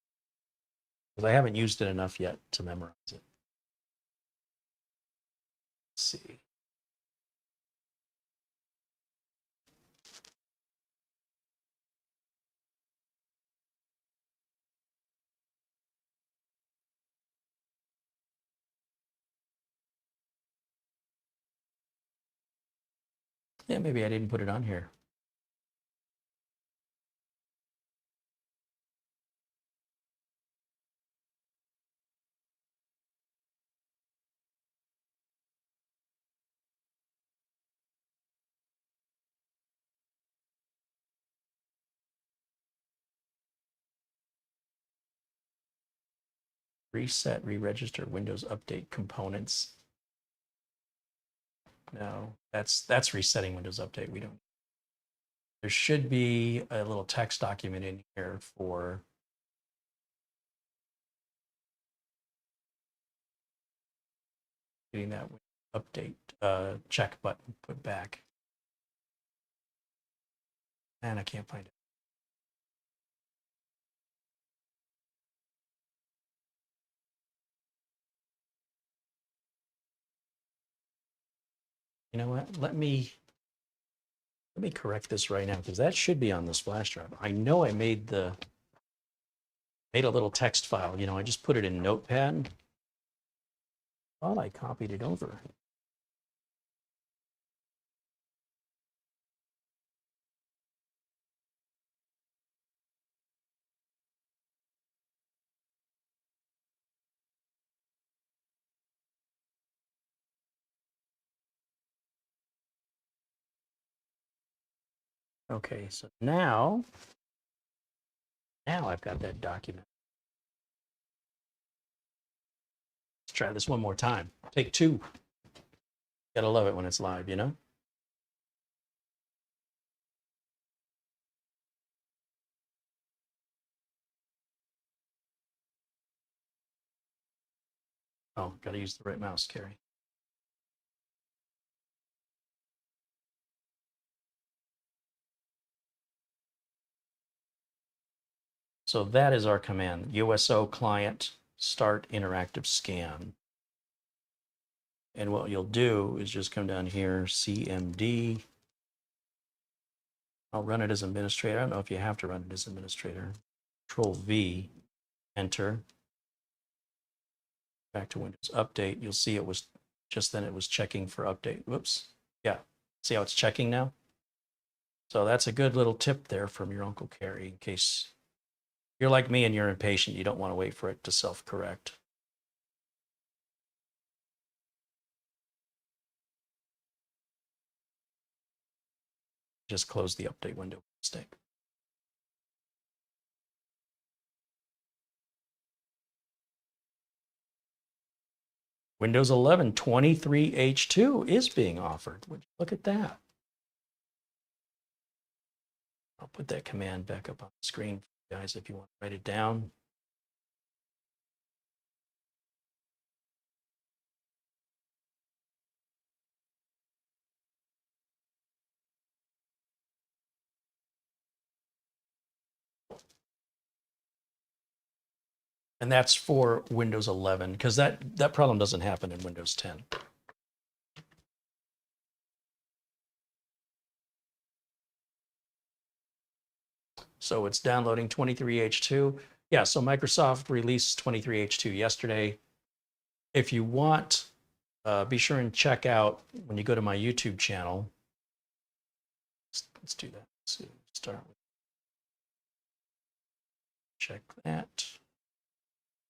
because I haven't used it enough yet to memorize it. Let's see. Yeah, maybe I didn't put it on here. Reset, re-register Windows Update components. No, that's resetting Windows Update. We don't. There should be a little text document in here for getting that update check button put back. And I can't find it. You know what? Let me correct this right now because that should be on this flash drive. I know I made a little text file. You know, I just put it in Notepad. Thought I copied it over. Okay, so now I've got that document. Let's try this one more time. Take two. Gotta love it when it's live, you know? Oh, gotta use the right mouse, Carey. So that is our command, USO client start interactive scan. And what you'll do is just come down here, CMD. I'll run it as administrator. I don't know if you have to run it as administrator. Control V, enter. Back to Windows Update. You'll see it was just then it was checking for update. Whoops. Yeah. See how it's checking now? So that's a good little tip there from your Uncle Carey in case you're like me and you're impatient. You don't want to wait for it to self-correct. Just close the update window mistake. Windows 11 23H2 is being offered. Look at that. I'll put that command back up on the screen for you guys if you want to write it down. And that's for Windows 11, because that problem doesn't happen in Windows 10. So it's downloading 23H2. Yeah, so Microsoft released 23H2 yesterday. If you want, be sure and check out when you go to my YouTube channel. Let's do that. Let's start with check that.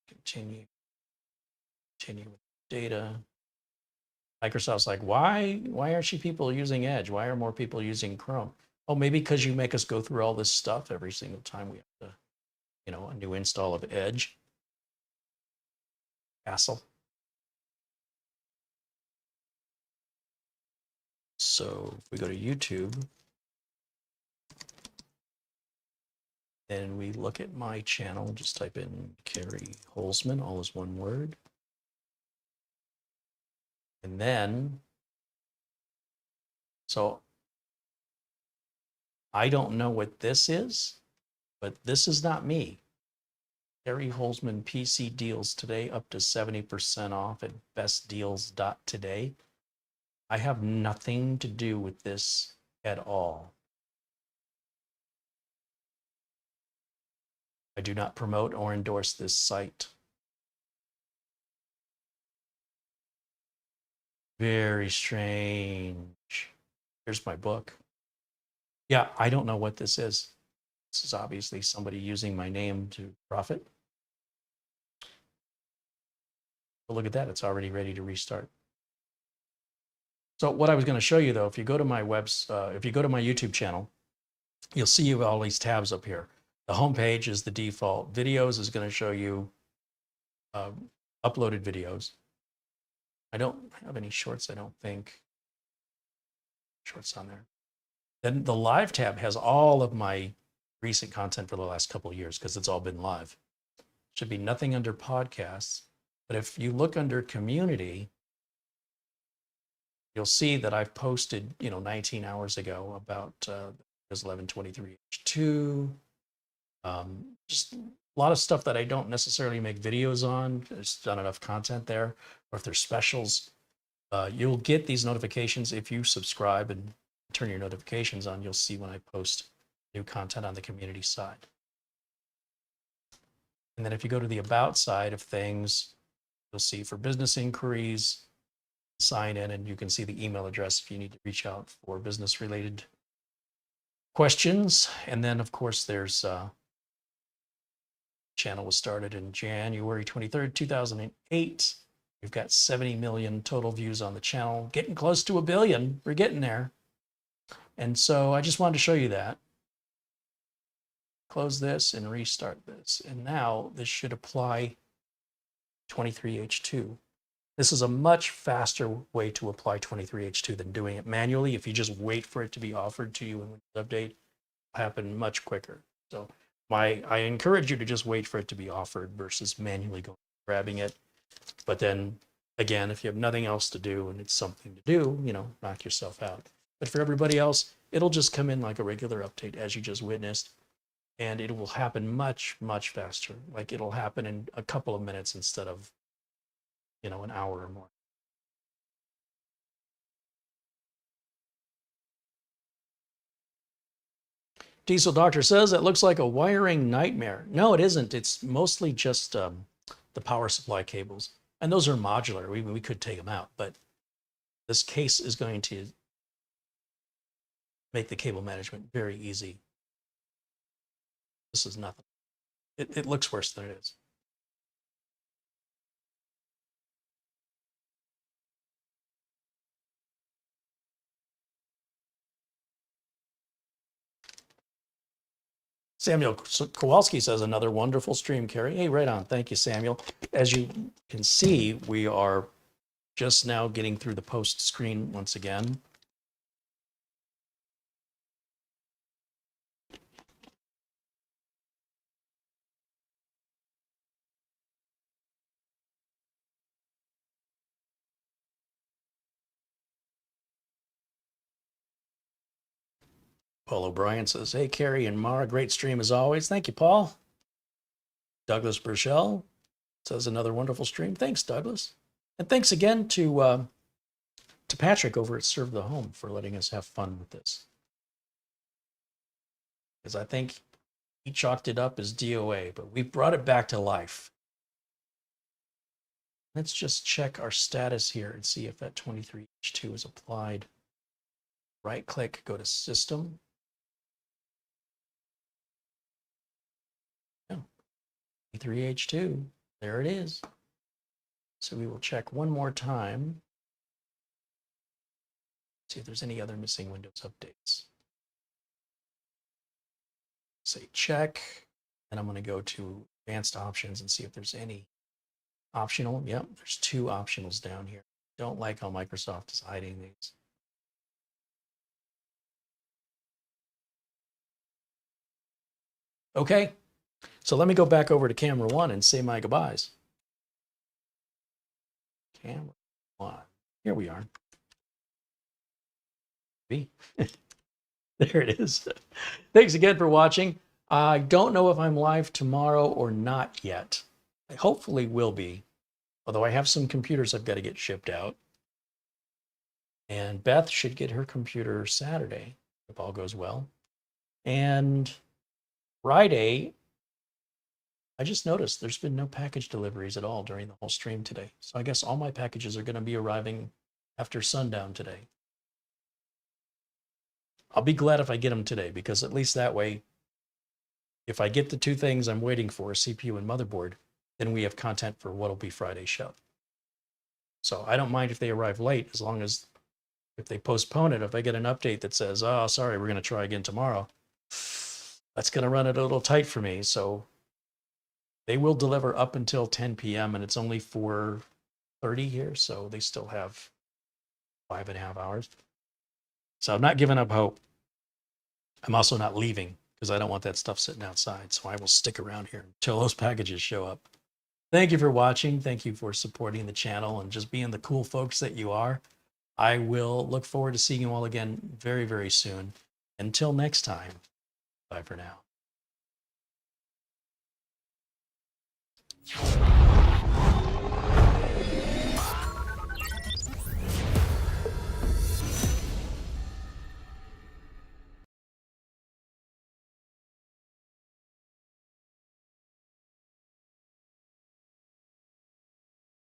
Continue with data. Microsoft's like, why aren't you people using Edge? Why are more people using Chrome? Oh, maybe because you make us go through all this stuff every single time we have to, you know, a new install of Edge. Hassle. So if we go to YouTube and we look at my channel, just type in CareyHolzman, all is one word. And then, so I don't know what this is, but this is not me. CareyHolzman PC deals today up to 70% off at bestdeals.today. I have nothing to do with this at all. I do not promote or endorse this site. Very strange. Here's my book. Yeah, I don't know what this is. This is obviously somebody using my name to profit. But look at that, it's already ready to restart. So what I was going to show you though, if you go to my if you go to my YouTube channel, you'll see all these tabs up here. The home page is the default. Videos is going to show you uploaded videos. I don't have any shorts, I don't think. Shorts on there. Then the live tab has all of my recent content for the last couple of years because it's all been live. Should be nothing under podcasts. But if you look under community, you'll see that I've posted, 19 hours ago about Windows 11 23H2. Just a lot of stuff that I don't necessarily make videos on. There's not enough content there. Or if there's specials, You'll get these notifications if you subscribe and turn your notifications on. You'll see when I post new content on the community side. And then if you go to the About side of things, you'll see for business inquiries, sign in, and you can see the email address if you need to reach out for business related questions. And then of course there's channel was started in January 23rd, 2008. We've got 70 million total views on the channel, getting close to 1 billion. We're getting there. And so I just wanted to show you that. Close this and restart this. And now this should apply 23H2. This is a much faster way to apply 23H2 than doing it manually. If you just wait for it to be offered to you in Windows Update, it'll happen much quicker. So I encourage you to just wait for it to be offered versus manually going grabbing it. But then again, if you have nothing else to do and it's something to do, you know, knock yourself out. But for everybody else, it'll just come in like a regular update as you just witnessed. And it will happen much, much faster. Like it'll happen in a couple of minutes instead of, you know, an hour or more. Diesel Doctor says it looks like a wiring nightmare. No, it isn't. It's mostly just the power supply cables. And those are modular. We could take them out, but this case is going to make the cable management very easy. This is nothing. It looks worse than it is. Samuel Kowalski says, another wonderful stream, Carey. Hey, right on. Thank you, Samuel. As you can see, we are just now getting through the post screen once again. Paul O'Brien says, hey, Carey and Mara, great stream as always. Thank you, Paul. Douglas Burchell says, another wonderful stream. Thanks, Douglas. And thanks again to Patrick over at Serve the Home for letting us have fun with this. Because I think he chalked it up as DOA, but we brought it back to life. Let's just check our status here and see if that 23H2 is applied. Right click, go to System. 23H2, there it is. So we will check one more time. See if there's any other missing Windows updates. Say check, and I'm going to go to advanced options and see if there's any optional. Yep, there's 2 optionals down here. Don't like how Microsoft is hiding these. Okay, so let me go back over to camera 1 and say my goodbyes. Camera 1, here we are. There it is. Thanks again for watching. I don't know if I'm live tomorrow or not yet. I hopefully will be, although I have some computers I've got to get shipped out. And Beth should get her computer Saturday, if all goes well. And Friday, I just noticed there's been no package deliveries at all during the whole stream today. So I guess all my packages are going to be arriving after sundown today. I'll be glad if I get them today, because at least that way, if I get the 2 things I'm waiting for, CPU and motherboard, then we have content for what'll be Friday's show. So I don't mind if they arrive late, as long as if they postpone it, if I get an update that says, oh, sorry, we're going to try again tomorrow, that's going to run it a little tight for me. So they will deliver up until 10 p.m. and it's only 4:30 here. So they still have 5.5 hours. So I'm not giving up hope. I'm also not leaving because I don't want that stuff sitting outside. So I will stick around here until those packages show up. Thank you for watching. Thank you for supporting the channel and just being the cool folks that you are. I will look forward to seeing you all again very, very soon. Until next time, bye for now.